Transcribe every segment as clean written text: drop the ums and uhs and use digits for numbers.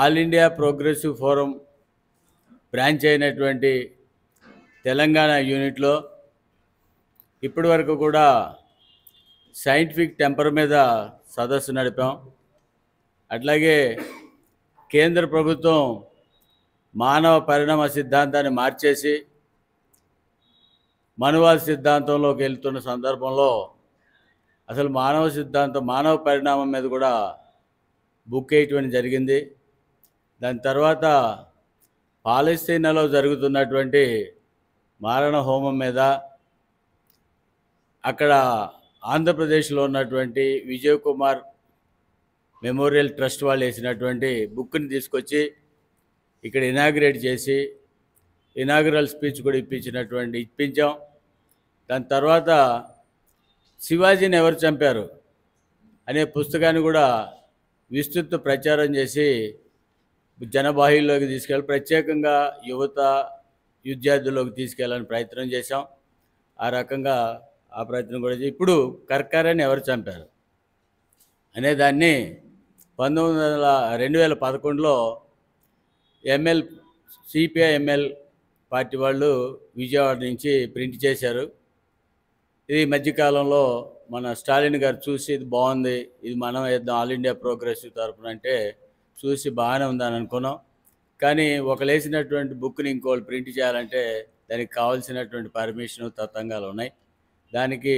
All India progressive forum branch అయినటువంటి తెలంగాణ యూనిట్లో ఇప్పటి వరకు కూడా సైంటిఫిక్ టెంపర్ మీద సదస్సు నడిపాం. అట్లాగే కేంద్ర ప్రభుత్వం మానవ పరిణామ సిద్ధాంతాన్ని మార్చేసి మనువాద సిద్ధాంతంలోకి వెళ్తున్న సందర్భంలో అసలు మానవ పరిణామం మీద కూడా బుక్ వేయటం జరిగింది. దాని తర్వాత పాలస్తీనాలో జరుగుతున్నటువంటి మారణ హోమం మీద, అక్కడ ఆంధ్రప్రదేశ్లో ఉన్నటువంటి విజయ్ కుమార్ మెమోరియల్ ట్రస్ట్ వాళ్ళు వేసినటువంటి బుక్ని తీసుకొచ్చి ఇక్కడ ఇనాగ్రేట్ చేసి ఇనాగ్రల్ స్పీచ్ కూడా ఇప్పించాం. దాని తర్వాత శివాజీని ఎవరు చంపారు అనే పుస్తకాన్ని కూడా విస్తృత ప్రచారం చేసి జనబాహుల్లోకి తీసుకెళ్ళి ప్రత్యేకంగా యువత విద్యార్థుల్లోకి తీసుకెళ్ళాలని ప్రయత్నం చేశాం. ఆ రకంగా ఆ ప్రయత్నం కూడా ఇప్పుడు కర్కారాన్ని ఎవరు చంపారు అనేదాన్ని 2011లో సిపిఐ-ఎంఎల్ పార్టీ వాళ్ళు విజయవాడ నుంచి ప్రింట్ చేశారు. ఇది మధ్యకాలంలో మన స్టాలిన్ గారు చూసి ఇది బాగుంది, ఇది మనం వేద్దాం ఆల్ ఇండియా ప్రోగ్రెసివ్ తరఫున అంటే చూసి బాగానే ఉందని అనుకున్నాం. కానీ ఒకలేసినటువంటి బుక్ని ఇంకోళ్ళు ప్రింట్ చేయాలంటే దానికి కావాల్సినటువంటి పర్మిషను తతంగాలు ఉన్నాయి. దానికి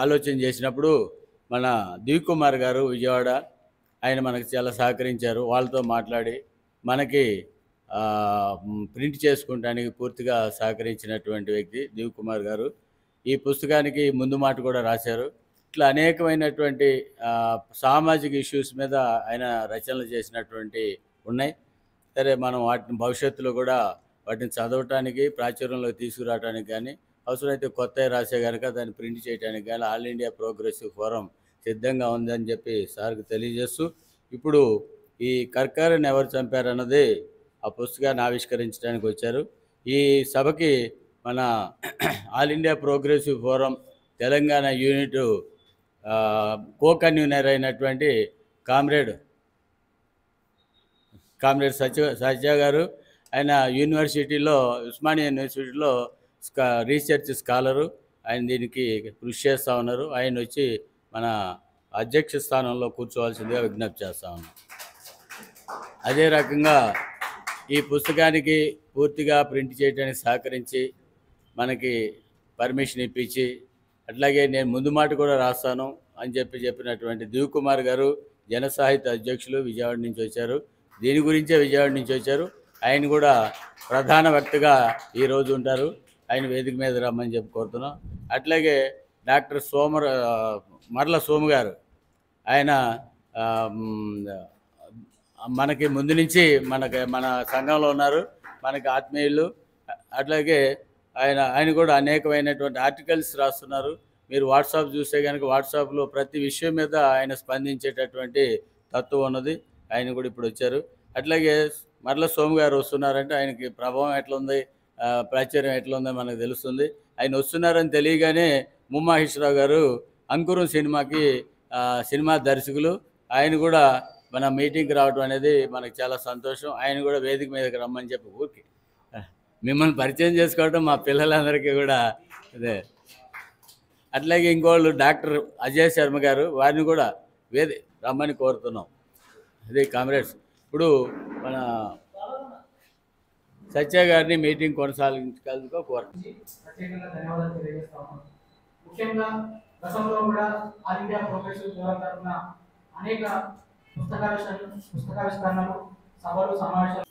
ఆలోచన చేసినప్పుడు మన దివ్ కుమార్ గారు విజయవాడ ఆయన మనకు చాలా సహకరించారు. వాళ్ళతో మాట్లాడి మనకి ప్రింట్ చేసుకుంటానికి పూర్తిగా సహకరించినటువంటి వ్యక్తి దివ్ కుమార్ గారు. ఈ పుస్తకానికి ముందు మాట కూడా రాశారు. ఇట్లా అనేకమైనటువంటి సామాజిక ఇష్యూస్ మీద ఆయన రచనలు చేసినటువంటి ఉన్నాయి. సరే, మనం వాటిని భవిష్యత్తులో కూడా వాటిని చదవటానికి ప్రాచుర్యంలోకి తీసుకురావడానికి కానీ అవసరమైతే కొత్తవి రాసే కనుక దాన్ని ప్రింట్ చేయడానికి కానీ ఆల్ ఇండియా ప్రోగ్రెసివ్ ఫోరం సిద్ధంగా ఉందని చెప్పి సార్కి తెలియజేస్తూ ఇప్పుడు ఈ కర్కారాన్ని ఎవరు చంపారన్నది ఆ పుస్తకాన్ని ఆవిష్కరించడానికి వచ్చారు. ఈ సభకి మన all India progressive forum Telangana unit convener అయినటువంటి కామ్రేడ్ సత్య గారు, ఆయన ఉస్మానియా యూనివర్సిటీలో రీసెర్చ్ స్కాలరు, ఆయన దీనికి కృషి చేస్తూ ఉన్నారు. ఆయన వచ్చి మన అధ్యక్ష స్థానంలో కూర్చోవాల్సిందిగా విజ్ఞప్తి చేస్తూ ఉన్నాం. అదే రకంగా ఈ పుస్తకానికి పూర్తిగా ప్రింట్ చేయడానికి సహకరించి మనకి పర్మిషన్ ఇప్పించి అట్లాగే నేను ముందు మాట కూడా రాస్తాను అని చెప్పినటువంటి దివ్ కుమార్ గారు జన సాహిత్య అధ్యక్షులు విజయవాడ నుంచి వచ్చారు. దీని గురించే విజయవాడ నుంచి వచ్చారు. ఆయన కూడా ప్రధాన వక్తగా ఈరోజు ఉంటారు. ఆయన వేదిక మీద రమ్మని చెప్పి కోరుతున్నాం. అట్లాగే డాక్టర్ మర్ల సోము గారు, ఆయన మనకి ముందు నుంచి మన సంఘంలో ఉన్నారు, మనకి ఆత్మీయులు. అట్లాగే ఆయన కూడా అనేకమైనటువంటి ఆర్టికల్స్ రాస్తున్నారు. మీరు వాట్సాప్ చూస్తే కనుక వాట్సాప్లో ప్రతి విషయం మీద ఆయన స్పందించేటటువంటి తత్వం ఉన్నది. ఆయన కూడా ఇప్పుడు వచ్చారు. అట్లాగే మరల సోము గారు వస్తున్నారంటే ఆయనకి ప్రభావం ఎట్లుంది, ప్రాచుర్యం ఎట్లుందో మనకు తెలుస్తుంది. ఆయన వస్తున్నారని తెలియగానే ముమ్మాహేశ్వరరావు గారు అంకురం సినిమా దర్శకులు, ఆయన కూడా మన మీటింగ్కి రావడం అనేది మనకు చాలా సంతోషం. ఆయన కూడా వేదిక మీదకి రమ్మని చెప్పి ఊరికి మిమ్మల్ని పరిచయం చేసుకోవడం మా పిల్లలందరికీ కూడా అదే. అట్లాగే ఇంకోళ్ళు డాక్టర్ అజయ్ శర్మ గారు, వారిని కూడా రమ్మని కోరుతున్నాం. అదే కామ్రేడ్స్, ఇప్పుడు మన సత్య గారిని మీటింగ్ కొనసాగించగలుగుతా కోరుతున్నాం. ముఖ్యంగా గతంలో కూడా ఆల్ ఇండియా ప్రోగ్రెసివ్ ఫోరం తరఫున అనేక పుస్తకావిష్కరణలు, సభలు, సమావేశాలు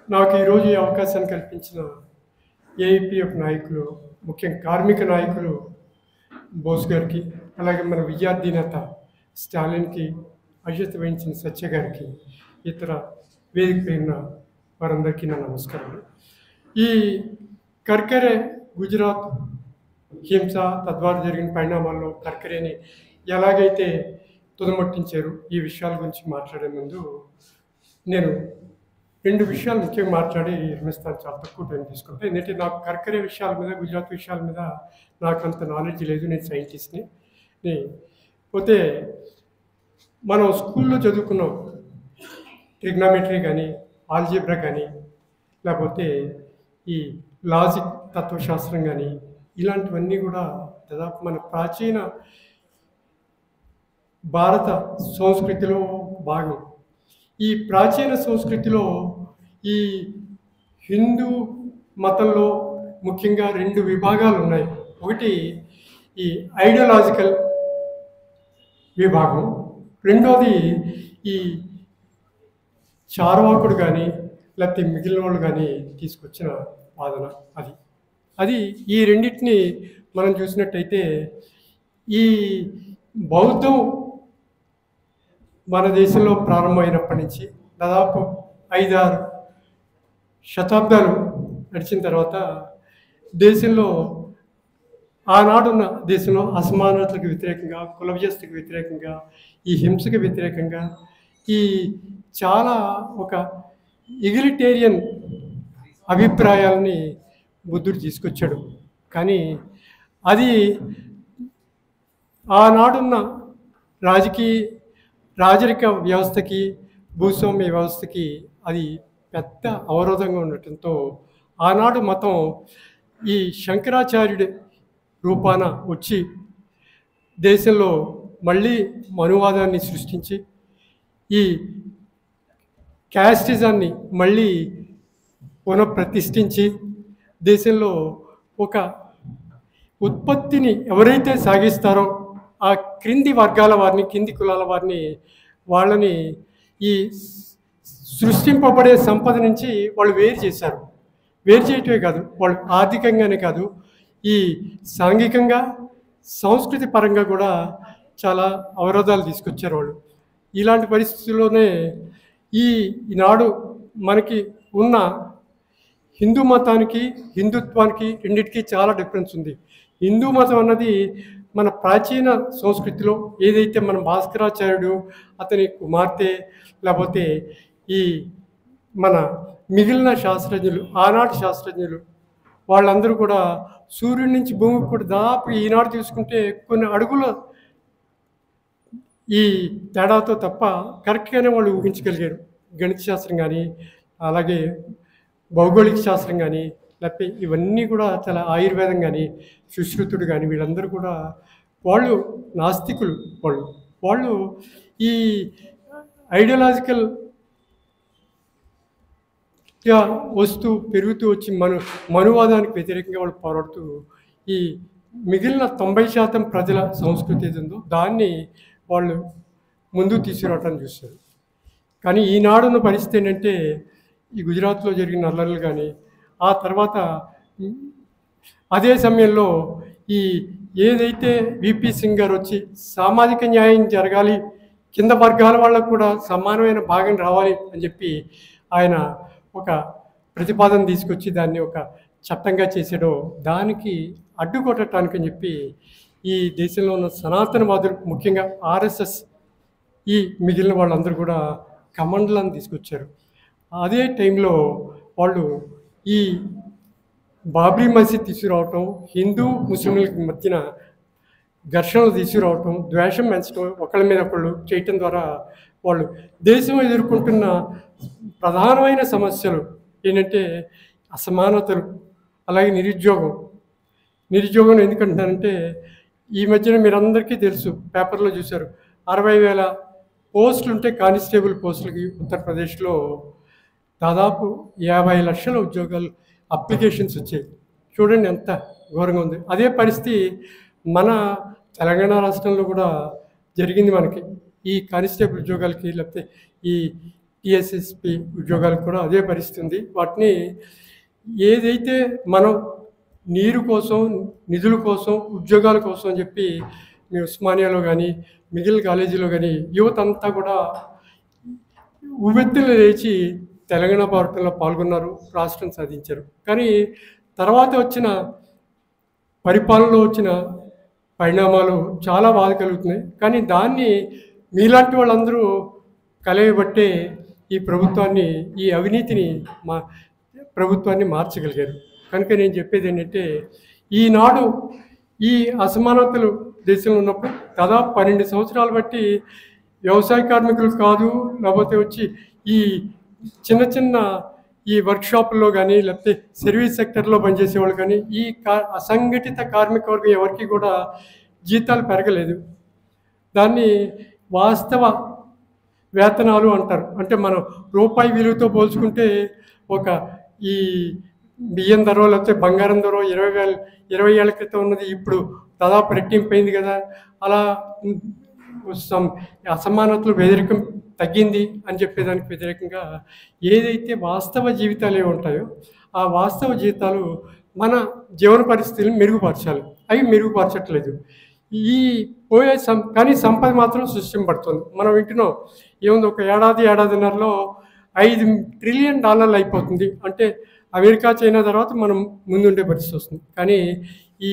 నాకు ఈరోజు ఈ అవకాశాన్ని కల్పించిన ఏఐపిఎఫ్ నాయకులు, ముఖ్యంగా కార్మిక నాయకులు బోస్ గారికి, అలాగే మన విద్యార్థి నేత స్టాలిన్కి, అధ్యక్షత వహించిన సత్య గారికి, ఇతర వేదిక పైన వారందరికీ నా నమస్కారాలు. ఈ కర్కరే గుజరాత్ హింస తద్వారా జరిగిన పరిణామాల్లో కర్కరేని ఎలాగైతే తుదముట్టించారు ఈ విషయాల గురించి మాట్లాడే ముందు నేను 2 విషయాలు ముఖ్యంగా మాట్లాడి నిర్మిస్తాను. చాలా తక్కువ టైం తీసుకుంటే, ఎందుకంటే నాకు కర్కరే విషయాల మీద గుజరాత్ విషయాల మీద నాకు అంత నాలెడ్జ్ లేదు. నేను సైంటిస్ట్ని. పోతే మనం స్కూల్లో చదువుకున్నాం ట్రిగ్నామెట్రీ కానీ ఆల్జీబ్రా కానీ లేకపోతే ఈ లాజిక్ తత్వశాస్త్రం కానీ ఇలాంటివన్నీ కూడా దాదాపు మన ప్రాచీన భారత సంస్కృతిలో భాగం. ఈ ప్రాచీన సంస్కృతిలో ఈ హిందూ మతంలో ముఖ్యంగా 2 విభాగాలు ఉన్నాయి. ఒకటి ఈ ఐడియాలజికల్ విభాగం, రెండోది ఈ చార్వాకుడు కానీ లేకపోతే మిగిలిన వాళ్ళు కానీ తీసుకొచ్చిన వాదన. అది ఈ రెండింటిని మనం చూసినట్టయితే ఈ బౌద్ధం మన దేశంలో ప్రారంభమైనప్పటి నుంచి దాదాపు 5-6 శతాబ్దాలు నడిచిన తర్వాత దేశంలో ఆనాడున్న దేశంలో అసమానతలకు వ్యతిరేకంగా, కుల వ్యవస్థకు వ్యతిరేకంగా, ఈ హింసకు వ్యతిరేకంగా ఈ చాలా ఒక ఎగిలిటేరియన్ అభిప్రాయాలని బుద్ధుడు తీసుకొచ్చాడు. కానీ అది ఆనాడున్న రాజరిక వ్యవస్థకి, భూస్వామ్య వ్యవస్థకి అది పెద్ద అవరోధంగా ఉండటంతో ఆనాడు మతం ఈ శంకరాచార్యుడి రూపాన వచ్చి దేశంలో మళ్ళీ మనువాదాన్ని సృష్టించి ఈ క్యాస్టిజాన్ని మళ్ళీ పునఃప్రతిష్ఠించి దేశంలో ఒక ఉత్పత్తిని ఎవరైతే సాగిస్తారో ఆ క్రింది వర్గాల వారిని, కింది కులాల వారిని, వాళ్ళని ఈ సృష్టింపబడే సంపద నుంచి వాళ్ళు వేరు చేశారు. వేరు చేయటమే కాదు, వాళ్ళు ఆర్థికంగానే కాదు, ఈ సాంఘికంగా సంస్కృతి పరంగా కూడా చాలా అవరోధాలు తీసుకొచ్చారు వాళ్ళు. ఇలాంటి పరిస్థితుల్లోనే ఈనాడు మనకి ఉన్న హిందూ మతానికి, హిందుత్వానికి రెండింటికి చాలా డిఫరెన్స్ ఉంది. హిందూ మతం అన్నది మన ప్రాచీన సంస్కృతిలో ఏదైతే మన భాస్కరాచార్యుడు, అతని కుమార్తె, లేకపోతే ఈ మన మిగిలిన శాస్త్రజ్ఞులు, ఆనాటి శాస్త్రజ్ఞులు వాళ్ళందరూ కూడా సూర్యుడి నుంచి భూమికి కూడా దాదాపు ఈనాడు చూసుకుంటే కొన్ని అడుగుల ఈ తేడాతో తప్ప కరెక్ట్గానే వాళ్ళు ఊహించగలిగారు. గణిత శాస్త్రం కానీ, అలాగే భౌగోళిక శాస్త్రం కానీ, లేకపోతే ఇవన్నీ కూడా చాలా ఆయుర్వేదం కానీ, సుశ్రుతుడు కానీ, వీళ్ళందరూ కూడా వాళ్ళు నాస్తికులు. వాళ్ళు ఈ ఐడియాలజికల్గా పెరుగుతూ వచ్చి మనువాదానికి వ్యతిరేకంగా వాళ్ళు పోరాడుతూ ఈ మిగిలిన 90% ప్రజల సంస్కృతి ఏది ఉందో దాన్ని వాళ్ళు ముందుకు తీసుకురావటాన్ని చూస్తారు. కానీ ఈనాడున్న పరిస్థితి ఏంటంటే ఈ గుజరాత్లో జరిగిన అల్లర్లు కానీ, ఆ తర్వాత అదే సమయంలో ఈ ఏదైతే విపి సింగ్ గారు వచ్చి సామాజిక న్యాయం జరగాలి, కింద వర్గాల వాళ్ళకు కూడా సమానమైన భాగం రావాలి అని చెప్పి ఆయన ఒక ప్రతిపాదన తీసుకొచ్చి దాన్ని ఒక చట్టంగా చేసాడో దానికి అడ్డుకొట్టడానికి అని చెప్పి ఈ దేశంలో ఉన్న సనాతనవాదులు, ముఖ్యంగా ఆర్ఎస్ఎస్, ఈ మిగిలిన వాళ్ళందరూ కూడా కమండలాన్ని తీసుకొచ్చారు. అదే టైంలో వాళ్ళు ఈ బాబ్రీ మసీద్ తీసుకురావటం, హిందూ ముస్లింలకి మధ్యన ఘర్షణలు తీసుకురావటం, ద్వేషం పెంచడం, ఒకళ్ళ మీద ఒకళ్ళు చేయటం ద్వారా వాళ్ళు దేశం ఎదుర్కొంటున్న ప్రధానమైన సమస్యలు ఏంటంటే అసమానతలు, అలాగే నిరుద్యోగం ఎందుకంటున్నానంటే ఈ మధ్యన మీరందరికీ తెలుసు, పేపర్లో చూశారు, 60,000 పోస్టులు ఉంటే కానిస్టేబుల్ పోస్టులకి ఉత్తరప్రదేశ్లో దాదాపు 50 లక్షల ఉద్యోగాలు అప్లికేషన్స్ వచ్చాయి. చూడండి ఎంత ఘోరంగా ఉంది. అదే పరిస్థితి మన తెలంగాణ రాష్ట్రంలో కూడా జరిగింది. మనకి ఈ కానిస్టేబుల్ ఉద్యోగాలకి, లేకపోతే ఈ టీఎస్ఎస్పి ఉద్యోగాలకు కూడా అదే పరిస్థితి ఉంది. వాటిని ఏదైతే మనం నీరు కోసం, నిధుల కోసం, ఉద్యోగాల కోసం అని చెప్పి మీ ఉస్మానియాలో కానీ, మిగిలిన కాలేజీలో కానీ యువత అంతా కూడా ఉవ్వెత్తులు లేచి తెలంగాణ పోరాటంలో పాల్గొన్నారు, రాష్ట్రం సాధించారు. కానీ తర్వాత వచ్చిన పరిపాలనలో వచ్చిన పరిణామాలు చాలా బాధ కలుగుతున్నాయి. కానీ దాన్ని మీలాంటి వాళ్ళందరూ కలయబట్టే ఈ ప్రభుత్వాన్ని, ఈ అవినీతిని ప్రభుత్వాన్ని మార్చగలిగారు. కనుక నేను చెప్పేది ఏంటంటే, ఈనాడు ఈ అసమానతలు దేశంలో ఉన్నప్పుడు దాదాపు 12 సంవత్సరాలు బట్టి వ్యవసాయ కార్మికులు కాదు, లేకపోతే వచ్చి ఈ చిన్న చిన్న ఈ వర్క్షాపుల్లో కానీ, లేకపోతే సర్వీస్ సెక్టర్లో పనిచేసేవాళ్ళు కానీ, ఈ అసంఘటిత కార్మిక వర్గం ఎవరికి కూడా జీతాలు పెరగలేదు. దాన్ని వాస్తవ వేతనాలు అంటారు. అంటే మనం రూపాయి విలువతో పోల్చుకుంటే ఒక ఈ బియ్యం ధర, లేకపోతే బంగారం ధర 20 ఏళ్ల క్రితం ఉన్నది ఇప్పుడు దాదాపు రెట్టింపైంది కదా. అలా అసమానతలు వ్యతిరేకం తగ్గింది అని చెప్పేదానికి వ్యతిరేకంగా ఏదైతే వాస్తవ జీవితాలు ఉంటాయో ఆ వాస్తవ జీవితాలు మన జీవన పరిస్థితులను మెరుగుపరచాలి. అవి మెరుగుపరచట్లేదు. ఈ పోయే కానీ సంపద మాత్రం సృష్టింపబడుతుంది. మనం వింటున్నాం ఏముంది, ఒక ఏడాదిన్నరలో $5 ట్రిలియన్ అయిపోతుంది. అంటే అమెరికా, చైనా తర్వాత మనం ముందుండే పరిస్థితి వస్తుంది. కానీ ఈ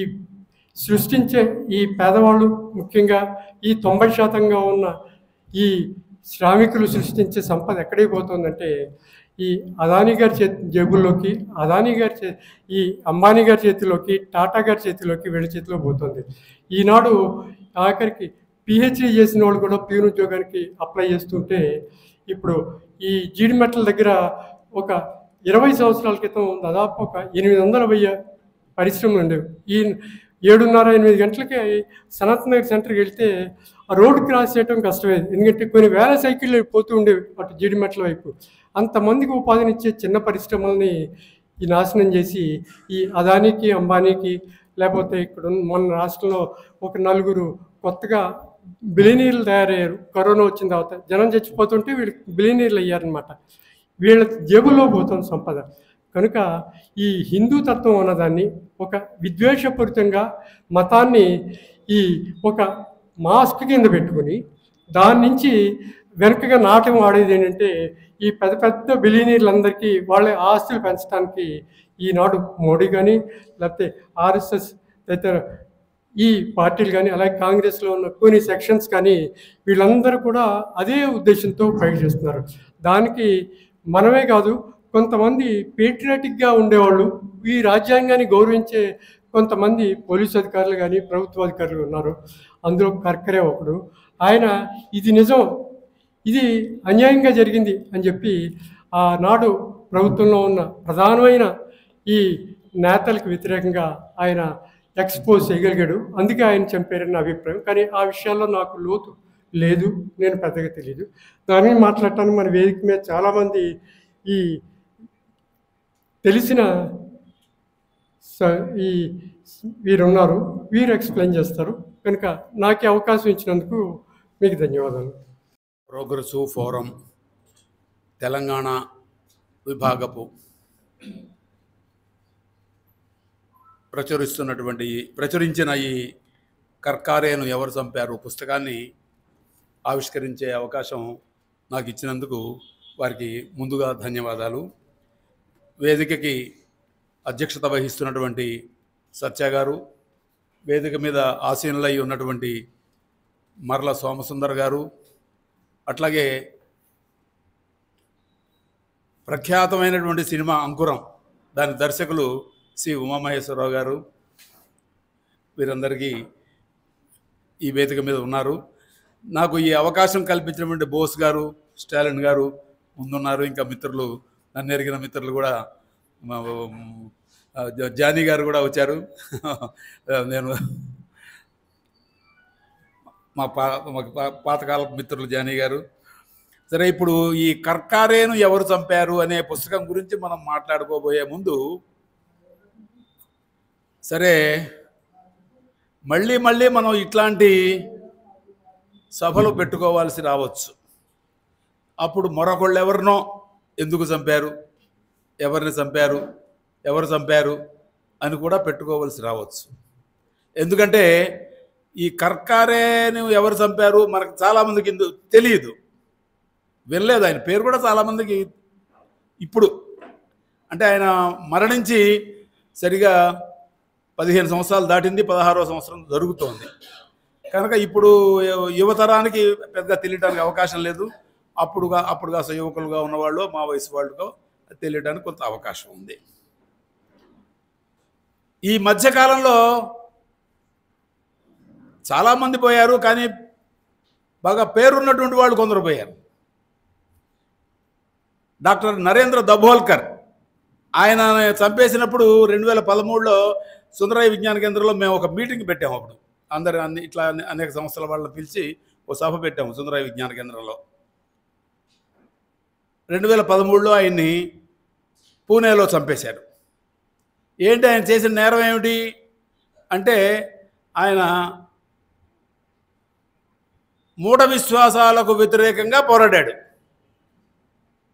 సృష్టించే ఈ పేదవాళ్ళు, ముఖ్యంగా ఈ 90% ఉన్న ఈ శ్రామికులు సృష్టించే సంపద ఎక్కడికి పోతుందంటే ఈ అదానీ గారి జేబుల్లోకి, ఈ అంబానీ గారి చేతిలోకి, టాటా గారి చేతిలోకి, వీళ్ళ చేతిలో పోతుంది. ఈనాడు ఆఖరికి పిహెచ్డీ చేసిన వాళ్ళు కూడా ప్యూన్ ఉద్యోగానికి అప్లై చేస్తుంటే, ఇప్పుడు ఈ జీడిమెట్ల దగ్గర ఒక 20 సంవత్సరాల క్రితం దాదాపు ఒక 800 పరిశ్రమలు ఉండేవి. ఈ 7:30-8 గంటలకి సనత్ నగర్ సెంటర్కి వెళ్తే ఆ రోడ్డు క్రాస్ చేయడం కష్టమేది. ఎందుకంటే కొన్ని వేల సైకిళ్ళు పోతూ ఉండేవి అటు జీడిమెట్ల వైపు. అంతమందికి ఉపాధినిచ్చే చిన్న పరిశ్రమల్ని ఈ నాశనం చేసి ఈ అదానీకి, అంబానీకి, లేకపోతే ఇక్కడ మొన్న రాష్ట్రంలో ఒక 4 కొత్తగా బిలియనీర్లు తయారయ్యారు. కరోనా వచ్చిన తర్వాత జనం చచ్చిపోతుంటే వీళ్ళు బిలియనీర్లు అయ్యారనమాట. వీళ్ళ జేబుల్లో పోతుంది సంపద. కనుక ఈ హిందూ తత్వం అన్నదాన్ని ఒక విద్వేషపూరితంగా మతాన్ని ఈ ఒక మాస్క్ కింద పెట్టుకుని దాని నుంచి వెనకగా నాటకం ఆడేది ఏంటంటే ఈ పెద్ద పెద్ద బిలియనీర్లందరికీ వాళ్ళ ఆస్తులు పెంచడానికి ఈనాడు మోడీ కానీ, లేకపోతే ఆర్ఎస్ఎస్ తదితర ఈ పార్టీలు కానీ, అలాగే కాంగ్రెస్లో ఉన్న కొన్ని సెక్షన్స్ కానీ, వీళ్ళందరూ కూడా అదే ఉద్దేశంతో ఫైట్ చేస్తున్నారు. దానికి మనమే కాదు, కొంతమంది పేట్రియాటిక్గా ఉండేవాళ్ళు, ఈ రాజ్యాంగాన్ని గౌరవించే కొంతమంది పోలీసు అధికారులు కానీ, ప్రభుత్వ అధికారులు ఉన్నారు. అందులో కర్కరే ఒకడు. ఆయన ఇది నిజం, ఇది అన్యాయంగా జరిగింది అని చెప్పి ఆనాడు ప్రభుత్వంలో ఉన్న ప్రధానమైన ఈ నేతలకు వ్యతిరేకంగా ఆయన ఎక్స్పోజ్ చేయగలిగాడు. అందుకే ఆయన చంపారని నా అభిప్రాయం. కానీ ఆ విషయాల్లో నాకు లోతు లేదు, నేను పెద్దగా తెలియదు. దాని మీద మాట్లాడటానికి మన వేదిక మీద చాలామంది ఈ తెలిసిన ఈ వీరున్నారు, వీరు ఎక్స్ప్లెయిన్ చేస్తారు. కనుక నాకు అవకాశం ఇచ్చినందుకు మీకు ధన్యవాదాలు. ప్రోగ్రెసివ్ ఫోరం తెలంగాణ విభాగపు ప్రచురించిన ఈ కర్కారేను ఎవరు చంపారు పుస్తకాన్ని ఆవిష్కరించే అవకాశం నాకు ఇచ్చినందుకు వారికి ముందుగా ధన్యవాదాలు. వేదికకి అధ్యక్షత వహిస్తున్నటువంటి సత్య గారు, వేదిక మీద ఆసీనులై ఉన్నటువంటి మర్ల సోమసుందర్ గారు, అట్లాగే ప్రఖ్యాతమైనటువంటి సినిమా అంకురం దాని దర్శకులు సి ఉమామహేశ్వరరావు గారు, వీరందరికీ ఈ వేదిక మీద ఉన్నారు. నాకు ఈ అవకాశం కల్పించినటువంటి బోస్ గారు, స్టాలిన్ గారు ముందున్నారు. ఇంకా మిత్రులు, నన్ను ఎరిగిన మిత్రులు కూడా, జానీ గారు కూడా వచ్చారు. నేను మా పాతకాల మిత్రులు జానీ గారు. సరే, ఇప్పుడు ఈ కర్కారేను ఎవరు చంపారు అనే పుస్తకం గురించి మనం మాట్లాడుకోబోయే ముందు, సరే మళ్ళీ మనం ఇట్లాంటి సభలు పెట్టుకోవాల్సి రావచ్చు. అప్పుడు మరొకళ్ళు ఎవరినో ఎందుకు చంపారు, ఎవరిని చంపారు, ఎవరు చంపారు అని కూడా పెట్టుకోవాల్సి రావచ్చు. ఎందుకంటే ఈ కర్కారేను ఎవరు చంపారు మనకు చాలామందికి తెలియదు, వినలేదు. ఆయన పేరు కూడా చాలామందికి ఇప్పుడు అంటే ఆయన మరణించి సరిగా 15 సంవత్సరాలు దాటింది, 16వ సంవత్సరం జరుగుతోంది. కనుక ఇప్పుడు యువతరానికి పెద్దగా తెలియడానికి అవకాశం లేదు. అప్పుడు కాస్త యువకులుగా ఉన్నవాళ్ళు, మా వయసు వాళ్ళతో తెలియడానికి కొంత అవకాశం ఉంది. ఈ మధ్యకాలంలో చాలామంది పోయారు, కానీ బాగా పేరున్నటువంటి వాళ్ళు కొందరు పోయారు. డాక్టర్ నరేంద్ర దబోల్కర్, ఆయన చంపేసినప్పుడు 2013లో సుందరయ్య విజ్ఞాన కేంద్రంలో మేము ఒక మీటింగ్ పెట్టాము. అప్పుడు అందరు ఇట్లా అనేక సంస్థల వాళ్ళని పిలిచి ఒక సభ పెట్టాము సుందరయ్య విజ్ఞాన కేంద్రంలో. 2013లో ఆయన్ని పూణేలో చంపేశారు. ఏంటి ఆయన చేసిన నేరం ఏమిటి అంటే, ఆయన మూఢ విశ్వాసాలకు వ్యతిరేకంగా పోరాడాడు.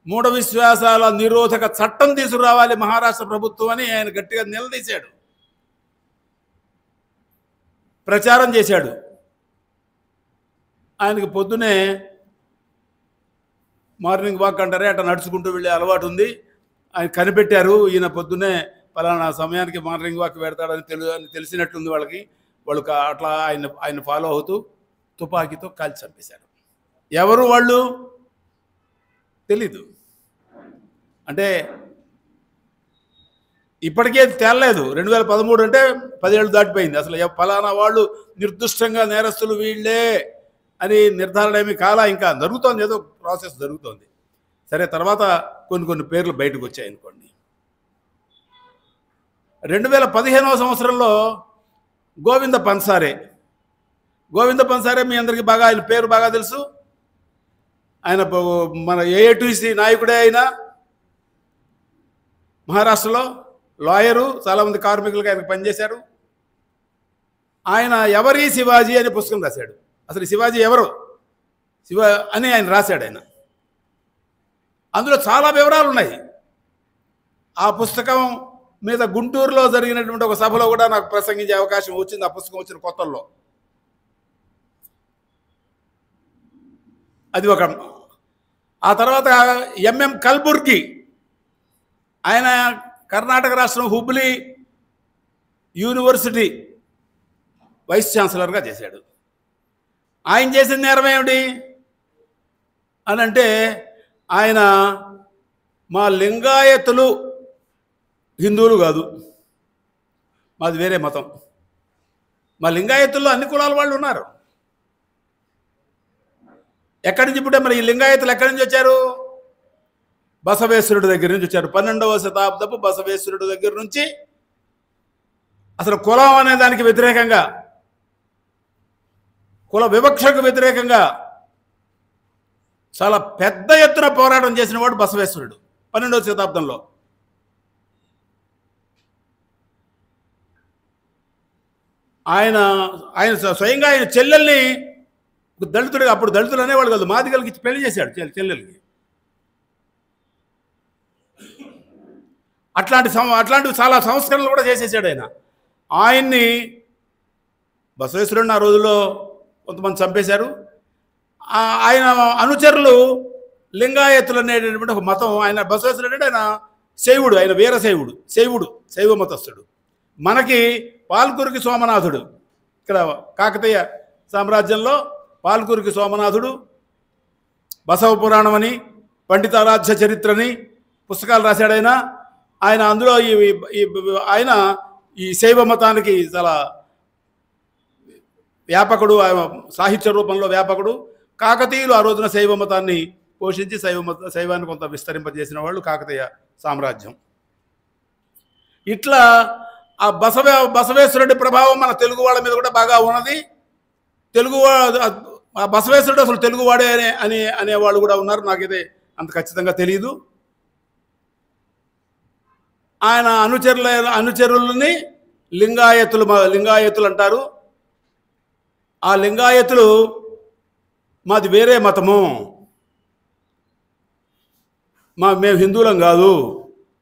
మూఢ విశ్వాసాల నిరోధక చట్టం తీసుకురావాలి మహారాష్ట్ర ప్రభుత్వం అని ఆయన గట్టిగా నిలదీశాడు, ప్రచారం చేశాడు. ఆయనకి పొద్దునే మార్నింగ్ వాక్ అంటారే, అట్లా నడుచుకుంటూ వెళ్ళే అలవాటు ఉంది. ఆయన కనిపెట్టారు, ఈయన పొద్దునే పలానా సమయానికి మార్నింగ్ వాక్ పెడతాడని తెలిసినట్లుంది వాళ్ళకి. వాళ్ళు అట్లా ఆయన ఫాలో అవుతూ తుపాకీతో కాల్చి చంపేశారు. ఎవరు వాళ్ళు తెలీదు. అంటే ఇప్పటికే తేలలేదు. 2013 అంటే 10 ఏళ్ళు దాటిపోయింది. అసలు ఫలానా వాళ్ళు నిర్దిష్టంగా నేరస్తులు వీళ్ళే అని నిర్ధారణ ఏమి కాలా, ఇంకా జరుగుతోంది, ఏదో ప్రాసెస్ జరుగుతోంది. సరే, తర్వాత కొన్ని పేర్లు బయటకు వచ్చాయి అనుకోండి. 2015వ సంవత్సరంలో గోవింద పన్సారే మీ అందరికీ బాగా, ఆయన పేరు బాగా తెలుసు. ఆయన మన ఏఐటీసీ నాయకుడే. ఆయన మహారాష్ట్రలో లాయరు, చాలామంది కార్మికులకు ఆయన పనిచేశారు. ఆయన ఎవరి శివాజీ అనే పుస్తకం రాశాడు. అసలు శివాజీ ఎవరు అని ఆయన రాశాడు. ఆయన అందులో చాలా వివరాలు ఉన్నాయి. ఆ పుస్తకం మీద గుంటూరులో జరిగినటువంటి ఒక సభలో కూడా నాకు ప్రసంగించే అవకాశం వచ్చింది, ఆ పుస్తకం వచ్చిన కొత్తల్లో. అది ఒక. ఆ తర్వాత ఎంఎం కల్బుర్గి, ఆయన కర్ణాటక రాష్ట్రం హుబ్లీ యూనివర్సిటీ వైస్ ఛాన్సలర్గా చేశాడు. ఆయన చేసిన నేరం ఏమిటి అని అంటే, ఆయన మా లింగాయతులు హిందువులు కాదు, మాది వేరే మతం. మా లింగాయతుల్లో అన్ని కులాల వాళ్ళు ఉన్నారు. ఎక్కడి నుంచి పుట్టే మరి ఈ లింగాయతులు ఎక్కడి నుంచి వచ్చారు? బసవేశ్వరుడి దగ్గర నుంచి వచ్చారు. 12వ శతాబ్దపు బసవేశ్వరుడి దగ్గర నుంచి అసలు కులం అనే దానికి వ్యతిరేకంగా, కుల వివక్షకు వ్యతిరేకంగా చాలా పెద్ద ఎత్తున పోరాటం చేసిన వాడు బసవేశ్వరుడు 12వ శతాబ్దంలో. ఆయన స్వయంగా ఆయన చెల్లెల్ని దళితుడిగా, అప్పుడు దళితులు అనేవాళ్ళు కాదు, మాదిగలకి ఇచ్చి పెళ్లి చేశాడు చెల్లెలకి. అట్లాంటివి చాలా సంస్కరణలు కూడా చేసేసాడు ఆయన. ఆయన్ని బసవేశ్వరుడిని ఆ రోజుల్లో కొంతమంది చంపేశారు. ఆయన అనుచరులు లింగాయతులు అనేటటువంటి ఒక మతం. ఆయన బసవేశ్వరుడు అంటే ఆయన శైవుడు, ఆయన వీరశైవుడు, శైవ మతస్థుడు. మనకి పాల్కురికి సోమనాథుడు, ఇక్కడ కాకతీయ సామ్రాజ్యంలో పాల్కురికి సోమనాథుడు బసవ పురాణం అని, పండితారాధ్య చరిత్రని పుస్తకాలు రాశాడు ఆయన. ఆయన అందులో ఆయన ఈ శైవ మతానికి చాలా వ్యాపకుడు, సాహిత్య రూపంలో వ్యాపకుడు. కాకతీయులు ఆ రోజున శైవ మతాన్ని పోషించి శైవాన్ని కొంత విస్తరింపజేసిన వాళ్ళు కాకతీయ సామ్రాజ్యం. ఇట్లా ఆ బసవేశ్వరుడి ప్రభావం మన తెలుగు వాళ్ళ మీద కూడా బాగా ఉన్నది. ఆ బసవేశ్వరుడు అసలు తెలుగువాడే అనేవాళ్ళు కూడా ఉన్నారు. నాకైతే అంత ఖచ్చితంగా తెలియదు. ఆయన అనుచరులని లింగాయతులు అంటారు. ఆ లింగాయతులు మాది వేరే మతము, మేము హిందువులం కాదు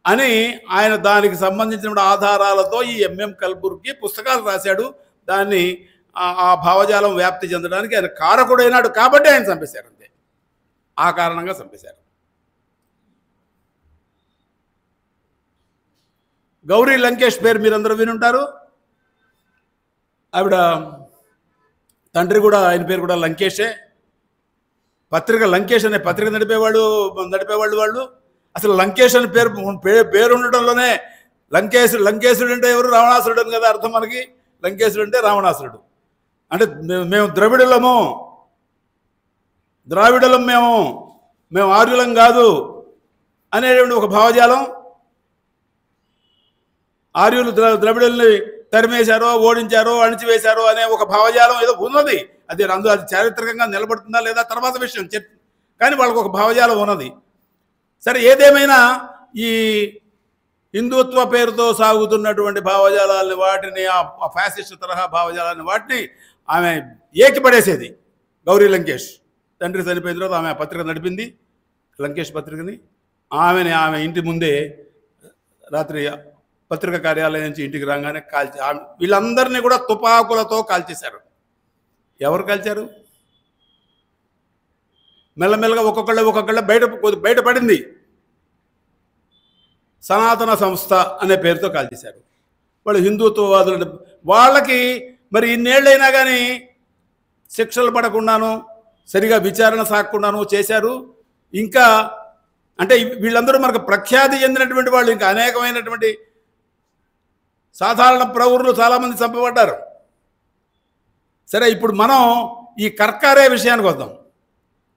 అని ఆయన దానికి సంబంధించిన ఆధారాలతో ఈ ఎంఎం కల్బుర్గి పుస్తకాలు రాశాడు. దాన్ని ఆ భావజాలం వ్యాప్తి చెందడానికి ఆయన కారకుడైనాడు కాబట్టి ఆయన చంపేశారు. అంతే, ఆ కారణంగా చంపేశారు. గౌరీ లంకేష్ పేరు మీరందరూ వినుంటారు. ఆవిడ తండ్రి కూడా, ఆయన పేరు కూడా లంకేషే. పత్రిక లంకేష్ అనే పత్రిక నడిపేవాళ్ళు వాళ్ళు. అసలు లంకేష్ అనే పేరు ఉండటంలోనే లంకేశుడు అంటే ఎవరు? రావణాసురుడు అని కదా అర్థం మనకి. లంకేశుడు అంటే రావణాసురుడు. అంటే మేము ద్రావిడలం మేము ఆర్యులం కాదు అనేటువంటి ఒక భావజాలం. ఆర్యులు ద్రవిడుల్ని తరిమేశారో, ఓడించారో, అణిచివేశారో అనే ఒక భావజాలం ఏదో ఉన్నది. అది చారిత్రకంగా నిలబడుతుందా లేదా తర్వాత విషయం. కానీ వాళ్ళకు ఒక భావజాలం ఉన్నది. సరే, ఏదేమైనా ఈ హిందుత్వ పేరుతో సాగుతున్నటువంటి భావజాలాన్ని, వాటిని, ఆ ఫ్యాసిస్ట్ తరహా భావజాలాన్ని, వాటిని ఆమె ఏకిపడేసేది. గౌరీ లంకేష్ తండ్రి చనిపోయిన తర్వాత ఆమె పత్రిక నడిపింది, లంకేష్ పత్రికని. ఆమె ఇంటి ముందే రాత్రి పత్రిక కార్యాలయం నుంచి ఇంటికి రాగానే వీళ్ళందరినీ కూడా తుపాకులతో కాల్చేశారు. ఎవరు కాల్చారు? మెల్లమెల్లగా ఒక్కొక్కళ్ళ బయటపడింది. సనాతన సంస్థ అనే పేరుతో కాల్చేశారు. వాళ్ళు హిందుత్వవాదులు. వాళ్ళకి మరి ఇన్నేళ్ళైనా కానీ శిక్షలు పడకుండాను, సరిగా విచారణ సాగకుండాను చేశారు. ఇంకా అంటే వీళ్ళందరూ మనకు ప్రఖ్యాతి చెందినటువంటి వాళ్ళు. ఇంకా అనేకమైనటువంటి సాధారణ ప్రౌరులు చాలామంది చంపబడ్డారు. సరే, ఇప్పుడు మనం ఈ కర్కారే విషయానికి వద్దాం.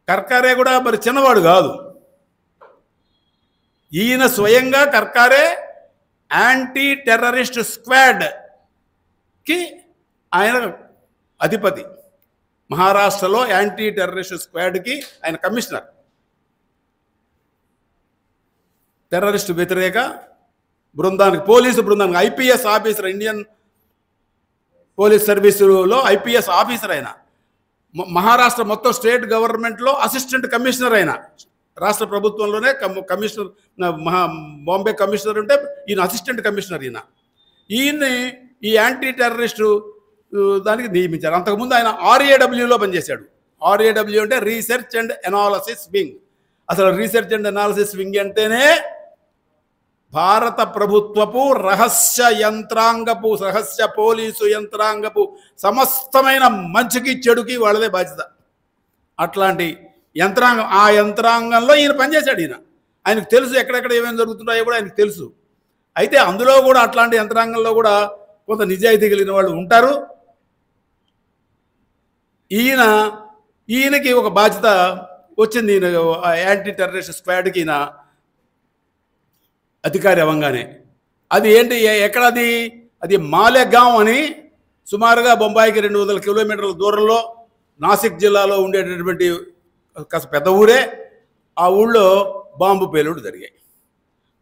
కర్కారే కూడా మరి చిన్నవాడు కాదు. ఈయన స్వయంగా కర్కారే యాంటీ టెర్రరిస్ట్ స్క్వాడ్కి ఆయన అధిపతి. మహారాష్ట్రలో యాంటీ టెర్రరిస్ట్ స్క్వాడ్కి ఆయన కమిషనర్. టెర్రరిస్ట్ వ్యతిరేక బృందానికి, పోలీసు బృందానికి ఐపీఎస్ ఆఫీసర్, ఇండియన్ పోలీస్ సర్వీసులో ఐపీఎస్ ఆఫీసర్ అయిన, మహారాష్ట్ర మొత్తం స్టేట్ గవర్నమెంట్లో అసిస్టెంట్ కమిషనర్ అయిన, రాష్ట్ర ప్రభుత్వంలోనే కమిషనర్, బాంబే కమిషనర్ ఉంటే ఈయన అసిస్టెంట్ కమిషనర్. ఈయన్ని ఈ యాంటీ టెర్రరిస్టు దానికి నియమించారు. అంతకుముందు ఆయన RAWలో పనిచేశాడు. RAW అంటే రీసెర్చ్ అండ్ అనాలసిస్ వింగ్. అసలు రీసెర్చ్ అండ్ అనాలసిస్ వింగ్ అంటేనే భారత ప్రభుత్వపు రహస్య పోలీసు యంత్రాంగపు సమస్తమైన మంచికి చెడుకి వాళ్ళదే బాధ్యత. అట్లాంటి యంత్రాంగం, ఆ యంత్రాంగంలో ఈయన పనిచేశాడు. ఆయనకు తెలుసు ఎక్కడెక్కడ ఏమేమి జరుగుతున్నాయో కూడా ఆయనకు తెలుసు. అయితే అందులో కూడా అట్లాంటి యంత్రాంగంలో కూడా కొంత నిజాయితీ కలిగిన వాళ్ళు ఉంటారు. ఈయనకి ఒక బాధ్యత వచ్చింది. ఈయన యాంటీ టెర్రరిస్ట్ స్క్వాడ్కి ఈయన అధికారి అవ్వగానే. అది ఏంటి, ఎక్కడది? అది మాలెగాం అని సుమారుగా బొంబాయికి 200 కిలోమీటర్ల దూరంలో నాసిక్ జిల్లాలో ఉండేటటువంటి కాస్త పెద్ద ఊరే. ఆ ఊళ్ళో బాంబు పేలుడు జరిగాయి.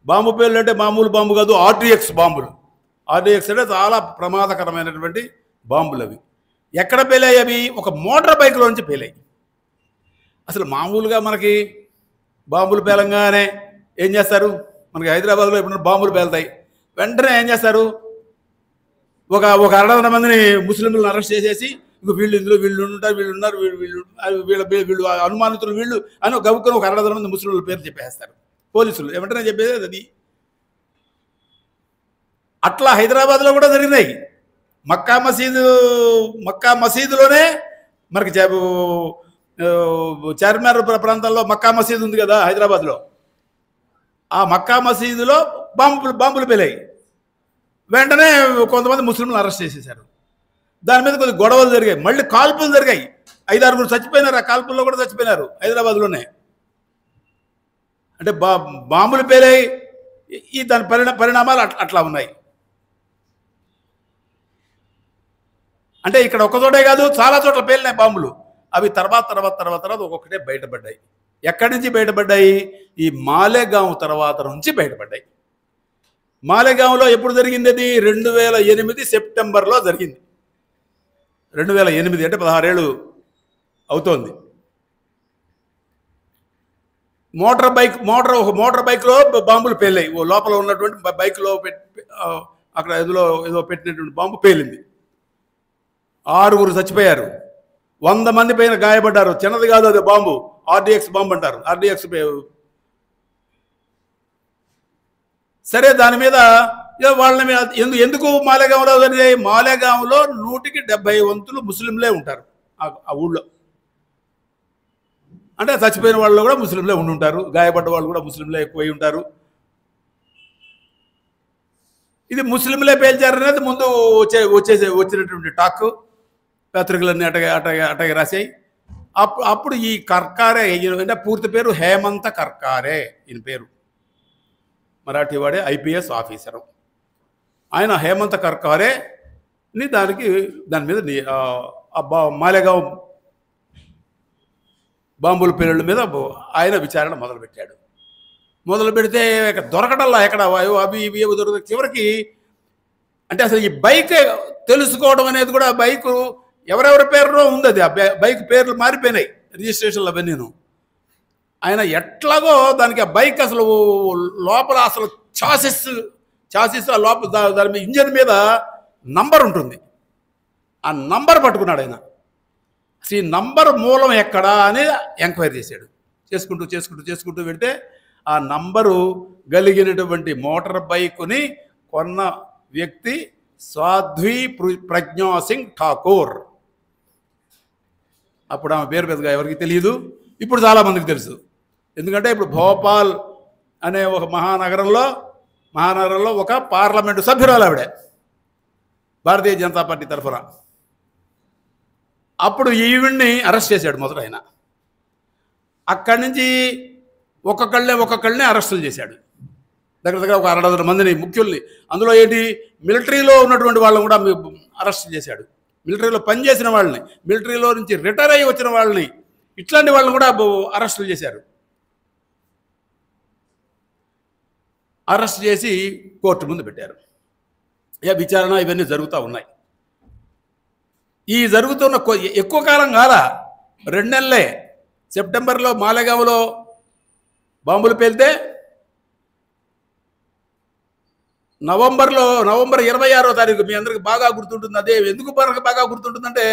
బాంబు పేలుడు అంటే మామూలు బాంబు కాదు, RDX బాంబులు. RDX అంటే చాలా ప్రమాదకరమైనటువంటి బాంబులు. అవి ఎక్కడ పేలాయి? అవి ఒక మోటార్ బైక్లో నుంచి పేలాయి. అసలు మామూలుగా మనకి బాంబులు పేలంగానే ఏం చేస్తారు? మనకి హైదరాబాద్లో ఎప్పుడైనా బాంబులు పేలుతాయి, వెంటనే ఏం చేస్తారు? ఒక 600 మందిని ముస్లింలను అరెస్ట్ చేసేసి, వీళ్ళు ఉంటారు, వీళ్ళు అనుమానితులు వీళ్ళు అని గబుక్కుని ఒక 600 మంది ముస్లింల పేరు చెప్పేస్తారు పోలీసులు. వెంటనే చెప్పేది అది. అట్లా హైదరాబాద్లో కూడా జరిగినాయి. మక్కా మసీదులోనే మనకి చార్మినార్ ప్రాంతంలో మక్కా మసీదు ఉంది కదా హైదరాబాద్లో. ఆ మక్కా మసీదులో బాంబులు పేలాయి. వెంటనే కొంతమంది ముస్లింలను అరెస్ట్ చేసేశారు. దాని మీద కొద్ది గొడవలు జరిగాయి. మళ్ళీ కాల్పులు జరిగాయి. 5-6 చచ్చిపోయినారు. ఆ కాల్పుల్లో కూడా చచ్చిపోయినారు హైదరాబాద్లోనే. అంటే బాంబులు పేలాయి. దాని పరిణామాలు అట్లా ఉన్నాయి. అంటే ఇక్కడ ఒక్కచోటే కాదు, చాలా చోట్ల పేలినాయి బాంబులు. అవి తర్వాత ఒక్కొక్కటే బయటపడ్డాయి. ఎక్కడి నుంచి బయటపడ్డాయి? ఈ మాలెగాం తర్వాత నుంచి బయటపడ్డాయి. మాలెగాంలో ఎప్పుడు జరిగింది? అది 2008 సెప్టెంబర్లో జరిగింది. 2008 అంటే 16 ఏళ్ళు అవుతోంది. ఒక మోటార్ బైక్లో బాంబులు పేలాయి. ఓ లోపల ఉన్నటువంటి బైక్లో అక్కడ ఏదో పెట్టినటువంటి బాంబు పేలింది. 6 చచ్చిపోయారు. 100 మంది పైన గాయపడ్డారు. చిన్నది కాదు అది బాంబు. RDX బాంబు అంటారు. RDX. సరే, దాని మీద వాళ్ళని ఎందుకు మాలేగాంలో జరిగాయి? మాలేగాంలో 170 వంతులు ముస్లింలే ఉంటారు ఆ ఊళ్ళో. అంటే చచ్చిపోయిన వాళ్ళు కూడా ముస్లింలే ఉండి ఉంటారు, గాయపడ్డ వాళ్ళు కూడా ముస్లింలే ఎక్కువై ఉంటారు. ఇది ముస్లింలే పేల్చారనేది ముందు వచ్చినటువంటి టాక్, పత్రికలన్నీ అటగే రాశాయి. అప్పుడు ఈ కర్కారే, అంటే పూర్తి పేరు హేమంత కర్కారే, ఈయన పేరు మరాఠీ వాడే, ఐపీఎస్ ఆఫీసరు ఆయన. హేమంత కర్కారేని దాని మీద మాలేగాం బాంబుల పేలుళ్ళ మీద ఆయన విచారణ మొదలుపెట్టాడు. మొదలు పెడితే దొరకటల్లా ఎక్కడ అవి ఇవి దొరకదు. చివరికి అంటే అసలు ఈ బైక్ తెలుసుకోవడం అనేది కూడా, బైకు ఎవరెవరి పేరులో ఉంది, అది ఆ బైక్ పేర్లు మారిపోయినాయి రిజిస్ట్రేషన్లు అవన్నీను. ఆయన ఎట్లాగో దానికి ఆ బైక్ అసలు లోపల అసలు చాసిస్ ఆ లోపల దాని మీద ఇంజన్ మీద నంబర్ ఉంటుంది, ఆ నంబర్ పట్టుకున్నాడు ఆయన. ఈ నంబర్ మూలం ఎక్కడా అని ఎంక్వైరీ చేశాడు. చేసుకుంటూ వెళ్తే ఆ నంబరు కలిగినటువంటి మోటార్ బైకుని కొన్న వ్యక్తి సాధ్వి ప్రజ్ఞా సింగ్ ఠాకూర్. అప్పుడు ఆమె పేరు పెద్దగా ఎవరికి తెలియదు, ఇప్పుడు చాలామందికి తెలుసు. ఎందుకంటే ఇప్పుడు భోపాల్ అనే ఒక మహానగరంలో ఒక పార్లమెంటు సభ్యురాలు ఆవిడ, భారతీయ జనతా పార్టీ తరఫున. అప్పుడు ఈవిడ్ని అరెస్ట్ చేశాడు మొదట ఆయన. అక్కడి నుంచి ఒక్కొక్కళ్ళనే అరెస్టులు చేశాడు. దగ్గర ఒక 600 మందిని ముఖ్యుల్ని. అందులో ఏంటి, మిలిటరీలో ఉన్నటువంటి వాళ్ళని కూడా అరెస్ట్ చేశాడు. మిలిటరీలో పనిచేసిన వాళ్ళని, మిలిటరీలో నుంచి రిటైర్ అయ్యి వచ్చిన వాళ్ళని, ఇట్లాంటి వాళ్ళని కూడా అరెస్టులు చేశారు. అరెస్ట్ చేసి కోర్టు ముందు పెట్టారు. విచారణ ఇవన్నీ జరుగుతూ ఉన్నాయి. ఈ జరుగుతున్న ఎక్కువ కాలం కాల, 2 నెలలే. సెప్టెంబర్లో మాలేగాంలో బాంబులు పేలితే నవంబర్ 26వ తారీఖు, మీ అందరికి బాగా గుర్తుంటుంది. అదే ఎందుకు బాగా గుర్తుంటుందంటే,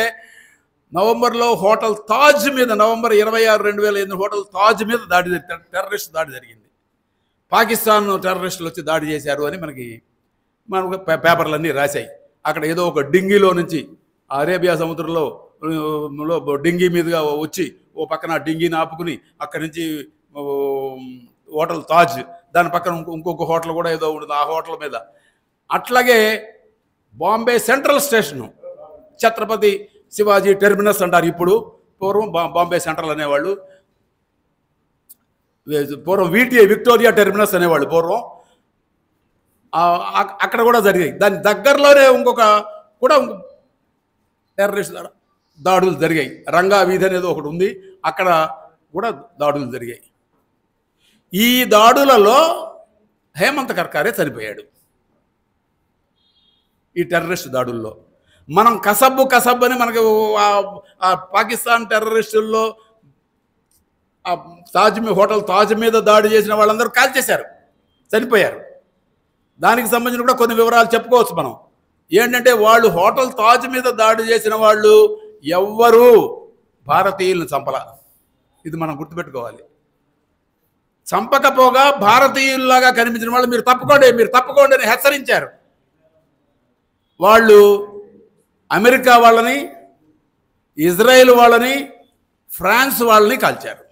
నవంబర్లో హోటల్ తాజ్ మీద, నవంబర్ 26, 2008 హోటల్ తాజ్ మీద టెర్రరిస్ట్ దాడి జరిగింది. పాకిస్తాన్ టెర్రరిస్టులు వచ్చి దాడి చేశారు అని మనకు పేపర్లన్నీ రాశాయి. అక్కడ ఏదో ఒక డింగీలో నుంచి, అరేబియా సముద్రంలో డింగీ మీదుగా వచ్చి ఓ పక్కన డింగీని ఆపుకుని అక్కడి నుంచి హోటల్ తాజ్, దాని పక్కన ఇంకొక హోటల్ కూడా ఏదో ఉంటుంది, ఆ హోటల్ మీద. అట్లాగే Bombay Central station, Chhatrapati Shivaji Terminus అంటారు ఇప్పుడు, పూర్వం బాంబే సెంట్రల్ అనేవాళ్ళు, పూర్వం విక్టోరియా టెర్మినస్ అనేవాళ్ళు పూర్వం. అక్కడ కూడా జరిగాయి. దాని దగ్గరలోనే ఇంకొక టెర్రరిస్ట్ దాడులు జరిగాయి. రంగా వీధి అనేది ఒకటి ఉంది, అక్కడ కూడా దాడులు జరిగాయి. ఈ దాడులలో హేమంత్ కర్కారే చనిపోయాడు. ఈ టెర్రరిస్ట్ దాడుల్లో మనం కసబ్ అని మనకు పాకిస్తాన్ టెర్రరిస్టుల్లో హోటల్ తాజ్ మీద దాడి చేసిన వాళ్ళందరూ కాల్చేశారు, చనిపోయారు. దానికి సంబంధించిన కూడా కొన్ని వివరాలు చెప్పుకోవచ్చు మనం. ఏంటంటే వాళ్ళు హోటల్ తాజ్ మీద దాడి చేసిన వాళ్ళు ఎవ్వరూ భారతీయులను చంపల. ఇది మనం గుర్తుపెట్టుకోవాలి. చంపకపోగా భారతీయుల్లాగా కనిపించిన వాళ్ళు మీరు తప్పుకోండి అని హెచ్చరించారు. వాళ్ళు అమెరికా వాళ్ళని, ఇజ్రాయెల్ వాళ్ళని, ఫ్రాన్స్ వాళ్ళని కాల్చారు,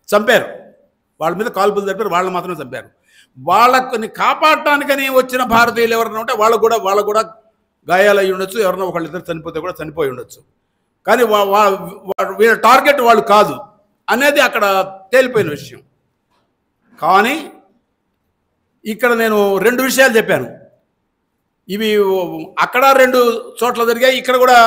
చంపారు. వాళ్ళ మీద కాల్పులు జరిపారు, వాళ్ళని మాత్రమే చంపారు. వాళ్ళని కాపాడటానికని వచ్చిన భారతీయులు ఎవరైనా ఉంటే వాళ్ళకు కూడా గాయాలు అయి ఉండొచ్చు, ఎవరైనా ఒకళ్ళిద్దరు చనిపోతే కూడా చనిపోయి ఉండొచ్చు. కానీ వీళ్ళ టార్గెట్ వాళ్ళు కాదు అనేది అక్కడ తేలిపోయిన విషయం. కానీ ఇక్కడ నేను 2 విషయాలు చెప్పాను. ఇవి అక్కడ 2 చోట్ల జరిగాయి, ఇక్కడ కూడా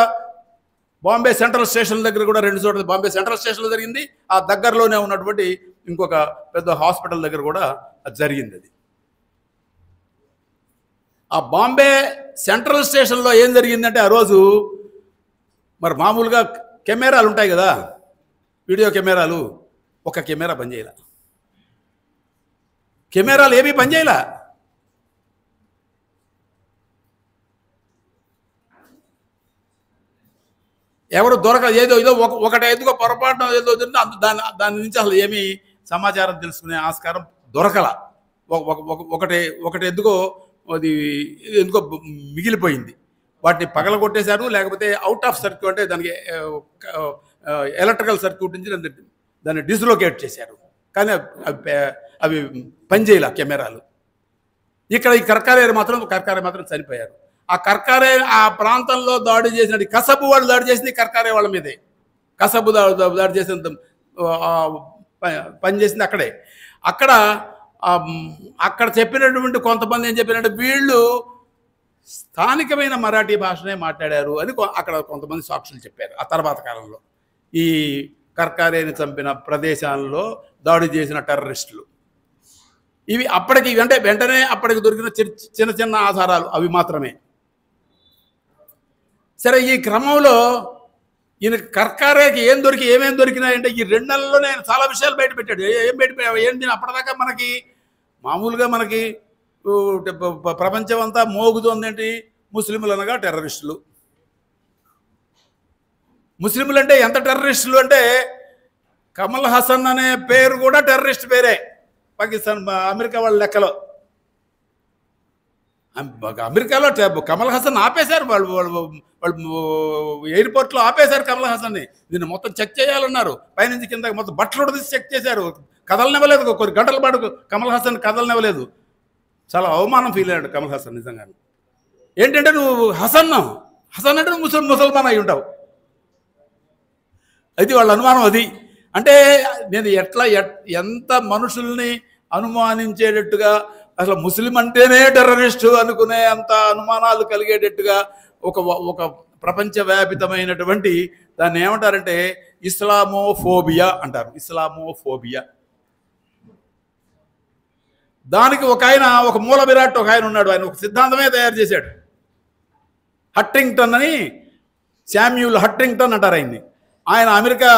బాంబే సెంట్రల్ స్టేషన్ దగ్గర కూడా 2 చోట్ల, బాంబే సెంట్రల్ స్టేషన్లో జరిగింది, ఆ దగ్గరలోనే ఉన్నటువంటి ఇంకొక పెద్ద హాస్పిటల్ దగ్గర కూడా జరిగింది. అది ఆ బాంబే సెంట్రల్ స్టేషన్లో ఏం జరిగిందంటే, ఆ రోజు మరి మామూలుగా కెమెరాలు ఉంటాయి కదా, వీడియో కెమెరాలు, ఒక కెమెరా పనిచేయాల, కెమెరాలు ఏమీ పనిచేయాల. ఎవరు ఏదో ఒకటి ఎందుకో పొరపాటున ఏదో దాని నుంచి అసలు ఏమీ సమాచారం తెలుసుకునే ఆస్కారం దొరకల. ఒకటి ఒకటి ఎందుకో అది ఎందుకో మిగిలిపోయింది. వాటిని పగలగొట్టేశారు, లేకపోతే అవుట్ ఆఫ్ సర్క్యూట్ అంటే దానికి ఎలక్ట్రికల్ సర్క్యూట్ నుంచి దాన్ని డిస్లొకేట్ చేశారు. కానీ అవి పనిచేయాల కెమెరాలు. ఇక్కడ ఈ కర్కారే మాత్రం చనిపోయారు. ఆ కర్కారే ఆ ప్రాంతంలో దాడి చేసిన కసబు వాళ్ళు దాడి చేసింది కర్కారే వాళ్ళ మీదే. కసబు దాడి చేసిన పని చేసింది అక్కడే. అక్కడ చెప్పినటువంటి కొంతమంది ఏం చెప్పారంటే వీళ్ళు స్థానికమైన మరాఠీ భాషనే మాట్లాడారు అని అక్కడ కొంతమంది సాక్షులు చెప్పారు. ఆ తర్వాత కాలంలో ఈ కర్కారేని చంపిన ప్రదేశాల్లో దాడి చేసిన టెర్రరిస్టులు ఇవి అప్పటికి అంటే వెంటనే అప్పటికి దొరికిన చిన్న చిన్న ఆధారాలు అవి మాత్రమే. సరే, ఈ క్రమంలో ఈయన కర్కారేకి ఏమేమి దొరికినాయంటే ఈ 2 నెలల్లోనే ఆయన చాలా విషయాలు బయటపెట్టాడు. ఏంటి అప్పటిదాకా మనకి మామూలుగా మనకి ప్రపంచం అంతా మోగుతోందేంటి, ముస్లింలు అనగా టెర్రరిస్టులు. ముస్లింలు అంటే ఎంత టెర్రరిస్టులు అంటే కమల్ హసన్ అనే పేరు కూడా టెర్రరిస్ట్ పేరే పాకిస్తాన్ అమెరికా వాళ్ళ లెక్కలో. అమెరికాలో కమల్ హసన్ ఆపేశారు, వాళ్ళు ఎయిర్పోర్ట్లో ఆపేశారు కమల్ హసన్ని. దీన్ని మొత్తం చెక్ చేయాలన్నారు, పైనుంచి కింద మొత్తం బట్టలు తీసి చెక్ చేశారు. కదలనివ్వలేదు, కొన్ని గంటల పాటు కమల్ హసన్ కదలనివ్వలేదు. చాలా అవమానం ఫీల్ అయ్యాడు కమల్ హసన్ నిజంగా. ఏంటంటే నువ్వు హసన్ అంటే నువ్వు ముసల్మాన్ అయి ఉంటావు. అది వాళ్ళ అనుమానం. అది అంటే నేను ఎంత మనుషుల్ని అనుమానించేటట్టుగా, అసలు ముస్లిం అంటేనే టెర్రరిస్టు అనుకునే అంత అనుమానాలు కలిగేటట్టుగా ఒక ప్రపంచవ్యాపితమైనటువంటి దాన్ని ఏమంటారంటే ఇస్లామోఫోబియా అంటారు. ఇస్లామోఫోబియా. దానికి ఒక మూల విరాట్ ఒక ఆయన ఉన్నాడు. ఆయన ఒక సిద్ధాంతమే తయారు చేశాడు. హట్టింగ్టన్ అని, శామ్యూల్ హట్టింగ్టన్ అంటారు ఆయన్ని. ఆయన అమెరికా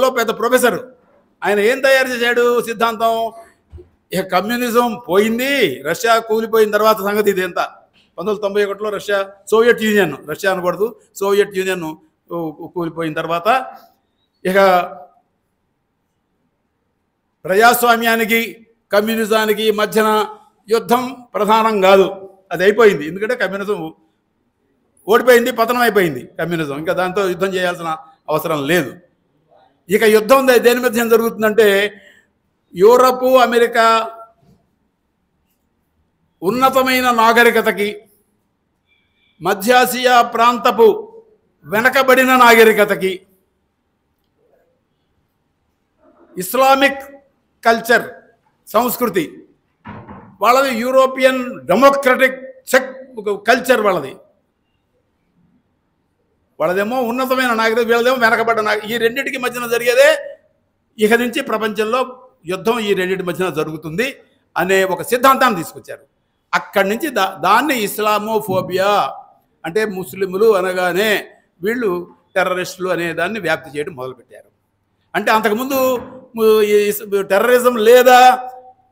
లో పెద్ద ప్రొఫెసర్. ఆయన ఏం తయారు చేశాడు సిద్ధాంతం? ఇక కమ్యూనిజం పోయింది, రష్యా కూలిపోయిన తర్వాత సంగతి ఇది ఎంత. 1991లో సోవియట్ యూనియన్, రష్యా అనకూడదు, సోవియట్ యూనియన్ కూలిపోయిన తర్వాత ఇక ప్రజాస్వామ్యానికి కమ్యూనిజానికి మధ్యన యుద్ధం ప్రధానం కాదు, అది అయిపోయింది. ఎందుకంటే కమ్యూనిజం ఓడిపోయింది, పతనం అయిపోయింది కమ్యూనిజం. ఇంకా దాంతో యుద్ధం చేయాల్సిన అవసరం లేదు. ఇక యుద్ధం దేని మధ్య జరుగుతుందంటే యూరప్, అమెరికా ఉన్నతమైన నాగరికతకి, మధ్యాసియా ప్రాంతపు వెనకబడిన నాగరికతకి, ఇస్లామిక్ కల్చర్ సంస్కృతి వాళ్ళది, యూరోపియన్ డెమోక్రటిక్ కల్చర్ వాళ్ళదేమో ఉన్నతమైన నాగరికత, వీళ్ళదేమో వెనకబడ్డ ఈ రెండింటికి మధ్యన జరిగేదే ఇక నుంచి ప్రపంచంలో యుద్ధం ఈ రెండింటి మధ్యన జరుగుతుంది అనే ఒక సిద్ధాంతాన్ని తీసుకొచ్చారు. అక్కడి నుంచి దాన్ని ఇస్లామోఫోబియా అంటే ముస్లింలు అనగానే వీళ్ళు టెర్రరిస్టులు అనే దాన్ని వ్యాప్తి చేయడం మొదలుపెట్టారు. అంటే అంతకుముందు టెర్రరిజం లేదా,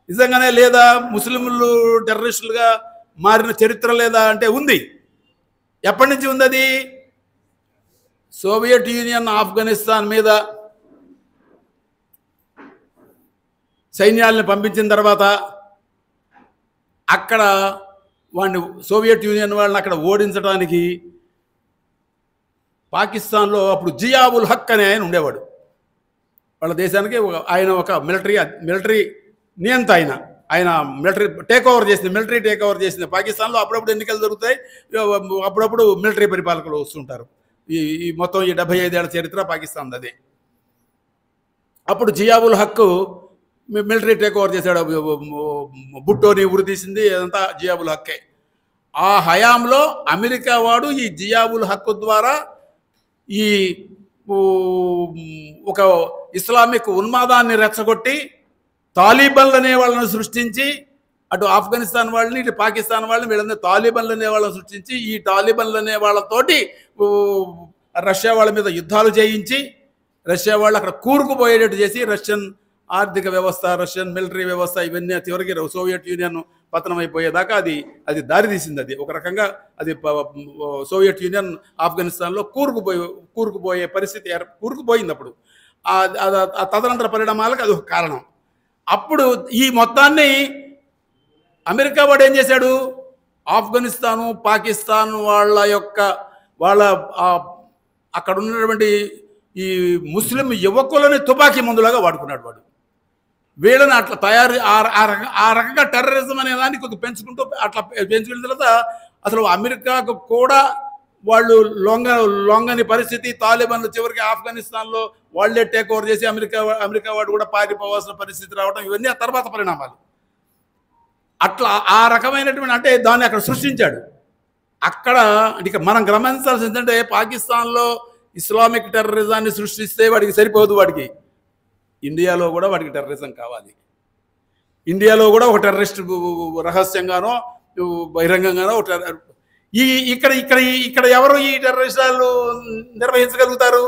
నిజంగానే లేదా, ముస్లింలు టెర్రరిస్టులుగా మారిన చరిత్ర లేదా అంటే ఉంది. ఎప్పటి నుంచి ఉంది అది? సోవియట్ యూనియన్ ఆఫ్ఘనిస్తాన్ మీద సైన్యాలను పంపించిన తర్వాత అక్కడ వాడిని, సోవియట్ యూనియన్ వాళ్ళని అక్కడ ఓడించడానికి పాకిస్తాన్లో అప్పుడు జియావుల్ హక్ అనే ఆయన ఉండేవాడు. వాళ్ళ దేశానికి ఆయన ఒక మిలిటరీ నియంత. ఆయన మిలిటరీ టేక్ ఓవర్ చేసింది పాకిస్తాన్లో. అప్పుడప్పుడు ఎన్నికలు జరుగుతాయి, అప్పుడప్పుడు మిలిటరీ పరిపాలకులు వస్తుంటారు. ఈ మొత్తం ఈ 75 ఏళ్ల చరిత్ర పాకిస్తాన్ అదే. అప్పుడు Zia-ul Haq military take over చేశాడు. భుట్టోని ఉరి తీసింది అదంతా జియావుల్ హక్కే. ఆ హయాంలో అమెరికా వాడు ఈ జియావుల్ హక్ ద్వారా ఈ ఒక ఇస్లామిక్ ఉన్మాదాన్ని రెచ్చగొట్టి తాలిబన్లు అనే వాళ్ళని సృష్టించి, అటు ఆఫ్ఘనిస్తాన్ వాళ్ళని ఇటు పాకిస్తాన్ వాళ్ళని వీళ్ళందరూ తాలిబన్లు అనే వాళ్ళని సృష్టించి, ఈ తాలిబన్లు అనే వాళ్ళతోటి రష్యా వాళ్ళ మీద యుద్ధాలు చేయించి రష్యా వాళ్ళు అక్కడ కూరుకుపోయేటట్టు చేసి రష్యన్ ఆర్థిక వ్యవస్థ, రష్యన్ మిలిటరీ వ్యవస్థ ఇవన్నీ చివరికి సోవియట్ యూనియన్ పతనం అయిపోయేదాకా అది దారి తీసింది. అది ఒక రకంగా అది సోవియట్ యూనియన్ ఆఫ్ఘనిస్తాన్లో కూరుకుపోయే పరిస్థితి కూరుకుపోయింది. అప్పుడు ఆ తదనంతర పరిణామాలకు అది ఒక కారణం. అప్పుడు ఈ మొత్తాన్ని అమెరికా వాడు ఏం చేశాడు? ఆఫ్ఘనిస్తాను, పాకిస్తాన్ వాళ్ళ అక్కడ ఉన్నటువంటి ఈ ముస్లిం యువకులని తుపాకీ మందులాగా వాడుకున్నాడు వాడు. వీళ్ళని అట్లా ఆ రకంగా టెర్రరిజం అనే దాన్ని కొద్దిగా పెంచుకుంటూ అట్లా పెంచుకున్న తర్వాత అసలు అమెరికాకు కూడా వాళ్ళు లొంగని పరిస్థితి. తాలిబాన్లు చివరికి ఆఫ్ఘనిస్తాన్లో వాళ్ళే టేక్ ఓవర్ చేసి అమెరికా వాడు కూడా పారిపోవాల్సిన పరిస్థితి రావడం, ఇవన్నీ ఆ తర్వాత పరిణామాలు. అట్లా ఆ రకమైనటువంటి అంటే దాన్ని అక్కడ సృష్టించాడు. అక్కడ ఇక మనం గమనించాల్సింది ఏంటంటే పాకిస్తాన్లో ఇస్లామిక్ టెర్రరిజాన్ని సృష్టిస్తే వాడికి సరిపోదు. వాడికి ఇండియాలో కూడా వాడికి టెర్రరిజం కావాలి. ఇండియాలో కూడా ఒక టెర్రరిస్ట్ రహస్యంగానో బహిరంగంగానో ఇక్కడ ఎవరు ఈ టెర్రరిస్టులు నిర్వహించగలుగుతారు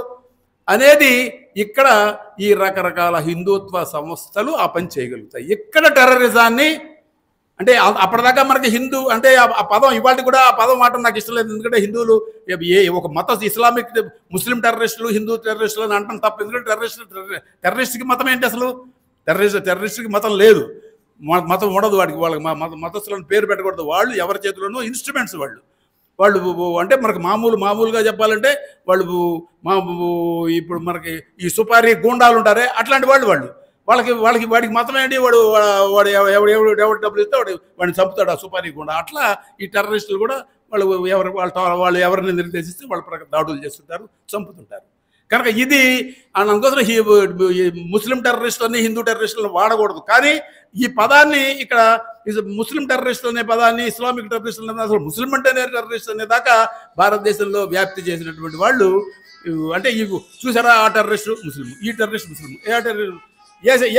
అనేది ఇక్కడ ఈ రకరకాల హిందుత్వ సంస్థలు ఆ పని చేయగలుగుతాయి. ఇక్కడ టెర్రరిజాన్ని అంటే అప్పటిదాకా మనకి హిందూ అంటే ఆ పదం ఇవాళ కూడా ఆ పదం మాట నాకు ఇష్టం లేదు. ఎందుకంటే హిందువులు ఒక మత ఇస్లామిక్ ముస్లిం టెర్రరిస్టులు హిందూ టెర్రరిస్టులు అని అంటాం తప్ప. ఎందుకంటే టెర్రరిస్ట్కి మతం ఏంటి అసలు? టెర్రరిస్ట్కి మతం లేదు, మతం ఉండదు వాడికి. వాళ్ళకి మతస్థులను పేరు పెట్టకూడదు. వాళ్ళు ఎవరి చేతిలోనూ ఇన్స్ట్రుమెంట్స్ వాళ్ళు అంటే మనకు మామూలుగా చెప్పాలంటే వాళ్ళు ఇప్పుడు మనకి ఈ సుపారీ గూండాలు ఉంటారే అట్లాంటి వాళ్ళు వాడికి మతం ఏంటి? ఎవడు డబ్బులు ఇస్తే వాడిని చంపుతాడు ఆ సుపారీ గుండా. అట్లా ఈ టెర్రరిస్టులు కూడా వాళ్ళు ఎవరిని నిర్దేశిస్తే వాళ్ళ దాడులు చేస్తుంటారు, చంపుతుంటారు. కనుక ఇది అందుకోసం ముస్లిం టెర్రరిస్టులని హిందూ టెర్రరిస్టులను వాడకూడదు. కానీ ఈ పదాన్ని ఇక్కడ ముస్లిం టెర్రరిస్టులు అనే పదాన్ని ఇస్లామిక్ టెర్రరిస్టులు అసలు ముస్లిం అంటేనే టెర్రరిస్ట్ అనే దాకా భారతదేశంలో వ్యాప్తి చేసినటువంటి వాళ్ళు అంటే చూసారా? ఆ టెర్రరిస్టు ముస్లిం, ఈ terrorist Muslim,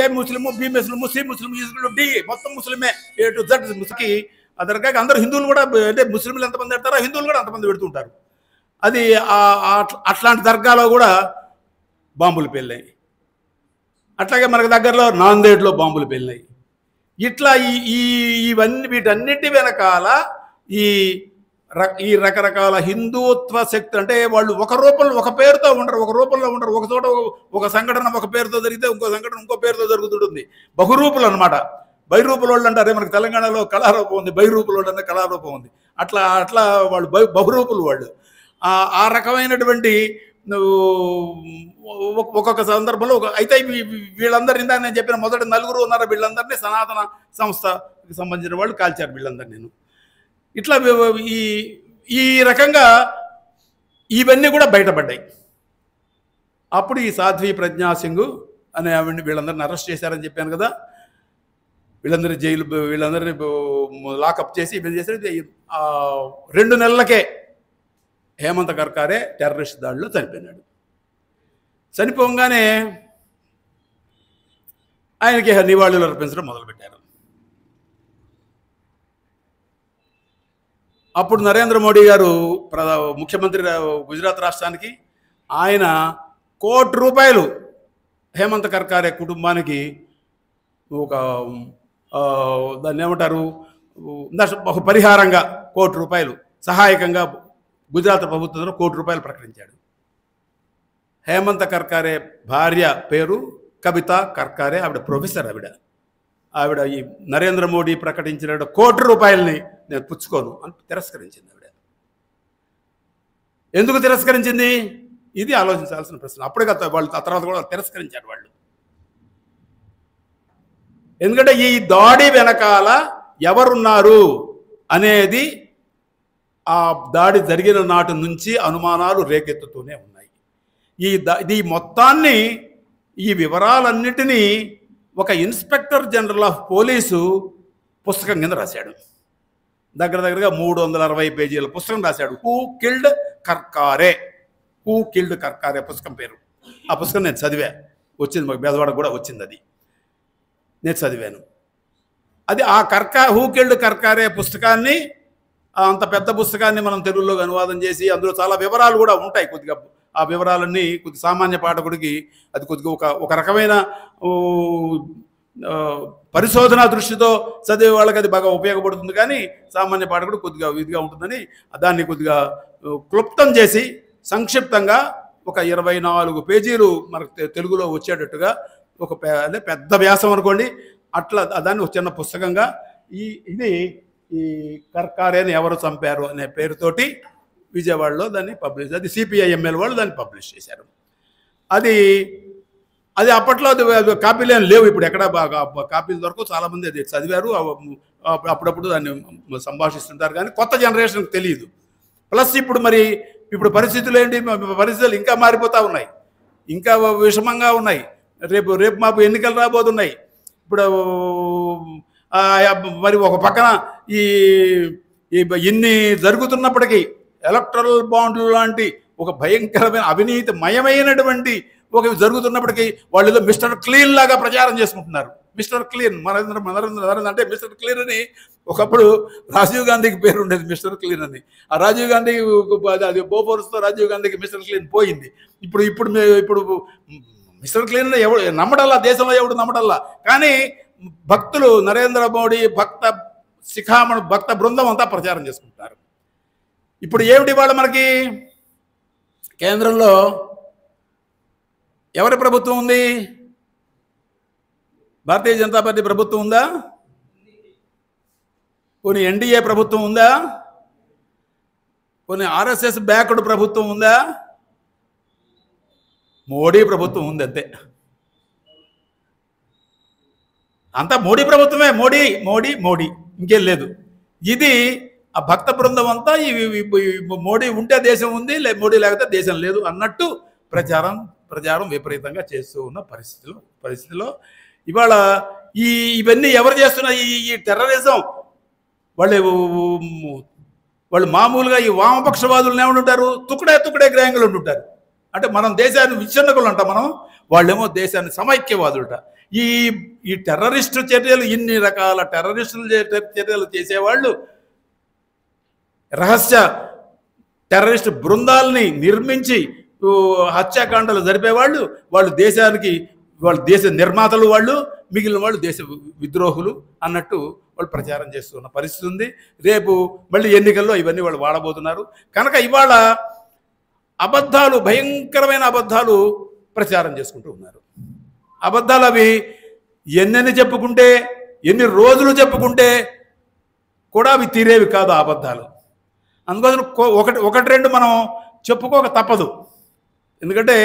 A Muslim, B Muslim, C Muslim, D మొత్తం ముస్లిమే, ఏ టు జెడ్ ముస్లింకి. అదరకాక అందరూ హిందువులు కూడా అంటే ముస్లింలు ఎంతమంది పెడతారో హిందువులు కూడా అంతమంది పెడుతుంటారు. అది అట్లాంటి దర్గాలో కూడా బాంబులు పేలినాయి. అట్లాగే మనకు దగ్గరలో నాందేడ్లో బాంబులు పేలినాయి. ఇట్లా వీటన్నిటి వెనకాల ఈ రకరకాల హిందుత్వ శక్తి అంటే వాళ్ళు ఒక రూపంలో ఒక పేరుతో ఉండరు, ఒక రూపంలో ఉండరు. ఒక చోట ఒక సంఘటన ఒక పేరుతో జరిగితే ఇంకో సంఘటన ఇంకో పేరుతో జరుగుతుంటుంది. బహురూపులు అనమాట. బహిరూపుల వాళ్ళు అంటారే మనకి తెలంగాణలో కళారూపం ఉంది, బహిరూపుల వాళ్ళు అంటే కళారూపం ఉంది. అట్లా వాళ్ళు బహురూపులు వాళ్ళు. ఆ రకమైనటువంటి ఒక్కొక్క సందర్భంలో అయితే వీళ్ళందరూ ఇందాక నేను చెప్పిన మొదటి నలుగురు ఉన్నారు. వీళ్ళందరినీ సనాతన సంస్థకి సంబంధించిన వాళ్ళు కాల్చారు వీళ్ళందరూ. నేను ఇట్లా ఈ రకంగా ఇవన్నీ కూడా బయటపడ్డాయి. అప్పుడు ఈ సాధ్వి ప్రజ్ఞా సింగ్ అనే వీళ్ళందరిని అరెస్ట్ చేశారని చెప్పాను కదా. వీళ్ళందరినీ లాకప్ చేసి ఇవన్నీ చేసి 2 నెలలకే హేమంత్ కర్కారే టెర్రరిస్ట్ దాడిలో చనిపోయినాడు. చనిపోగానే ఆయనకి నివాళులు అర్పించడం మొదలుపెట్టారు. అప్పుడు నరేంద్ర మోడీ గారు ముఖ్యమంత్రి గుజరాత్ రాష్ట్రానికి ఆయన ₹1 కోటి హేమంత్ కర్కారే కుటుంబానికి దాన్ని ఏమంటారు ఒక పరిహారంగా ₹1 కోటి సహాయకంగా గుజరాత్ ప్రభుత్వంలో ₹1 కోటి ప్రకటించాడు. హేమంత్ కర్కారే భార్య పేరు కవిత కర్కారే. ఆవిడ ప్రొఫెసర్. ఆవిడ ఈ నరేంద్ర మోడీ ప్రకటించిన ₹1 కోటి నేను పుచ్చుకోను అని తిరస్కరించింది. ఆవిడ ఎందుకు తిరస్కరించింది? ఇది ఆలోచించాల్సిన ప్రశ్న. అప్పుడే వాళ్ళు ఆ తర్వాత కూడా తిరస్కరించారు వాళ్ళు. ఎందుకంటే ఈ దాడి వెనకాల ఎవరున్నారు అనేది ఆ దాడి జరిగిన నాటి నుంచి అనుమానాలు రేకెత్తుతూనే ఉన్నాయి. ఈ మొత్తాన్ని ఈ వివరాలన్నిటినీ ఒక ఇన్స్పెక్టర్ జనరల్ ఆఫ్ పోలీసు పుస్తకం కింద రాశాడు. దగ్గరగా 360 పేజీల పుస్తకం రాశాడు. హూ కిల్డ్ కర్కారే పుస్తకం పేరు. ఆ పుస్తకం నేను చదివా, వచ్చింది మాకు బెదవాడ కూడా వచ్చింది. అది నేను చదివాను. అది హూ కిల్డ్ కర్కారే పుస్తకాన్ని, అంత పెద్ద పుస్తకాన్ని మనం తెలుగులోకి అనువాదం చేసి అందులో చాలా వివరాలు కూడా ఉంటాయి. కొద్దిగా ఆ వివరాలన్నీ కొద్ది సామాన్య పాఠకుడికి అది కొద్దిగా ఒక రకమైన పరిశోధన దృష్టితో చదివే వాళ్ళకి అది బాగా ఉపయోగపడుతుంది. కానీ సామాన్య పాఠకుడు కొద్దిగా ఇదిగా ఉంటుందని దాన్ని కొద్దిగా క్లుప్తం చేసి సంక్షిప్తంగా ఒక 24 పేజీలు మనకు తెలుగులో వచ్చేటట్టుగా పెద్ద వ్యాసం అనుకోండి, అట్లా దాన్ని ఒక చిన్న పుస్తకంగా ఇది ఈ కర్కారేని ఎవరు చంపారు అనే పేరుతోటి విజయవాడలో దాన్ని పబ్లిష్, అది CPIML వాళ్ళు దాన్ని పబ్లిష్ చేశారు. అది అప్పట్లో అది కాపీలు ఏం లేవు, ఇప్పుడు ఎక్కడ బాగా కాపీలు దొరకు, చాలామంది అది చదివారు, అప్పుడప్పుడు దాన్ని సంభాషిస్తుంటారు, కానీ కొత్త జనరేషన్కి తెలియదు. ప్లస్ ఇప్పుడు పరిస్థితులు ఏంటి, పరిస్థితులు ఇంకా మారిపోతూ ఉన్నాయి, ఇంకా విషమంగా ఉన్నాయి. రేపు మాకు ఎన్నికలు రాబోతున్నాయి. ఇప్పుడు మరి ఒక పక్కన ఇన్ని జరుగుతున్నప్పటికీ ఎలక్టరల్ బాండ్లు లాంటి ఒక భయంకరమైన అవినీతిమయమైనటువంటి ఒక జరుగుతున్నప్పటికీ వాళ్ళు ఏదో మిస్టర్ క్లీన్ లాగా ప్రచారం చేసుకుంటున్నారు. మిస్టర్ క్లీన్ నరేంద్ర అంటే మిస్టర్ క్లీన్ అని ఒకప్పుడు రాజీవ్ గాంధీకి పేరు ఉండేది, మిస్టర్ క్లీన్ అని. ఆ రాజీవ్ గాంధీ అది బోఫోర్స్తో రాజీవ్ గాంధీకి మిస్టర్ క్లీన్ పోయింది. ఇప్పుడు మిస్టర్ క్లీన్ ఎవడు నమ్మడల్లా, దేశంలో ఎవడు నమ్మడల్లా. కానీ భక్తులు నరేంద్ర మోడీ భక్త బృందం అంతా ప్రచారం చేసుకుంటున్నారు. ఇప్పుడు ఏమిటి వాళ్ళ మనకి కేంద్రంలో ఎవరి ప్రభుత్వం ఉంది? భారతీయ జనతా పార్టీ ప్రభుత్వం ఉందా? కొన్ని NDA ప్రభుత్వం ఉందా? కొన్ని RSS బ్యాక్డ్ ప్రభుత్వం ఉందా? మోడీ ప్రభుత్వం ఉంది, అంతే. అంతా మోడీ ప్రభుత్వమే, మోడీ మోడీ మోడీ, ఇంకేం లేదు. ఇది ఆ భక్త బృందం అంతా మోడీ ఉంటే దేశం ఉంది, మోడీ లేకపోతే దేశం లేదు అన్నట్టు ప్రచారం విపరీతంగా చేస్తూ ఉన్న పరిస్థితిలో ఇవాళ ఇవన్నీ ఎవరు చేస్తున్న ఈ టెర్రరిజం, వాళ్ళు మామూలుగా ఈ వామపక్షవాదులను ఏమంటుంటారు, తుక్కడే గ్రాంగులు ఉంటుంటారు. అంటే మనం దేశాన్ని విచ్ఛిన్నకులు అంటాం, వాళ్ళేమో దేశాన్ని సమైక్యవాదులుట. ఈ టెర్రరిస్టు చర్యలు, ఇన్ని రకాల టెర్రరిస్టులు చర్యలు చేసేవాళ్ళు, రహస్య టెర్రరిస్టు బృందాలని నిర్మించి హత్యాకాండలు జరిపేవాళ్ళు, వాళ్ళు దేశ నిర్మాతలు, వాళ్ళు మిగిలిన వాళ్ళు దేశ విద్రోహులు అన్నట్టు వాళ్ళు ప్రచారం చేస్తున్న పరిస్థితి ఉంది. రేపు మళ్ళీ ఎన్నికల్లో ఇవన్నీ వాళ్ళు వాడబోతున్నారు. కనుక ఇవాళ అబద్ధాలు, భయంకరమైన అబద్ధాలు ప్రచారం చేసుకుంటూ ఉన్నారు. అబద్ధాలు అవి ఎన్నెన్ని చెప్పుకుంటే, ఎన్ని రోజులు చెప్పుకుంటే కూడా అవి తీరేవి కాదు ఆ అబద్ధాలు. అందుకోసం ఒకటి రెండు మనం చెప్పుకోక తప్పదు. ఎందుకంటే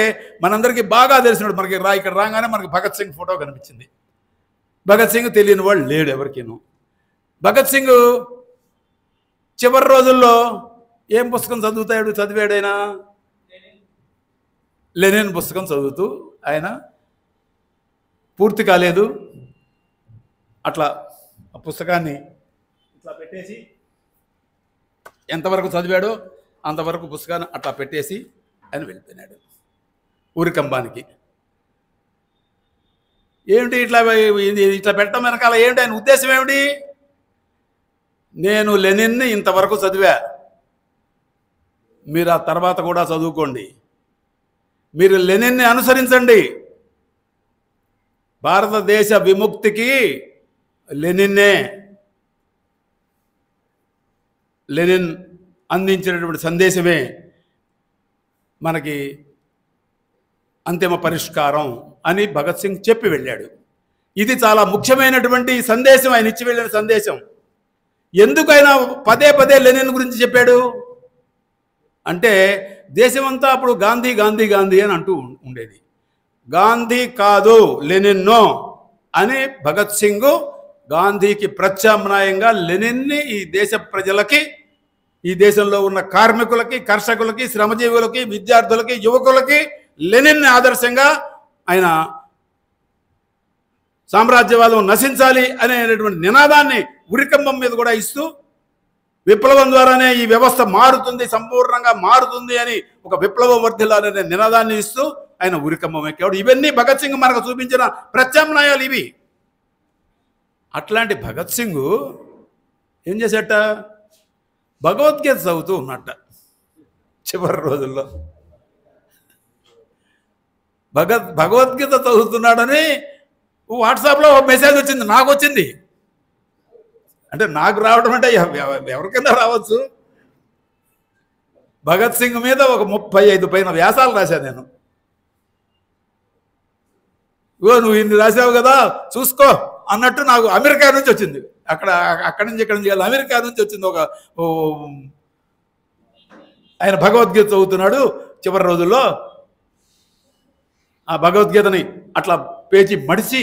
మనందరికీ బాగా తెలిసినప్పుడు మనకి ఇక్కడ రాగానే మనకి భగత్ సింగ్ ఫోటో కనిపించింది. భగత్ సింగ్ తెలియని వాళ్ళు లేడు ఎవరికేను. భగత్ సింగ్ చివరి రోజుల్లో ఏం పుస్తకం చదివాడైనా లెనిన్ పుస్తకం చదువుతూ ఆయన పూర్తి కాలేదు. అట్లా ఆ పుస్తకాన్ని ఇట్లా పెట్టేసి ఎంతవరకు చదివాడో అంతవరకు పుస్తకాన్ని అట్లా పెట్టేసి ఆయన వెళ్ళిపోయినాడు ఊరికంబానికి. ఏమిటి ఇట్లా పెట్టడం వెనకాల ఏమిటి ఆయన ఉద్దేశం ఏమిటి? నేను లెనిన్ని ఇంతవరకు చదివా, మీరు ఆ తర్వాత కూడా చదువుకోండి, మీరు లెనిన్ని అనుసరించండి. భారతదేశ విముక్తికి లెనిన్ అందించినటువంటి సందేశమే మనకి అంతిమ పరిష్కారం అని భగత్ సింగ్ చెప్పి వెళ్ళాడు. ఇది చాలా ముఖ్యమైనటువంటి సందేశం, ఆయన ఇచ్చి వెళ్ళిన సందేశం. ఎందుకు ఆయన పదే లెనిన్ గురించి చెప్పాడు అంటే, దేశమంతా అప్పుడు గాంధీ గాంధీ గాంధీ అని అంటూ ఉండేది. గాంధీ కాదు లెనిన్నో అని భగత్ సింగ్ గాంధీకి ప్రత్యామ్నాయంగా లెనిన్ని ఈ దేశ ప్రజలకి, ఈ దేశంలో ఉన్న కార్మికులకి, కర్షకులకి, శ్రమజీవులకి, విద్యార్థులకి, యువకులకి లెనిన్ని ఆదర్శంగా ఆయన సామ్రాజ్యవాదం నశించాలి అనేటువంటి నినాదాన్ని ఉరికంబం మీద కూడా ఇస్తూ, విప్లవం ద్వారానే ఈ వ్యవస్థ మారుతుంది, సంపూర్ణంగా మారుతుంది అని ఒక విప్లవం వర్ధిల్లాలనే నినాదాన్ని ఇస్తూ ఆయన ఉరికంబం ఎక్కాడు. ఇవన్నీ భగత్ సింగ్ మనకు చూపించిన ప్రత్యామ్నాయాలు ఇవి. అట్లాంటి భగత్ సింగ్ ఏం చేశాట, భగవద్గీత చదువుతూ ఉన్నట్ట చివరి రోజుల్లో. భగవద్గీత చదువుతున్నాడని వాట్సాప్లో ఒక మెసేజ్ వచ్చింది, నాకు వచ్చింది. అంటే నాకు రావడం అంటే ఎవరికైనా రావచ్చు. భగత్ సింగ్ మీద ఒక 35 పైన వ్యాసాలు రాశాను నేను. నువ్వు ఇన్ని రాసావు కదా, చూసుకో అన్నట్టు నాకు అమెరికా నుంచి వచ్చింది. అక్కడి నుంచి ఇక్కడి నుంచి అమెరికా నుంచి వచ్చింది. ఆయన భగవద్గీత చదువుతున్నాడు చివరి రోజుల్లో. ఆ భగవద్గీతని అట్లా పేజీ మడిచి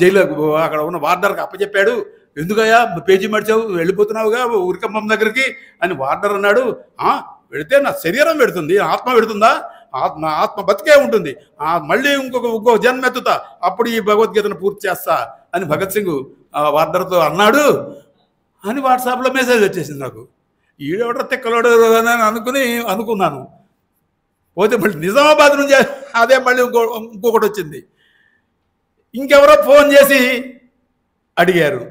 జైలు అక్కడ ఉన్న వార్డర్కి అప్పచెప్పాడు. ఎందుకయ్యా పేజీ మడిచావు, వెళ్ళిపోతున్నావుగా ఉరికమ్మం దగ్గరికి అని వార్డర్ అన్నాడు. వెళితే నా శరీరం పెడుతుంది, ఆత్మ పెడుతుందా? ఆత్మ బతికే ఉంటుంది, మళ్ళీ ఇంకొక జన్మ ఎత్తుతా, అప్పుడు ఈ భగవద్గీతను పూర్తి చేస్తా అని భగత్ సింగ్ వార్డర్తో అన్నాడు అని వాట్సాప్లో మెసేజ్ వచ్చేసింది నాకు. ఈడెవడ తెక్కలోడు అని అనుకున్నాను. పోతే మళ్ళీ నిజామాబాద్ నుంచి అదే మళ్ళీ ఇంకొకటి వచ్చింది. ఇంకెవరో ఫోన్ చేసి అడిగారు,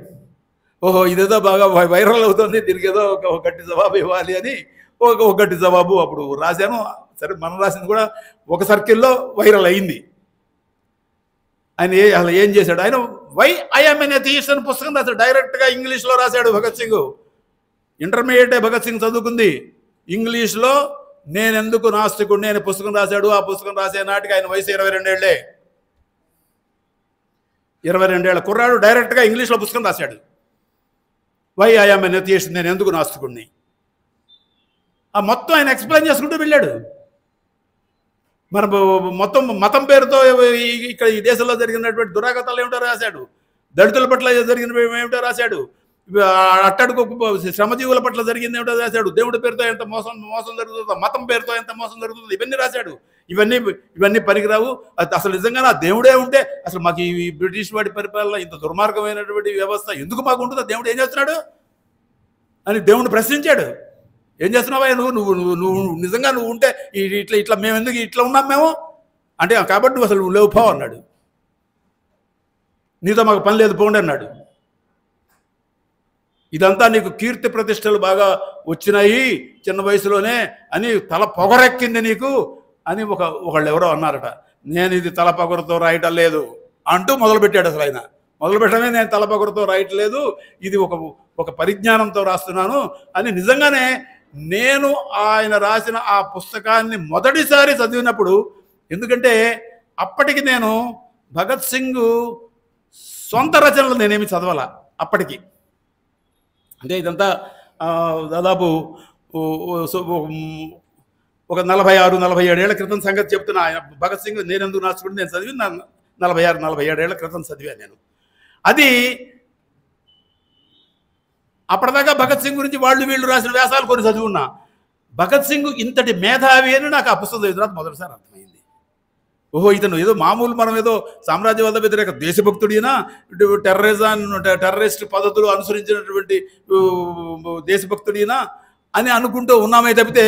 ఓహో ఇదేదో బాగా వైరల్ అవుతుంది, దీనికి ఏదో ఒక గట్టి జవాబు ఇవ్వాలి అని ఒక గట్టి జవాబు అప్పుడు రాశాను. సరే, మనం రాసింది కూడా ఒక సర్కిల్లో వైరల్ అయింది. ఆయన అసలు ఏం చేశాడు, ఆయన వై ఐఎమ్ ఎన్ ఎథీయిస్ట్ అని పుస్తకం రాశాడు. డైరెక్ట్గా ఇంగ్లీష్లో రాశాడు భగత్ సింగ్. ఇంటర్మీడియటే భగత్ సింగ్ చదువుకుంది. ఇంగ్లీష్లో నేనెందుకు నాస్తికుడిని అనే పుస్తకం రాశాడు. ఆ పుస్తకం రాసే నాటికి ఆయన వయసు 22 ఏళ్లే. 22 ఏళ్ల కుర్రాడు డైరెక్ట్గా ఇంగ్లీష్లో పుస్తకం రాశాడు. వై ఐఎమ్ ఎన్ ఎథీయిస్ట్, నేను ఎందుకు నాస్తికుడిని. ఆ మొత్తం ఆయన ఎక్స్ప్లెయిన్ చేసుకుంటూ వెళ్ళాడు. మన మొత్తం మతం పేరుతో ఇక్కడ ఈ దేశంలో జరిగినటువంటి దురాగతాలు ఏమిటో రాశాడు. దళితుల పట్ల జరిగిన ఏమిటో రాశాడు. అట్టడుగు శ్రమజీవుల పట్ల జరిగింది ఏమిటో రాశాడు. దేవుడి పేరుతో ఎంత మోసం జరుగుతుందో, మతం పేరుతో ఎంత మోసం జరుగుతుందో ఇవన్నీ రాశాడు. ఇవన్నీ పనికిరావు. అసలు నిజంగా నా దేవుడే ఉంటే అసలు మాకు ఈ బ్రిటిష్ వాడి పరిపాలన ఇంత దుర్మార్గమైనటువంటి వ్యవస్థ ఎందుకు మాకు ఉంటుందో, దేవుడు ఏం చేస్తున్నాడు అని దేవుడిని ప్రశ్నించాడు. ఏం చేస్తున్నావా నువ్వు నిజంగా నువ్వు ఉంటే ఇట్లా మేము ఎందుకు ఇట్లా ఉన్నాం మేము అంటే, కాబట్టి నువ్వు అసలు లేవు పో అన్నాడు. నీతో మాకు పని లేదు పోండి అన్నాడు. ఇదంతా నీకు కీర్తి ప్రతిష్టలు బాగా వచ్చినాయి చిన్న వయసులోనే అని తల పొగరెక్కింది నీకు అని ఒకళ్ళు ఎవరో అన్నారట. నేను ఇది తల పొగరతో రాయటం లేదు అంటూ మొదలుపెట్టాడు. అసలు ఆయన మొదలుపెట్టడమే నేను తల పొగరతో రాయట్లేదు, ఇది ఒక పరిజ్ఞానంతో రాస్తున్నాను అని. నిజంగానే నేను ఆయన రాసిన ఆ పుస్తకాన్ని మొదటిసారి చదివినప్పుడు, ఎందుకంటే అప్పటికి నేను భగత్ సింగ్ సొంత రచనలు నేనేమి చదవాల అప్పటికి. అంటే ఇదంతా దాదాపు ఒక 46-47 ఏళ్ల క్రితం సంగతి చెప్తున్నా. ఆయన భగత్ సింగ్ నేనెందుకు నాస్తికుడిని నేను చదివి 46-47 ఏళ్ల క్రితం చదివాను నేను. అది అప్పటిదాకా భగత్ సింగ్ గురించి వీళ్ళు రాసిన వ్యాసాలు కొన్ని చదివున్నా. భగత్ సింగ్ ఇంతటి మేధావి అని నాకు ఆ పుస్తకం చదివిన తర్వాత మొదటిసారి అర్థమైంది. ఓహో, ఇతను ఏదో మామూలు మనం ఏదో సామ్రాజ్యవాద వ్యతిరేక దేశభక్తుడినా, టెర్రరిస్ట్ పద్ధతులు అనుసరించినటువంటి దేశభక్తుడినా అని అనుకుంటూ ఉన్నామే తప్పితే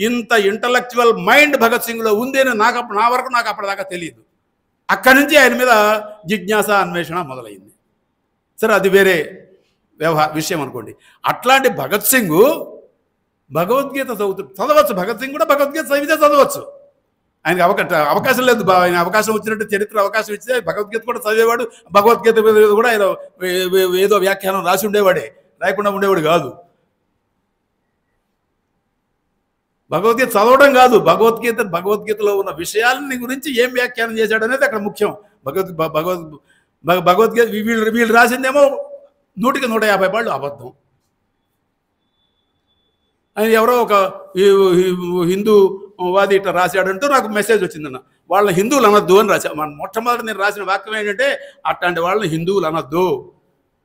ఇంత ఇంటలెక్చువల్ మైండ్ భగత్ సింగ్లో ఉంది అని నా వరకు నాకు అప్పటిదాకా తెలియదు. అక్కడి నుంచి ఆయన మీద జిజ్ఞాస అన్వేషణ మొదలైంది. సరే, అది వేరే విషయం అనుకోండి. అట్లాంటి భగత్ సింగ్ భగవద్గీత చదవచ్చు. భగత్ సింగ్ కూడా భగవద్గీత చదివితే చదవచ్చు. ఆయనకి అవకాశం లేదు. ఆయన అవకాశం వచ్చినట్టు చరిత్ర అవకాశం ఇస్తే భగవద్గీత కూడా చదివేవాడు. భగవద్గీత కూడా ఆయన ఏదో వ్యాఖ్యానం రాసి ఉండేవాడే, రాయకుండా ఉండేవాడు కాదు. భగవద్గీత చదవడం కాదు, భగవద్గీతలో ఉన్న విషయాలని గురించి ఏం వ్యాఖ్యానం చేశాడు అనేది అక్కడ ముఖ్యం. భగవద్గీత వీళ్ళు రాసిందేమో 100-150 పాళ్ళు అబద్ధం. ఆయన ఎవరో ఒక హిందూ వాది ఇట్లా రాశాడంటూ నాకు మెసేజ్ వచ్చిందన్న. వాళ్ళని హిందువులు అనొద్దు అని రాశా. మొట్టమొదటి నేను రాసిన వాక్యం ఏంటంటే, అట్లాంటి వాళ్ళని హిందువులు అనొద్దు,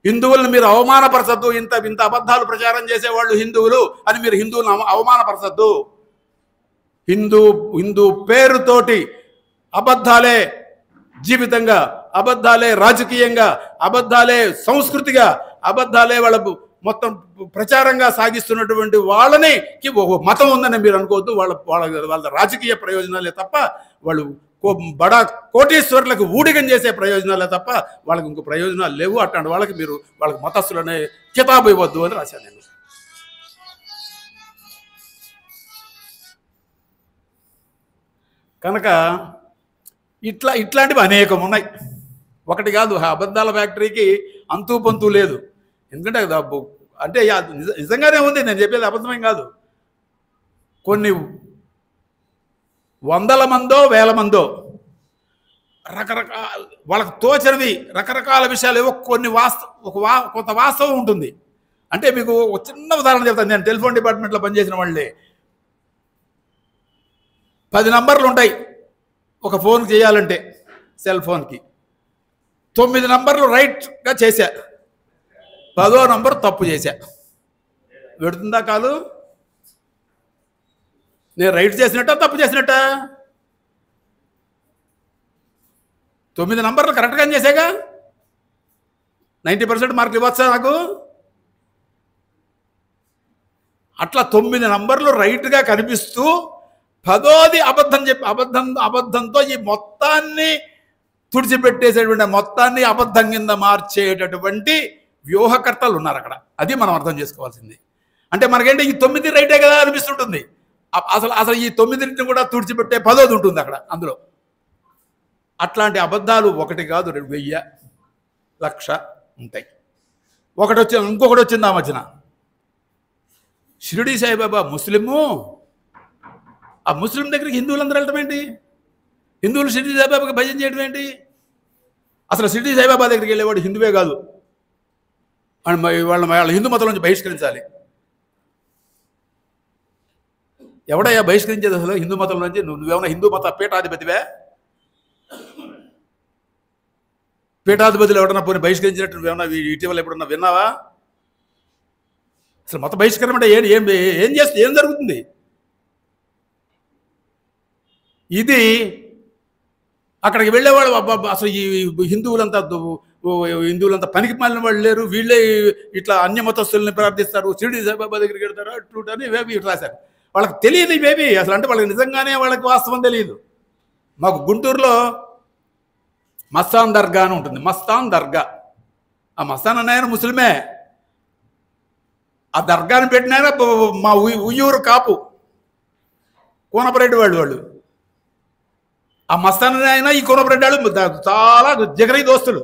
హిందువులను మీరు అవమానపరచద్దు, ఇంత అబద్ధాలు ప్రచారం చేసేవాళ్ళు హిందువులు అని మీరు హిందువులను అవమానపరచద్దు. హిందూ పేరుతోటి అబద్ధాలే జీవితంగా, అబద్ధాలే రాజకీయంగా, అబద్ధాలే సంస్కృతిగా, అబద్ధాలే వాళ్ళ మొత్తం ప్రచారంగా సాగిస్తున్నటువంటి వాళ్ళని మతం ఉందని మీరు అనుకోవద్దు. వాళ్ళ రాజకీయ ప్రయోజనాలే తప్ప, వాళ్ళు బడా కోటీశ్వరులకు ఊడిగం చేసే ప్రయోజనాలే తప్ప వాళ్ళకి ఇంకో ప్రయోజనాలు లేవు. అట్లాంటి వాళ్ళకి వాళ్ళకి మతస్థులనే కితాబు ఇవ్వద్దు అని రాశాను నేను. కనుక ఇట్లాంటివి అనేకం ఉన్నాయి. ఒకటి కాదు. అబద్ధాల ఫ్యాక్టరీకి అంతూ పొంతూ లేదు. ఎందుకంటే అంటే నిజంగానే ఉంది, నేను చెప్పేది అబద్ధమేం కాదు. కొన్ని 100 మందో 1000 మందో రకరకాల వాళ్ళకు తోచనివి రకరకాల విషయాలు ఏవో కొన్ని కొంత వాస్తవం ఉంటుంది. అంటే మీకు ఒక చిన్న ఉదాహరణ చెప్తాను. నేను టెలిఫోన్ డిపార్ట్మెంట్లో పనిచేసిన వాళ్ళే 10 నంబర్లు ఉంటాయి ఒక ఫోన్ చేయాలంటే, సెల్ ఫోన్కి 9 నంబర్లు రైట్గా చేశా, 10వ నంబర్ తప్పు చేశా. పెడుతుందా కాలు? నేను రైట్ చేసినట్ట తప్పు చేసినట్ట? 9 నంబర్లు కరెక్ట్గా చేశాగా 90% మార్కులు ఇవ్వచ్చా నాకు? అట్లా 9 నంబర్లు రైట్గా కనిపిస్తూ 10ది అబద్ధం చెప్పి అబద్ధంతో ఈ మొత్తాన్ని తుడిచిపెట్టేసేటువంటి, మొత్తాన్ని అబద్ధం కింద మార్చేటటువంటి వ్యూహకర్తలు ఉన్నారు అక్కడ. అది మనం అర్థం చేసుకోవాల్సింది. అంటే మనకేంటి ఈ 9 రైటే కదా అనిపిస్తుంటుంది. అసలు ఈ 9ని కూడా తుడిచిపెట్టే 10ది ఉంటుంది అక్కడ. అందులో అట్లాంటి అబద్ధాలు 1 కాదు 1000 లక్ష ఉంటాయి. ఇంకొకటి వచ్చింది ఆ మధ్యన. షిరిడి సాయిబాబా ముస్లిము, ఆ ముస్లిం దగ్గరికి హిందువులందరూ వెళ్ళటం ఏంటి? హిందువులు షిరిడి సాయిబాబాకి భజన చేయడం ఏంటి? అసలు షిరిడి సాయిబాబా దగ్గరికి వెళ్ళేవాడు హిందువే కాదు, వాళ్ళ హిందూ మతం నుంచి బహిష్కరించాలి. ఎవడయ్యా బహిష్కరించేది అసలు హిందూ మతం నుంచి? నువ్వేమన్నా హిందూ మత పీఠాధిపతివే? పీఠాధిపతులు ఎవడన్నా పోనీ బహిష్కరించినట్టు నువ్వేమన్నా ఇటీవల ఎప్పుడన్నా విన్నావా? అసలు మత బహిష్కరణ అంటే ఏం జరుగుతుంది? ఇది అక్కడికి వెళ్ళేవాళ్ళు అసలు ఈ హిందువులంతా పనికి మాలిన వాళ్ళు లేరు, వీళ్ళే ఇట్లా అన్య మతస్థుల్ని ప్రార్థిస్తారు, షిరిడి సాయిబాబా దగ్గరికి వెళ్తారు, అట్లు అని ఇవేవి రాశారు. వాళ్ళకి తెలియదు ఇవేవి అసలు. అంటే వాళ్ళకి నిజంగానే వాళ్ళకి వాస్తవం తెలియదు. మాకు గుంటూరులో మస్తాన్ దర్గా అని ఉంటుంది. మస్తాన్ దర్గా, ఆ మస్తాన్ అన్నాయన ముస్లిమే. ఆ దర్గాని పెట్టినాయన మా ఉయ్యూరు కాపు కోనపరెడ్డి వాళ్ళు. ఆ మస్తాన్ ఆయన ఈ కోనపరెడ్డి వాళ్ళు చాలా జగరీ దోస్తులు.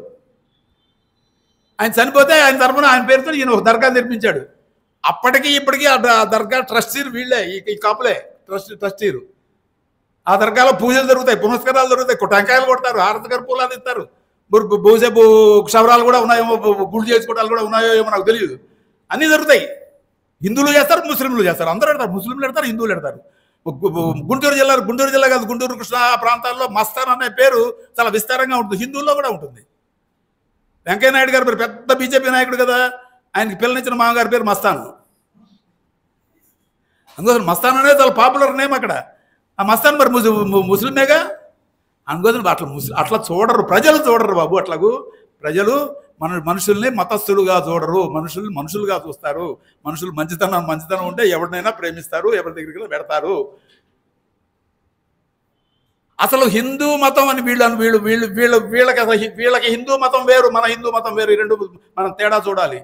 ఆయన చనిపోతే ఆయన తరఫున ఆయన పేరుతో ఈయన ఒక దర్గా నిర్మించాడు. అప్పటికి ఇప్పటికీ ఆ దర్గా ట్రస్టీలు వీళ్ళే, ఈ కాపులే ట్రస్టీలు. ఆ దర్గాలో పూజలు జరుగుతాయి, పునస్కారాలు జరుగుతాయి, టెంకాయలు కొడతారు, హారతి కర్పూరాలు ఇస్తారు. బహుసేపు క్షవరాలు కూడా ఉన్నాయేమో, గుళ్ళు చేసుకోవడాలు కూడా ఉన్నాయో ఏమో నాకు తెలియదు. అన్నీ జరుగుతాయి. హిందువులు చేస్తారు, ముస్లింలు చేస్తారు, అందరూ పెడతారు. ముస్లింలు పెడతారు, హిందువులు పెడతారు. గుంటూరు జిల్లా కాదు, గుంటూరు కృష్ణా ప్రాంతాల్లో మస్తాన్ అనే పేరు చాలా విస్తారంగా ఉంటుంది. హిందువుల్లో కూడా ఉంటుంది. వెంకయ్య నాయుడు గారి పేరు పెద్ద బీజేపీ నాయకుడు కదా, ఆయనకి పిల్లనిచ్చిన మామగారి పేరు మస్తాన్. అందుకోసం మస్తాన్ అనేది చాలా పాపులర్ నేమ్ అక్కడ. ఆ మస్తాన్ మరి ముస్లిమేగా. అందుకోసం అట్లా చూడరు, ప్రజలు చూడరు బాబు. అట్లాగూ ప్రజలు మనుషుల్ని మతస్థులుగా చూడరు, మనుషులుగా చూస్తారు. మనుషులు మంచితనం ఉంటే ఎవరినైనా ప్రేమిస్తారు, ఎవరి దగ్గరికి పెడతారు. అసలు హిందూ మతం అని వీళ్ళకి హిందూ మతం వేరు, మన హిందూ మతం వేరు. ఈ రెండు మనం తేడా చూడాలి.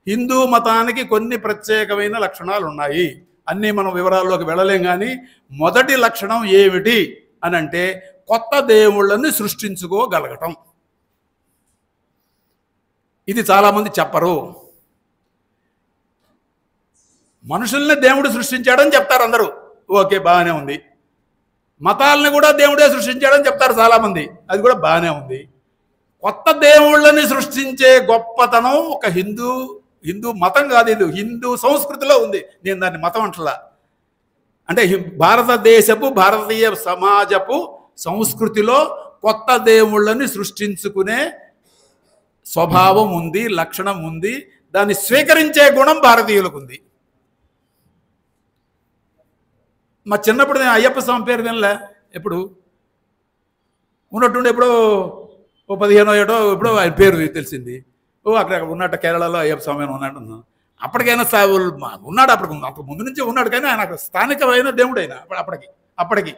హిందూ మతానికి కొన్ని ప్రత్యేకమైన లక్షణాలు ఉన్నాయి. అన్నీ మనం వివరాల్లోకి వెళ్ళలేం. కానీ మొదటి లక్షణం ఏమిటి అని అంటే కొత్త దేవుళ్ళని సృష్టించుకోగలగటం. ఇది చాలామంది చెప్పరు. మనుషుల్ని దేవుడు సృష్టించాడని చెప్తారు అందరూ, ఓకే బాగానే ఉంది. మతాలని కూడా దేవుడే సృష్టించాడని చెప్తారు చాలామంది, అది కూడా బాగానే ఉంది. కొత్త దేవుళ్ళని సృష్టించే గొప్పతనం ఒక హిందూ మతం కాదు, ఇది హిందూ సంస్కృతిలో ఉంది. నేను దాన్ని మతం అంటలా. అంటే భారతీయ సమాజపు సంస్కృతిలో కొత్త దేవుళ్ళని సృష్టించుకునే స్వభావం ఉంది, లక్షణం ఉంది. దాన్ని స్వీకరించే గుణం భారతీయులకు ఉంది. మా చిన్నప్పుడు నేను అయ్యప్ప స్వామి పేరు వినలే. ఎప్పుడు ఉన్నట్టుండి ఎప్పుడో 15 ఏటో ఎప్పుడో ఆయన పేరు తెలిసింది. అక్కడ ఉన్నట్టు కేరళలో అయ్యప్ప స్వామి అని ఉన్నాడు. అప్పటికైనా ఉన్నాడు, అప్పటికి ముందు నుంచి ఉన్నాడు. కానీ ఆయన స్థానికమైన దేవుడు అయినా అప్పటికి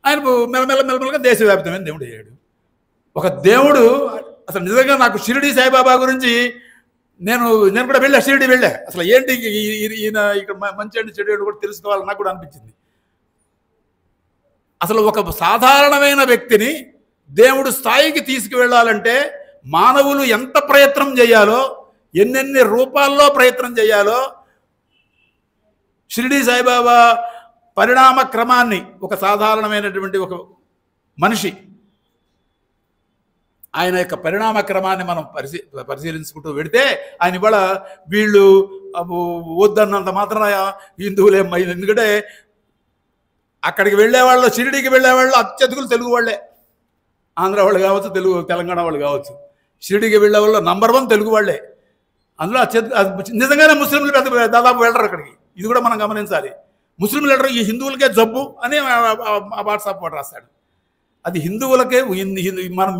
ఆయన మెల్లమెల్లగా దేశవ్యాప్తమైన దేవుడు అయ్యాడు. ఒక దేవుడు అసలు నిజంగా నాకు షిరిడి సాయిబాబా గురించి నేను కూడా షిరిడి వెళ్ళా. అసలు ఏంటి ఈయన ఇక్కడ మంచి అండి చెడు కూడా తెలుసుకోవాలని నాకు కూడా అనిపించింది. అసలు ఒక సాధారణమైన వ్యక్తిని దేవుడు స్థాయికి తీసుకువెళ్ళాలంటే మానవులు ఎంత ప్రయత్నం చేయాలో, ఎన్నెన్ని రూపాల్లో ప్రయత్నం చేయాలో షిరిడి సాయిబాబా పరిణామ క్రమాన్ని ఒక సాధారణమైనటువంటి ఒక మనిషి ఆయన యొక్క పరిణామ క్రమాన్ని మనం పరిశీలించుకుంటూ వెడితే ఆయన ఇవాళ వీళ్ళు వద్దన్నంత మాత్రం హిందువులే. ఎందుకంటే అక్కడికి వెళ్ళేవాళ్ళు, షిరిడీకి వెళ్ళేవాళ్ళు అత్యధికులు తెలుగు వాళ్ళే. ఆంధ్ర వాళ్ళు కావచ్చు, తెలంగాణ వాళ్ళు కావచ్చు. షిరిడీకి వెళ్ళే వాళ్ళు నంబర్ 1 తెలుగు వాళ్ళే. అందులో నిజంగానే ముస్లింలు దాదాపు వెళ్ళరు అక్కడికి. ఇది కూడా మనం గమనించాలి. ముస్లింలు వెళ్ళరు, ఈ హిందువులకే జబ్బు అని వాట్సాప్ వాడు రాస్తాడు. అది హిందువులకే. మనం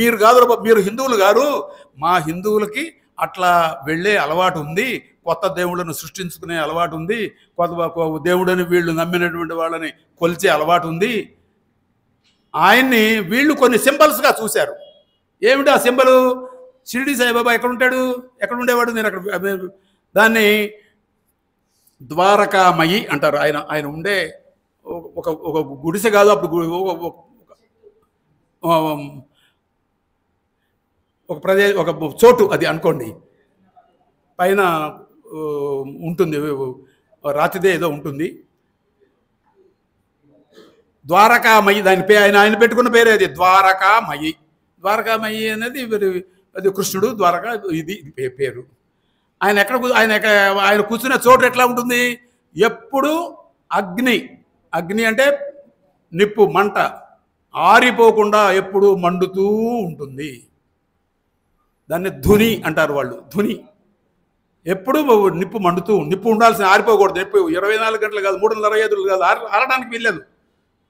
మీరు కాదు, మీరు హిందువులు గారు, మా హిందువులకి అట్లా వెళ్ళే అలవాటు ఉంది, కొత్త దేవుళ్ళను సృష్టించుకునే అలవాటు ఉంది, కొత్త దేవుడని వీళ్ళు నమ్మినటువంటి వాళ్ళని కొలిచే అలవాటు ఉంది. ఆయన్ని వీళ్ళు కొన్ని సింబల్స్గా చూశారు. ఏమిటి ఆ సింబల్? షిరిడి సాయిబాబా ఎక్కడ ఉండేవాడు? నేను అక్కడ దాన్ని ద్వారకామయి అంటారు. ఆయన ఉండే ఒక గుడిసె కాదు, అప్పుడు ఒక చోటు అది అనుకోండి. పైన ఉంటుంది, రాతిదే ఏదో ఉంటుంది, ద్వారకామయి. దాని ఆయన పెట్టుకున్న పేరే అది, ద్వారకామయి. ద్వారకామయి అనేది అది కృష్ణుడు, ద్వారకా ఇది పేరు. ఆయన కూర్చునే చోటు ఎట్లా ఉంటుంది? ఎప్పుడు అగ్ని అంటే నిప్పు, మంట ఆరిపోకుండా ఎప్పుడు మండుతూ ఉంటుంది. దాన్ని ధుని అంటారు వాళ్ళు. ధుని ఎప్పుడు నిప్పు మండుతూ, నిప్పు ఉండాల్సిన, ఆరిపోకూడదు. నిప్పు 24 గంటలు కాదు, 365 కాదు, ఆరడానికి వీల్లేదు,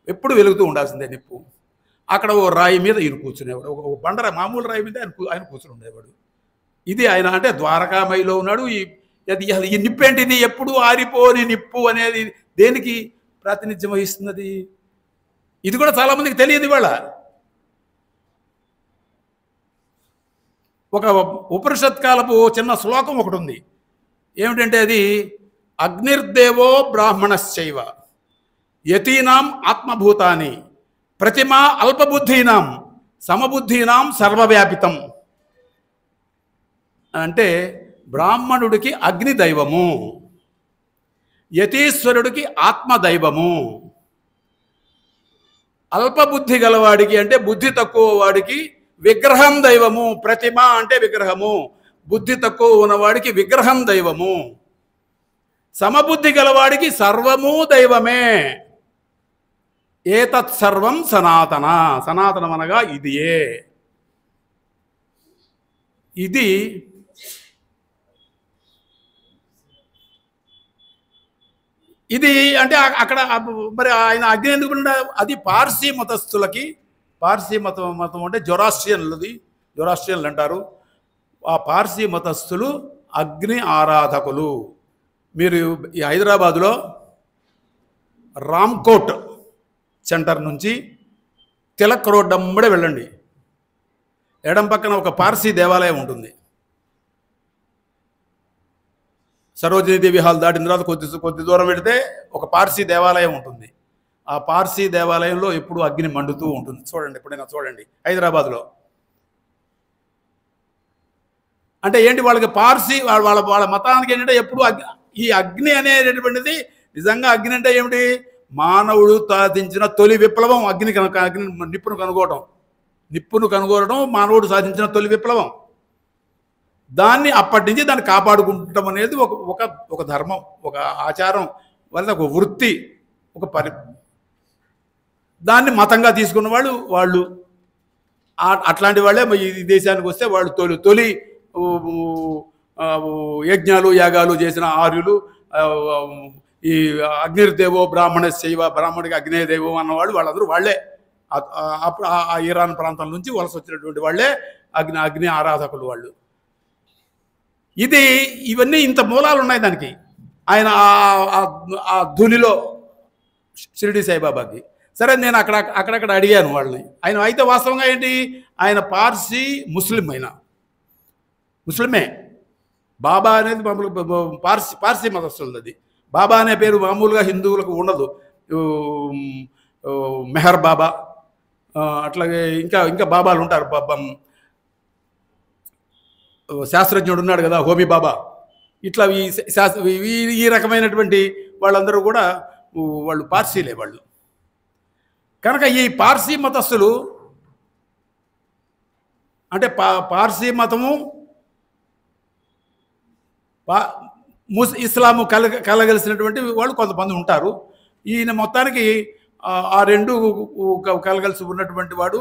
ఎప్పుడు వెలుగుతూ ఉండాల్సిందే నిప్పు. అక్కడ ఓ రాయి మీద ఈయన కూర్చునేవాడు, ఒక బండర మామూలు రాయి మీద ఆయన కూర్చుని ఉండేవాడు. ఇది ఆయన అంటే ద్వారకామయిలో ఉన్నాడు. ఈ నిప్పు ఏంటిది? ఎప్పుడు ఆరిపోని నిప్పు అనేది దేనికి ప్రాతినిధ్యం వహిస్తున్నది? ఇది కూడా చాలామందికి తెలియదు. ఇవాళ ఒక ఉపనిషత్ కాలపు చిన్న శ్లోకం ఒకటి ఉంది. ఏమిటంటే అది అగ్నిర్దేవో బ్రాహ్మణశ్చైవ యతీనాం ఆత్మభూతాని ప్రతిమా అల్పబుద్ధీనాం సమబుద్ధీనాం సర్వవ్యాపితం. అంటే బ్రాహ్మణుడికి అగ్ని దైవము, యతీశ్వరుడికి ఆత్మదైవము, అల్పబుద్ధి గలవాడికి అంటే బుద్ధి తక్కువ వాడికి విగ్రహం దైవము. ప్రతిమ అంటే విగ్రహము, బుద్ధి తక్కువ ఉన్నవాడికి విగ్రహం దైవము. సమబుద్ధి గలవాడికి సర్వము దైవమే. ఏతత్ సర్వం సనాతన. సనాతనం అనగా ఇదియే. ఇది అంటే అక్కడ మరి ఆయన అగ్ని ఎందుకు? అది పార్సీ మతస్థులకి, పార్సీ మతం అంటే జొరాస్ట్రియన్లు అంటారు. ఆ పార్సీ మతస్థులు అగ్ని ఆరాధకులు. మీరు ఈ హైదరాబాదులో రామ్కోట్ సెంటర్ నుంచి తిలక్ రోడ్ అమ్మడే వెళ్ళండి. ఎడం పక్కన ఒక పార్సీ దేవాలయం ఉంటుంది. సరోజినీదేవి హాల్ దాటిన తర్వాత కొద్ది దూరం వెళితే ఒక పార్సీ దేవాలయం ఉంటుంది. ఆ పార్సీ దేవాలయంలో ఎప్పుడు అగ్ని మండుతూ ఉంటుంది. చూడండి, ఎప్పుడైనా చూడండి హైదరాబాద్లో. అంటే ఏంటి? వాళ్ళకి పార్సీ వాళ్ళ మతానికి ఏంటంటే ఎప్పుడు ఈ అగ్ని అనేటటువంటిది నిజంగా అగ్ని అంటే ఏమిటి? మానవుడు సాధించిన తొలి విప్లవం అగ్ని నిప్పును కనుగోవడం మానవుడు సాధించిన తొలి విప్లవం. దాన్ని అప్పటి నుంచి దాన్ని కాపాడుకుంటాం అనేది ఒక ధర్మం, ఒక ఆచారం, వల్ల ఒక వృత్తి, దాన్ని మతంగా తీసుకున్న వాళ్ళు అట్లాంటి వాళ్ళే ఈ దేశానికి వస్తే వాళ్ళు తొలి యజ్ఞాలు యాగాలు చేసిన ఆర్యులు. ఈ అగ్నిర్దేవో బ్రాహ్మణ శైవ, బ్రాహ్మణికి అగ్నేయదేవో అన్నవాళ్ళు వాళ్ళందరూ వాళ్ళే. అప్పుడు ఆ ఇరాన్ ప్రాంతం నుంచి వలస వచ్చినటువంటి వాళ్ళే అగ్ని ఆరాధకులు వాళ్ళు. ఇవన్నీ ఇంత మూలాలు ఉన్నాయి దానికి. ఆయన ఆ ధునిలో షిరిడి సాయిబాబాకి. సరే, నేను అక్కడక్కడ అడిగాను వాళ్ళని. ఆయన అయితే వాస్తవంగా ఏంటి? ఆయన పార్సీ ముస్లిమే. బాబా అనేది మామూలుగా పార్సీ మతస్థులది. అది బాబా అనే పేరు మామూలుగా హిందువులకు ఉండదు. మెహర్ బాబా, అట్లాగే ఇంకా బాబాలు ఉంటారు. శాస్త్రజ్ఞుడు ఉన్నాడు కదా, హోమీ బాబా. ఇట్లా ఈ రకమైనటువంటి వాళ్ళందరూ కూడా వాళ్ళు పార్సీలే వాళ్ళు. కనుక ఈ పార్సీ మతస్థులు అంటే పార్సీ మతము ఇస్లాము కలగలిసినటువంటి వాళ్ళు కొంతమంది ఉంటారు. ఈయన మొత్తానికి ఆ రెండు కలగలిసి ఉన్నటువంటి వాడు.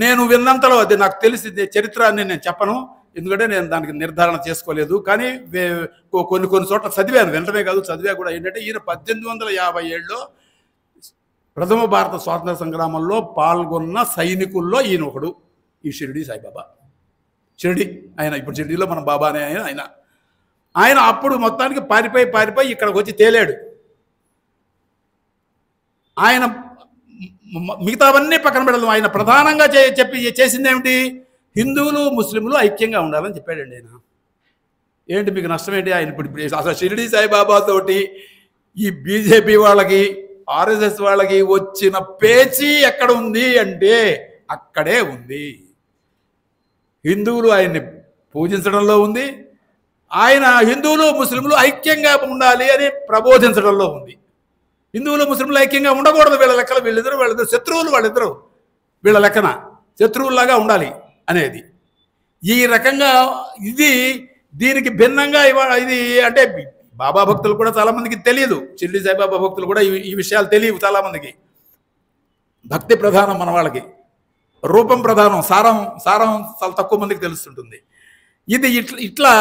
నేను విన్నంతలో, అది నాకు తెలిసి చరిత్ర అని నేను చెప్పను, ఎందుకంటే నేను దానికి నిర్ధారణ చేసుకోలేదు. కానీ కొన్ని చోట్ల చదివాను, వినటమే కాదు చదివా కూడా. ఏంటంటే ఈయన 1857లో ప్రథమ భారత స్వాతంత్ర సంగ్రామంలో పాల్గొన్న సైనికుల్లో ఈయన ఒకడు. ఈ షిరిడి సాయిబాబా, షిరిడి ఆయన, ఇప్పుడు షిరిడిలో మన బాబా అనే ఆయన అప్పుడు మొత్తానికి పారిపోయి ఇక్కడికి వచ్చి తేలాడు. ఆయన మిగతావన్నీ పక్కన పెడదాం, ఆయన ప్రధానంగా చేసింది ఏమిటి? హిందువులు ముస్లింలు ఐక్యంగా ఉండాలని చెప్పాడండి ఆయన. ఏంటి మీకు నష్టం ఏంటి? ఆయన ఇప్పుడు అసలు షిరిడి సాయిబాబా తోటి ఈ బీజేపీ వాళ్ళకి, ఆర్ఎస్ఎస్ వాళ్ళకి వచ్చిన పేచీ ఎక్కడ ఉంది అంటే అక్కడే ఉంది. హిందువులు ఆయన్ని పూజించడంలో ఉంది, ఆయన హిందువులు ముస్లింలు ఐక్యంగా ఉండాలి అని ప్రబోధించడంలో ఉంది. హిందువులు ముస్లింలు ఐక్యంగా ఉండకూడదు, వీళ్ళ లెక్కలు వీళ్ళిద్దరు శత్రువులు, వాళ్ళిద్దరు వీళ్ళ లెక్కన శత్రువుల్లాగా ఉండాలి అనేది. ఈ రకంగా దీనికి భిన్నంగా ఇది అంటే బాబా భక్తులు కూడా చాలామందికి తెలియదు, షిరిడి సాయిబాబా భక్తులు కూడా ఈ విషయాలు తెలియవు చాలామందికి. భక్తి ప్రధానం మన వాళ్ళకి, రూపం ప్రధానం, సారం చాలా తక్కువ మందికి తెలుస్తుంటుంది. ఇది ఇట్లా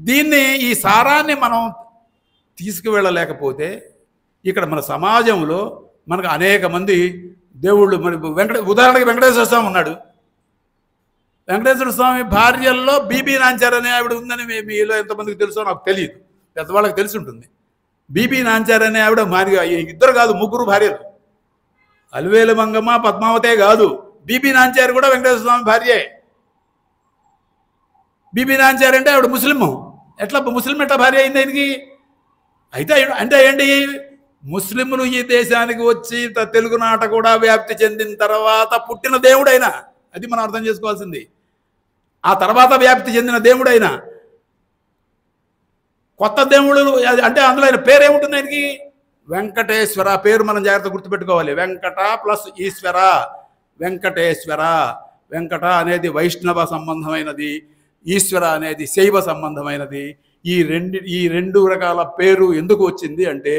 దీన్ని, ఈ సారాన్ని మనం తీసుకువెళ్ళలేకపోతే ఇక్కడ మన సమాజంలో మనకు అనేక మంది దేవుళ్ళు, మరి ఉదాహరణకి వెంకటేశ్వర స్వామి ఉన్నాడు. వెంకటేశ్వర స్వామి భార్యల్లో బీబీ నాంచార్ అనే ఆవిడ ఉందని మీలో ఎంతమందికి తెలుసో నాకు తెలియదు, పెద్దవాళ్ళకి తెలిసి ఉంటుంది. బీబీ నాంచార్ అనే ఆవిడ ఇద్దరు కాదు, ముగ్గురు భార్యలు. అలివేలు మంగమ్మ, పద్మావతే కాదు, బీబీ నాంచార్ కూడా వెంకటేశ్వర స్వామి భార్యే. బీబీ నాంచార్ అంటే ఆవిడ ముస్లిము. ముస్లిం ఎట్లా భార్య అయింది ఆయనకి? అయితే అంటే ఏంటి, ముస్లింలు ఈ దేశానికి వచ్చి తెలుగునాట కూడా వ్యాప్తి చెందిన తర్వాత పుట్టిన దేవుడైనా, అది మనం అర్థం చేసుకోవాల్సింది. ఆ తర్వాత వ్యాప్తి చెందిన దేవుడైనా కొత్త దేవుడు అంటే అందులో ఆయన పేరేముంటుంది? ఆయనకి వెంకటేశ్వర పేరు మనం జాగ్రత్త గుర్తుపెట్టుకోవాలి. వెంకట ప్లస్ ఈశ్వర, వెంకటేశ్వర. వెంకట అనేది వైష్ణవ సంబంధమైనది, ఈశ్వర అనేది శైవ సంబంధమైనది. ఈ రెండు రకాల పేరు ఎందుకు వచ్చింది అంటే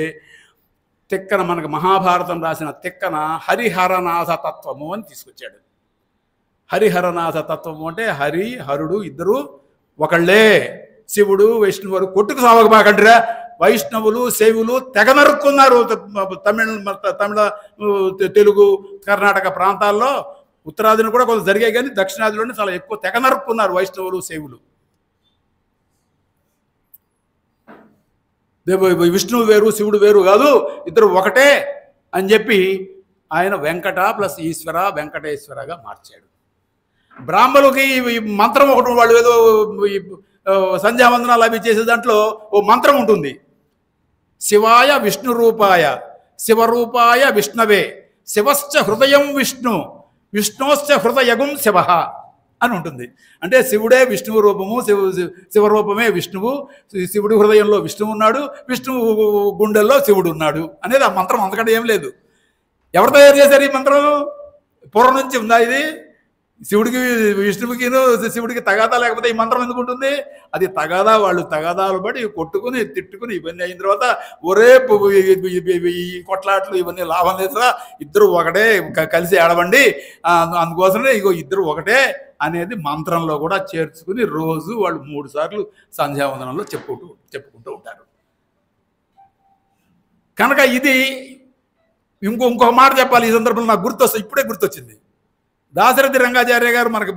తిక్కన, మనకు మహాభారతం రాసిన తిక్కన హరిహరనాథ తత్వము అని తీసుకొచ్చాడు. హరిహరనాథ తత్వము అంటే హరి హరుడు ఇద్దరు ఒకళ్ళే. శివుడు వైష్ణవుడు కొట్టుకు సావకమాకండిరా. వైష్ణవులు శైవులు తెగ నరుక్కున్నారు. తమిళ తెలుగు కర్ణాటక ప్రాంతాల్లో, ఉత్తరాదిని కూడా కొంత జరిగాయి, కానీ దక్షిణాదిలోనే చాలా ఎక్కువ తెగ నరుక్కున్నారు వైష్ణవులు శైవులు. విష్ణువు వేరు శివుడు వేరు కాదు, ఇద్దరు ఒకటే అని చెప్పి ఆయన వెంకట ప్లస్ ఈశ్వర వెంకటేశ్వరగా మార్చాడు. బ్రాహ్మణులకి మంత్రం ఒకటి, వాళ్ళు ఏదో సంధ్యావందనాలు అవి చేసే దాంట్లో ఓ మంత్రం ఉంటుంది. శివాయ విష్ణు రూపాయ శివరూపాయ విష్ణవే శివశ్చ హృదయం విష్ణు విష్ణోశ్చ హృదయగుం శివ అని ఉంటుంది. అంటే శివుడే విష్ణువు రూపము, శివరూపమే విష్ణువు, శివుడి హృదయంలో విష్ణువు ఉన్నాడు, విష్ణువు గుండెల్లో శివుడు ఉన్నాడు అనేది ఆ మంత్రం. అంతకంటే ఏం లేదు. ఎవరు తయారు చేశారు ఈ మంత్రం? పూర్వం నుంచి ఉందా ఇది? శివుడికి విష్ణువుకి శివుడికి తగాదా లేకపోతే ఈ మంత్రం ఎందుకు ఉంటుంది? అది తగాదా, వాళ్ళు తగాదాలు బట్టి కొట్టుకుని తిట్టుకుని ఇవన్నీ అయిన తర్వాత ఒరే ఈ కొట్లాట్లు ఇవన్నీ లాభం లేదా, ఇద్దరు ఒకటే కలిసి ఆడవండి, అందుకోసమే ఇగో ఇద్దరు ఒకటే అనేది మంత్రంలో కూడా చేర్చుకుని రోజు వాళ్ళు 3 సార్లు సంధ్యావందనంలో చెప్పుకుంటూ ఉంటారు. కనుక ఇది ఇంకొక మాట చెప్పాలి ఈ సందర్భంలో, నాకు ఇప్పుడే గుర్తొచ్చింది. దాశరథి రంగాచార్య గారు మనకు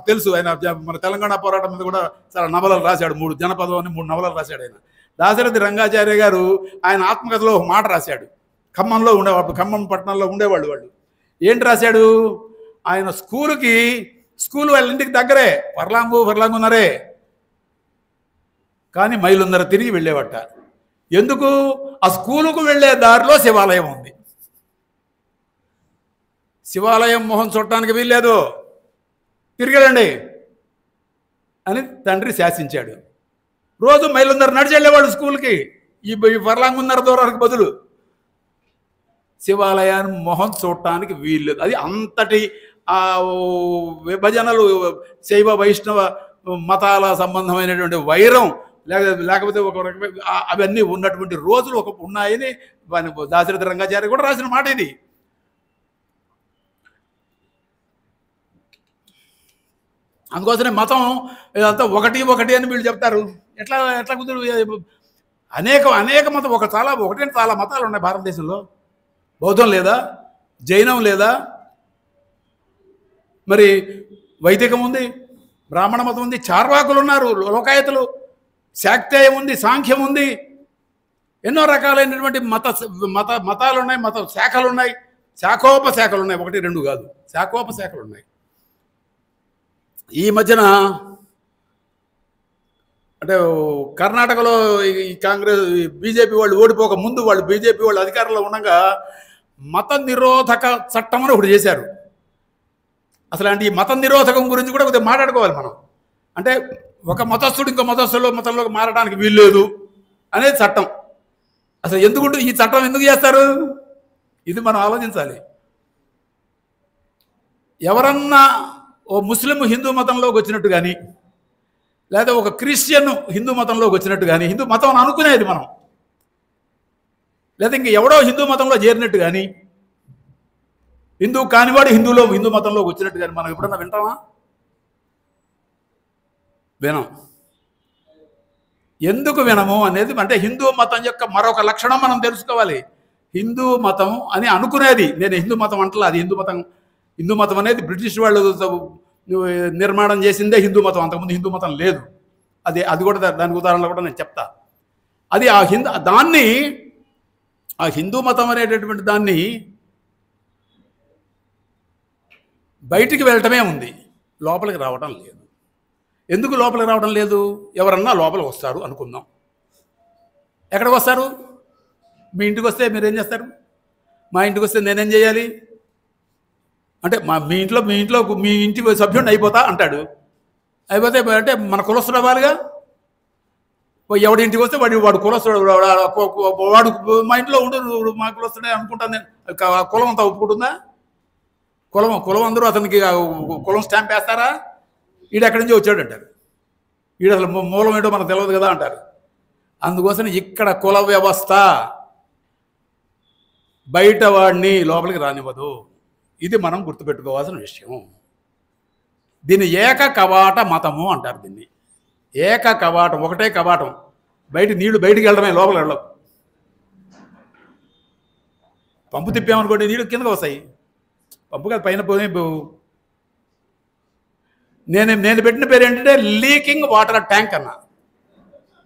తెలుసు. ఆయన మన తెలంగాణ పోరాటం మీద కూడా చాలా నవలలు రాశాడు. 3 జనపదం అని 3 నవలలు రాశాడు ఆయన. దాశరథి రంగాచార్య గారు ఆయన ఆత్మకథలో ఒక మాట రాశాడు. ఖమ్మంలో ఉండేవాళ్ళు, ఖమ్మం పట్టణంలో ఉండేవాళ్ళు వాళ్ళు. ఏంటి రాశాడు? ఆయన స్కూల్ వాళ్ళ ఇంటికి దగ్గరే, ఫర్లాంగున్నరే, కానీ మైలున్నర తిరిగి వెళ్ళేవట. ఎందుకు? ఆ స్కూలుకు వెళ్ళే దారిలో శివాలయం ఉంది. శివాలయం మొహం చూడటానికి వీల్లేదు, తిరిగేళ్ళండి అని తండ్రి శాసించాడు. రోజు మైలున్నర నడిచి వెళ్ళేవాళ్ళు స్కూల్కి, ఈ ఫర్లాంగున్నర దూరానికి బదులు. శివాలయాన్ని మొహం చూడటానికి వీల్లేదు. అది ఆ విభజనలు శైవ వైష్ణవ మతాల సంబంధమైనటువంటి వైరం లేకపోతే ఒక రకమైన అవన్నీ ఉన్నటువంటి రోజులు ఉన్నాయని దాశరథి రంగాచార్య కూడా రాసిన మాట ఇది. అందుకోసమే మతం ఇదంతా ఒకటి అని వీళ్ళు చెప్తారు. ఎట్లా కుదురు? అనేక మతం ఒకటే చాలా మతాలు ఉన్నాయి భారతదేశంలో. బౌద్ధం లేదా, జైనం లేదా, మరి వైదికం ఉంది, బ్రాహ్మణ మతం ఉంది, చార్వాకులు ఉన్నారు, లోకాయతులు, శాక్తేయం ఉంది, సాంఖ్యం ఉంది, ఎన్నో రకాలైనటువంటి మతాలు ఉన్నాయి, మత శాఖలు ఉన్నాయి, శాఖోపశాఖలు ఉన్నాయి. 1, 2 కాదు, శాఖోపశాఖలు ఉన్నాయి. ఈ మధ్యన అంటే కర్ణాటకలో ఈ కాంగ్రెస్ బీజేపీ వాళ్ళు ఓడిపోక ముందు బీజేపీ వాళ్ళు అధికారంలో ఉండగా మత నిరోధక చట్టం అని ఒకటి చేశారు. అసలు అంటే ఈ మత నిరోధకం గురించి కూడా కొద్దిగా మాట్లాడుకోవాలి మనం. అంటే ఒక మతస్థుడు ఇంకో మతంలోకి మారడానికి వీల్లేదు అనేది చట్టం. అసలు ఈ చట్టం ఎందుకు చేస్తారు? ఇది మనం ఆలోచించాలి. ఎవరన్నా ఓ ముస్లిం హిందూ మతంలోకి వచ్చినట్టు కానీ, లేదా ఒక క్రిస్టియన్ హిందూ మతంలోకి వచ్చినట్టు కానీ, హిందూ మతం అనుకునేది మనం, లేదా ఇంక ఎవడో హిందూ మతంలో చేరినట్టు కానీ, హిందూ కానివాడు హిందూ మతంలోకి వచ్చినట్టు కానీ మనం ఎప్పుడన్నా వింటామా? వినం. ఎందుకు వినము అనేది అంటే హిందూ మతం యొక్క మరొక లక్షణం మనం తెలుసుకోవాలి. హిందూ మతం అని అనుకునేది, నేను హిందూ మతం అంటలా, అది హిందూ మతం అనేది బ్రిటిష్ వాళ్ళు నిర్మాణం చేసిందే హిందూ మతం. అంతకుముందు హిందూ మతం లేదు. అది కూడా దానికి ఉదాహరణలు కూడా నేను చెప్తా. అది ఆ హిందూ మతం అనేటటువంటి దాన్ని బయటికి వెళ్ళటమే ఉంది, లోపలికి రావడం లేదు. ఎందుకు లోపలికి రావడం లేదు? ఎవరన్నా లోపలికి వస్తారు అనుకుందాం. ఎక్కడికి వస్తారు? మీ ఇంటికి వస్తే మీరేం చేస్తారు? మా ఇంటికి వస్తే నేనేం చేయాలి అంటే మీ ఇంటి సభ్యుడిని అయిపోతా అంటాడు. అయిపోతే అంటే మన కులస్తుడు అవ్వాలిగా. ఎవడి ఇంటికి వస్తే వాడు కులస్తుడు, వాడు మా ఇంట్లో ఉండు, మా కులస్తుడే అనుకుంటాను నేను. కులం అంతా ఒప్పుకుంటుందా? కులం అందరూ అతనికి కులం స్టాంప్ వేస్తారా? ఈడు ఎక్కడి నుంచి వచ్చాడు అంటారు. ఈడు అసలు మూలం ఏంటో మనకు తెలియదు కదా అంటారు. అందుకోసం ఇక్కడ కుల వ్యవస్థ బయట వాడిని లోపలికి రానివ్వదు. ఇది మనం గుర్తుపెట్టుకోవాల్సిన విషయం. దీన్ని ఏక కవాట మతము అంటారు. దీన్ని ఏక కవాటం, ఒకటే కవాటం. నీళ్లు బయటికి వెళ్ళడమే, లోపలికి వెళ్ళవు. పంపు తిప్పామనుకోండి, నీళ్ళు కిందకు వస్తాయి. పంపు కాదు, పైన పోయి. నేను పెట్టిన పేరు ఏంటంటే లీకింగ్ వాటర్ ట్యాంక్ అన్న.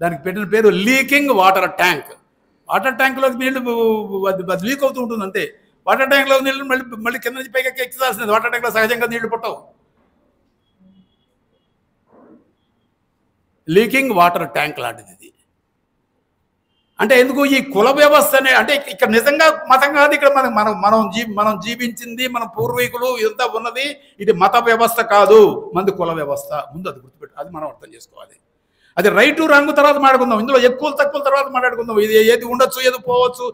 దానికి పెట్టిన పేరు లీకింగ్ వాటర్ ట్యాంక్. వాటర్ ట్యాంక్లోకి నీళ్లు అది లీక్ అవుతూ ఉంటుంది అంతే. వాటర్ ట్యాంక్లో నీళ్ళు మళ్ళీ కింద నుంచి పైకి ఎక్కించాల్సింది. వాటర్ ట్యాంక్లో సహజంగా నీళ్లు పుట్టవు. లీకింగ్ వాటర్ ట్యాంక్ లాంటిది ఇది. అంటే ఎందుకు ఈ కుల వ్యవస్థనే? అంటే ఇక్కడ నిజంగా మతం కాదు. ఇక్కడ మనం జీవించింది, మన పూర్వీకులు ఇదంతా ఉన్నది ఇది మత వ్యవస్థ కాదు, మంది కుల వ్యవస్థ. ముందు అది గుర్తుపెట్టు, అది మనం అర్థం చేసుకోవాలి. అది రైటు రాంగు తర్వాత మాట్లాడుకుందాం. ఇందులో ఎక్కువ తక్కువ తర్వాత మాట్లాడుకుందాం. ఇది ఏది ఉండొచ్చు, ఏది పోవచ్చు,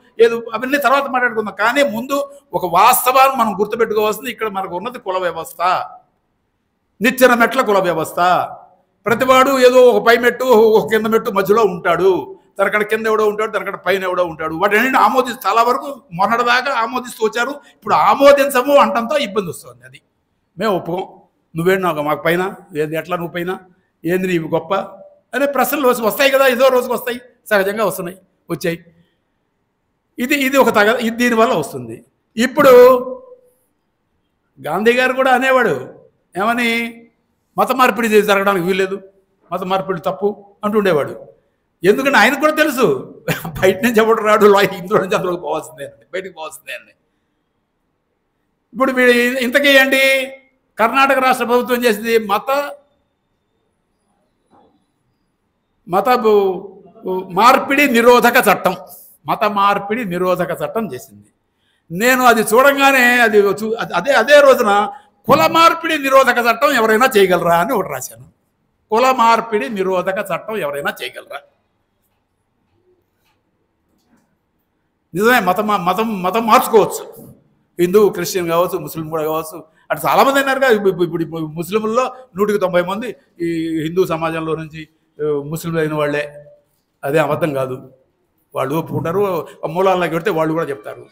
అవన్నీ తర్వాత మాట్లాడుకుందాం. కానీ ముందు ఒక వాస్తవాన్ని మనం గుర్తుపెట్టుకోవాల్సింది, ఇక్కడ మనకు ఉన్నది కుల వ్యవస్థ, నిచ్చెన మెట్ల కుల వ్యవస్థ. ప్రతివాడు ఏదో ఒక పై మెట్టు, ఒక కింద మెట్టు మధ్యలో ఉంటాడు. తనకడ కింద ఎవడో ఉంటాడు, తనకడ పైన ఎవడో ఉంటాడు. వాటిని చాలా వరకు మొన్నటిదాకా ఆమోదిస్తూ వచ్చారు. ఇప్పుడు ఆమోదించము అంటంతో ఇబ్బంది వస్తుంది. అది మేము ఒప్పుకోం. నువ్వేంటి మాకు పైన, ఎట్లా నువ్వు పైన, ఏంది నీవు గొప్ప అనే ప్రశ్నలు వస్తాయి కదా, ఏదో రోజుకు వస్తాయి, సహజంగా వచ్చాయి. ఇది ఒక ఇది దీనివల్ల వస్తుంది. ఇప్పుడు గాంధీ గారు కూడా అనేవాడు, ఏమని, మత మార్పిడి జరగడానికి వీల్లేదు, మత మార్పిడి తప్పు అంటుండేవాడు. ఎందుకంటే ఆయనకు కూడా తెలుసు, బయట నుంచి ఎవడు రాడు, ఇందులో నుంచి అందులోకి పోవాల్సిందే, బయటకు పోవాల్సిందే అని. ఇప్పుడు వీడు ఇంతకీ ఏంటి, కర్ణాటక రాష్ట్ర ప్రభుత్వం చేసింది మత మార్పిడి నిరోధక చట్టం. మత మార్పిడి నిరోధక చట్టం చేసింది. నేను అది చూడంగానే అదే రోజున కుల మార్పిడి నిరోధక చట్టం ఎవరైనా చేయగలరా అని ఒకటి రాశాను. కుల మార్పిడి నిరోధక చట్టం ఎవరైనా చేయగలరా? నిజమే, మతం మార్చుకోవచ్చు. హిందూ, క్రిస్టియన్ కావచ్చు, ముస్లిం కూడా కావచ్చు, అటు చాలామంది అయినారుగా. ఇప్పుడు ముస్లింల్లో 190 మంది ఈ హిందూ సమాజంలో నుంచి ముస్లింలు అయిన వాళ్ళే. అదే అబద్ధం కాదు. వాళ్ళు ఒప్పుకుంటారు, మూలాల్లోకి పెడితే వాళ్ళు కూడా చెప్తారు.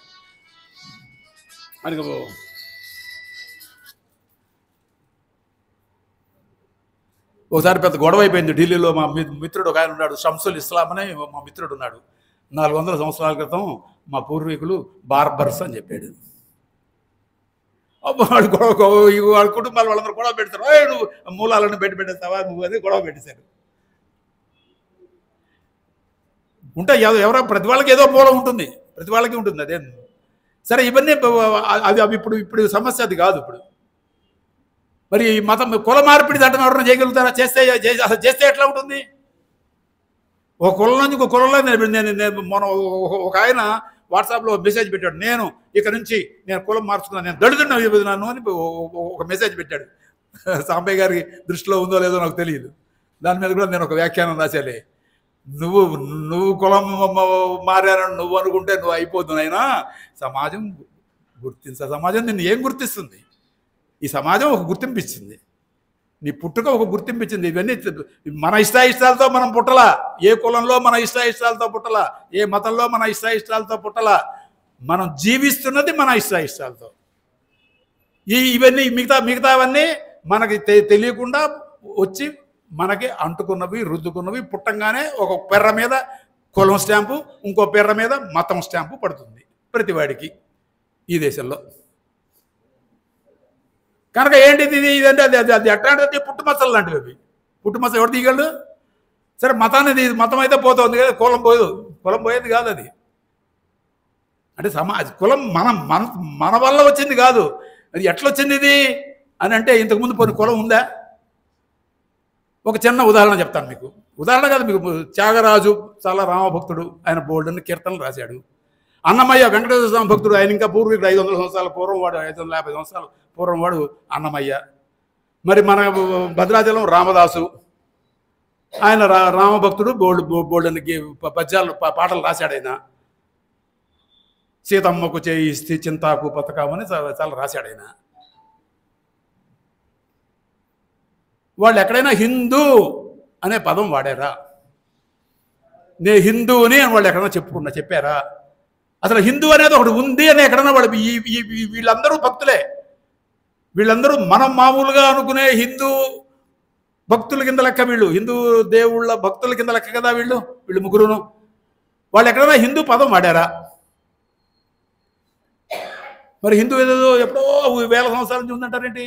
అని ఒకసారి పెద్ద గొడవ అయిపోయింది ఢిల్లీలో. మా మిత్రుడు ఒక ఆయన ఉన్నాడు, షంసుల్ ఇస్లాం అని మా మిత్రుడు ఉన్నాడు. 400 సంవత్సరాల క్రితం మా పూర్వీకులు బార్బర్స్ అని చెప్పాడు. వాడు వాళ్ళ కుటుంబాలు వాళ్ళందరూ గొడవ పెడతారు. నువ్వు మూలాలను పెట్టేస్తావా నువ్వు అని గొడవ పెట్టేశారు. ఉంటాయి ఎవరో ప్రతి వాళ్ళకి ఏదో మూలం ఉంటుంది, ప్రతి వాళ్ళకి ఉంటుంది. అదే సరే. ఇవన్నీ అవి ఇప్పుడు సమస్య అది కాదు. ఇప్పుడు మరి మతం కుల మార్పిడి దాంట్లో ఎవరైనా చేయగలుగుతారా? చేస్తే ఎట్లా ఉంటుంది? ఒక కులం నుంచి ఒక కులంలో నేను మన ఒక ఆయన వాట్సాప్లో మెసేజ్ పెట్టాడు, నేను ఇక నుంచి నేను కులం మార్చుకున్నాను, నేను దళితుడిని అని ఒక మెసేజ్ పెట్టాడు. సాంబయ్య గారికి దృష్టిలో ఉందో లేదో నాకు తెలియదు. దాని మీద కూడా నేను ఒక వ్యాఖ్యానం రాసేలే. నువ్వు కులం మారానని నువ్వు అనుకుంటే నువ్వు అయిపోతున్నాయినా, సమాజం సమాజం నిన్ను ఏం గుర్తిస్తుంది? ఈ సమాజం ఒక గుర్తింపు ఇచ్చింది, నీ పుట్టుక ఒక గుర్తింపు ఇచ్చింది. ఇవన్నీ మన ఇష్టాయిష్టాలతో మనం పుట్టలా. ఏ కులంలో మన ఇష్టాయిష్టాలతో పుట్టలా, ఏ మతంలో మన ఇష్టాయిష్టాలతో పుట్టలా. మనం జీవిస్తున్నది మన ఇష్టాయిష్టాలతో. ఇవన్నీ మిగతావన్నీ మనకి తెలియకుండా వచ్చి మనకి అంటుకున్నవి, రుద్దుకున్నవి. పుట్టంగానే ఒక పెర్ర మీద కులం స్టాంపు, ఇంకో పెర్ర మీద మతం స్టాంపు పడుతుంది ప్రతివాడికి ఈ దేశంలో. కనుక ఏంటిది ఇదంటే అది అట్లాంటిది పుట్టుమచ్చలు లాంటివి. అవి పుట్టుమచ్చలు ఎవరు తీయగలడు? సరే, మతం అయితే పోతుంది కదా, కులం పోయేది కాదు. అది అంటే కులం మన వల్ల వచ్చింది కాదు. అది ఎట్లొచ్చింది ఇది అని అంటే, ఇంతకుముందు కొన్ని కులం ఉందా? ఒక చిన్న ఉదాహరణ చెప్తాను మీకు. ఉదాహరణ కాదు, మీకు త్యాగరాజు చాలా రామభక్తుడు, ఆయన బోల్డెన్ని కీర్తనలు రాశాడు. అన్నమయ్య వెంకటేశ్వర స్వామి భక్తుడు, ఆయన ఇంకా పూర్వీకుడు. 500 సంవత్సరాల పూర్వం వాడు, 550 సంవత్సరాల పూర్వం వాడు అన్నమయ్య. మరి మన భద్రాచలం రామదాసు, ఆయన రామభక్తుడు, బోల్డెన్ని పద్యాలు పాటలు రాశాడు. ఆయన సీతమ్మకు చేయిస్తే చింతాకు పథకమని చాలా రాశాడు ఆయన. వాళ్ళు ఎక్కడైనా హిందూ అనే పదం వాడారా? నే హిందువుని అని వాళ్ళు ఎక్కడైనా చెప్పారా? అసలు హిందూ అనేది ఒకటి ఉంది అని ఎక్కడన్నా వాళ్ళు వీళ్ళందరూ భక్తులే. వీళ్ళందరూ మనం మామూలుగా అనుకునే హిందూ భక్తుల కింద లెక్క. వీళ్ళు హిందూ దేవుళ్ళ భక్తుల కింద లెక్క కదా వీళ్ళు ముగ్గురును. వాళ్ళు ఎక్కడైనా హిందూ పదం వాడారా? మరి హిందూ ఏదో ఎప్పుడో 1000 సంవత్సరాల నుంచి ఉందంటారేంటి?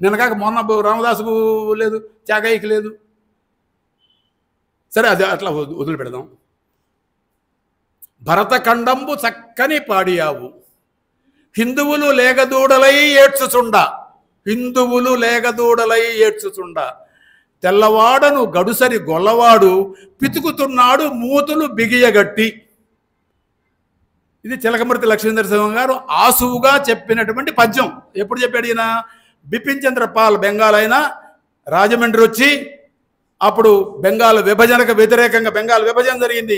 నిన్నగాక మొన్న రామదాసుకు లేదు, త్యాగయ్యకి లేదు. సరే, అది అట్లా వదిలిపెడదాం. భరతఖండంబు చక్కని పాడియావు, హిందువులు లేగదూడలై ఏడ్చుచుండ, తెల్లవాడను గడుసరి గొల్లవాడు పితుకుతున్నాడు మూతులు బిగియగట్టి. ఇది చిలకమర్తి లక్ష్మీనరసింహ గారు ఆసువుగా చెప్పినటువంటి పద్యం. ఎప్పుడు చెప్పాడు ఈయన? బిపిన్ చంద్ర పాల్ బెంగాల్ అయినా రాజమండ్రి వచ్చి, అప్పుడు బెంగాల్ విభజనకు వ్యతిరేకంగా బెంగాల్ విభజన జరిగింది.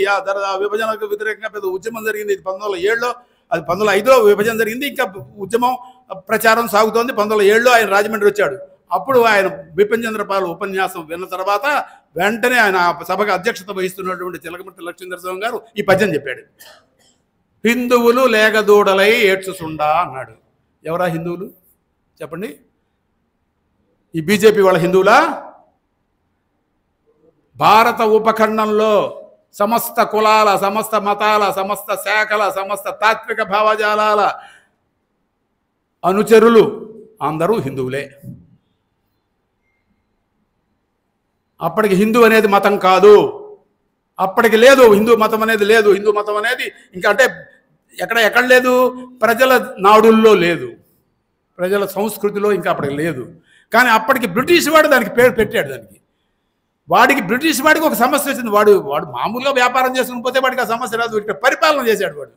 ఆ విభజనకు వ్యతిరేకంగా పెద్ద ఉద్యమం జరిగింది. 1907లో, అది 1905లో విభజన జరిగింది. ఇంకా ఉద్యమం ప్రచారం సాగుతోంది. 1907లో ఆయన రాజమండ్రి వచ్చాడు. అప్పుడు ఆయన బిపిన్ చంద్ర పాల్ ఉపన్యాసం విన్న తర్వాత వెంటనే ఆయన సభకు అధ్యక్షత వహిస్తున్నటువంటి చిలకమర్తి లక్ష్మీనరసింహ గారు ఈ పద్యం చెప్పాడు. హిందువులు లేగదూడలై ఏడ్చుచుండా అన్నాడు. ఎవరా హిందువులు చెప్పండి? ఈ బీజేపీ వాళ్ళ హిందువులా? భారత ఉపఖండంలో సమస్త కులాల, సమస్త మతాల, సమస్త శాఖల, సమస్త తాత్విక భావజాలాల అనుచరులు అందరూ హిందువులే. అప్పటికి హిందూ అనేది మతం కాదు, అప్పటికి లేదు. హిందూ మతం అనేది లేదు. హిందూ మతం అనేది ఇంకా అంటే ఎక్కడ లేదు? ప్రజల నాడుల్లో లేదు, ప్రజల సంస్కృతిలో ఇంకా అప్పటికి లేదు. కానీ అప్పటికి బ్రిటిష్ వాడు దానికి పేరు పెట్టాడు. వాడికి బ్రిటిష్ వాడికి ఒక సమస్య వచ్చింది. వాడు మామూలుగా వ్యాపారం చేసుకుని పోతే వాడికి ఆ సమస్య రాదు. ఇక్కడ పరిపాలన చేశాడు. వాడు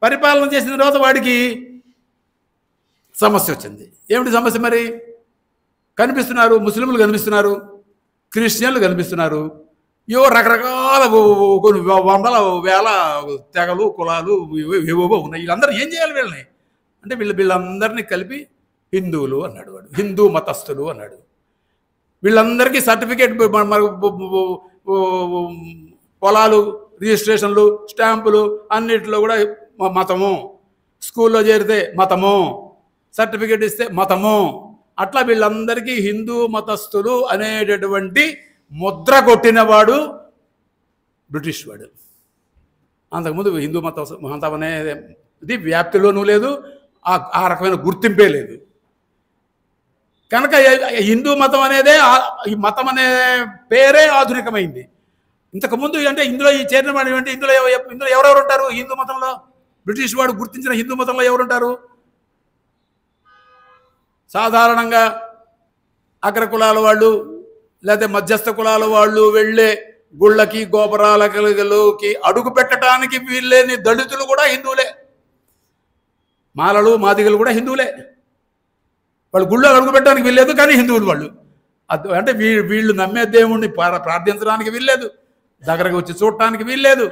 పరిపాలన చేసిన తర్వాత వాడికి సమస్య వచ్చింది. ఏమిటి సమస్య? మరి కనిపిస్తున్నారు, ముస్లింలు కనిపిస్తున్నారు, క్రిస్టియన్లు కనిపిస్తున్నారు, ఏవో రకరకాల కొన్ని 100,000 తెగలు, కులాలు ఏవో ఉన్నాయి. వీళ్ళందరూ ఏం చేయాలి? వీళ్ళని అంటే వీళ్ళందరినీ కలిపి హిందువులు అన్నాడు వాడు, హిందూ మతస్థులు అన్నాడు. వీళ్ళందరికీ సర్టిఫికేట్, పొలాలు, రిజిస్ట్రేషన్లు, స్టాంపులు అన్నిటిలో కూడా మతము, స్కూల్లో చేరితే మతము, సర్టిఫికేట్ ఇస్తే మతము, అట్లా వీళ్ళందరికీ హిందూ మతస్థులు అనేటటువంటి ముద్ర కొట్టినవాడు బ్రిటిష్ వాడు. అంతకుముందు హిందూ మతం అనేది వ్యాప్తిలోనూ లేదు, ఆ రకమైన గుర్తింపే లేదు. కనుక హిందూ మతం అనేదే, ఈ మతం అనే పేరే ఆధునికమైంది. ఇంతకుముందు అంటే ఇందులో ఈ చేరిన వాడు అంటే ఇందులో ఎవరెవరు ఉంటారు హిందూ మతంలో? బ్రిటిష్ వాడు గుర్తించిన హిందూ మతంలో ఎవరుంటారు? సాధారణంగా అగ్ర కులాల వాళ్ళు లేదా మధ్యస్థ కులాల వాళ్ళు వెళ్ళే గుళ్ళకి, గోపురాలకి అడుగు పెట్టడానికి వీళ్ళేని దళితులు కూడా హిందువులే, మాలలు, మాదిగలు కూడా హిందువులే. వాళ్ళు గుళ్ళో అడుగు పెట్టడానికి వీల్లేదు, కానీ హిందువులు వాళ్ళు. అంటే వీళ్ళు నమ్మే దేవుణ్ణి ప్రార్థించడానికి వీల్లేదు, దగ్గరకు వచ్చి చూడటానికి వీల్లేదు,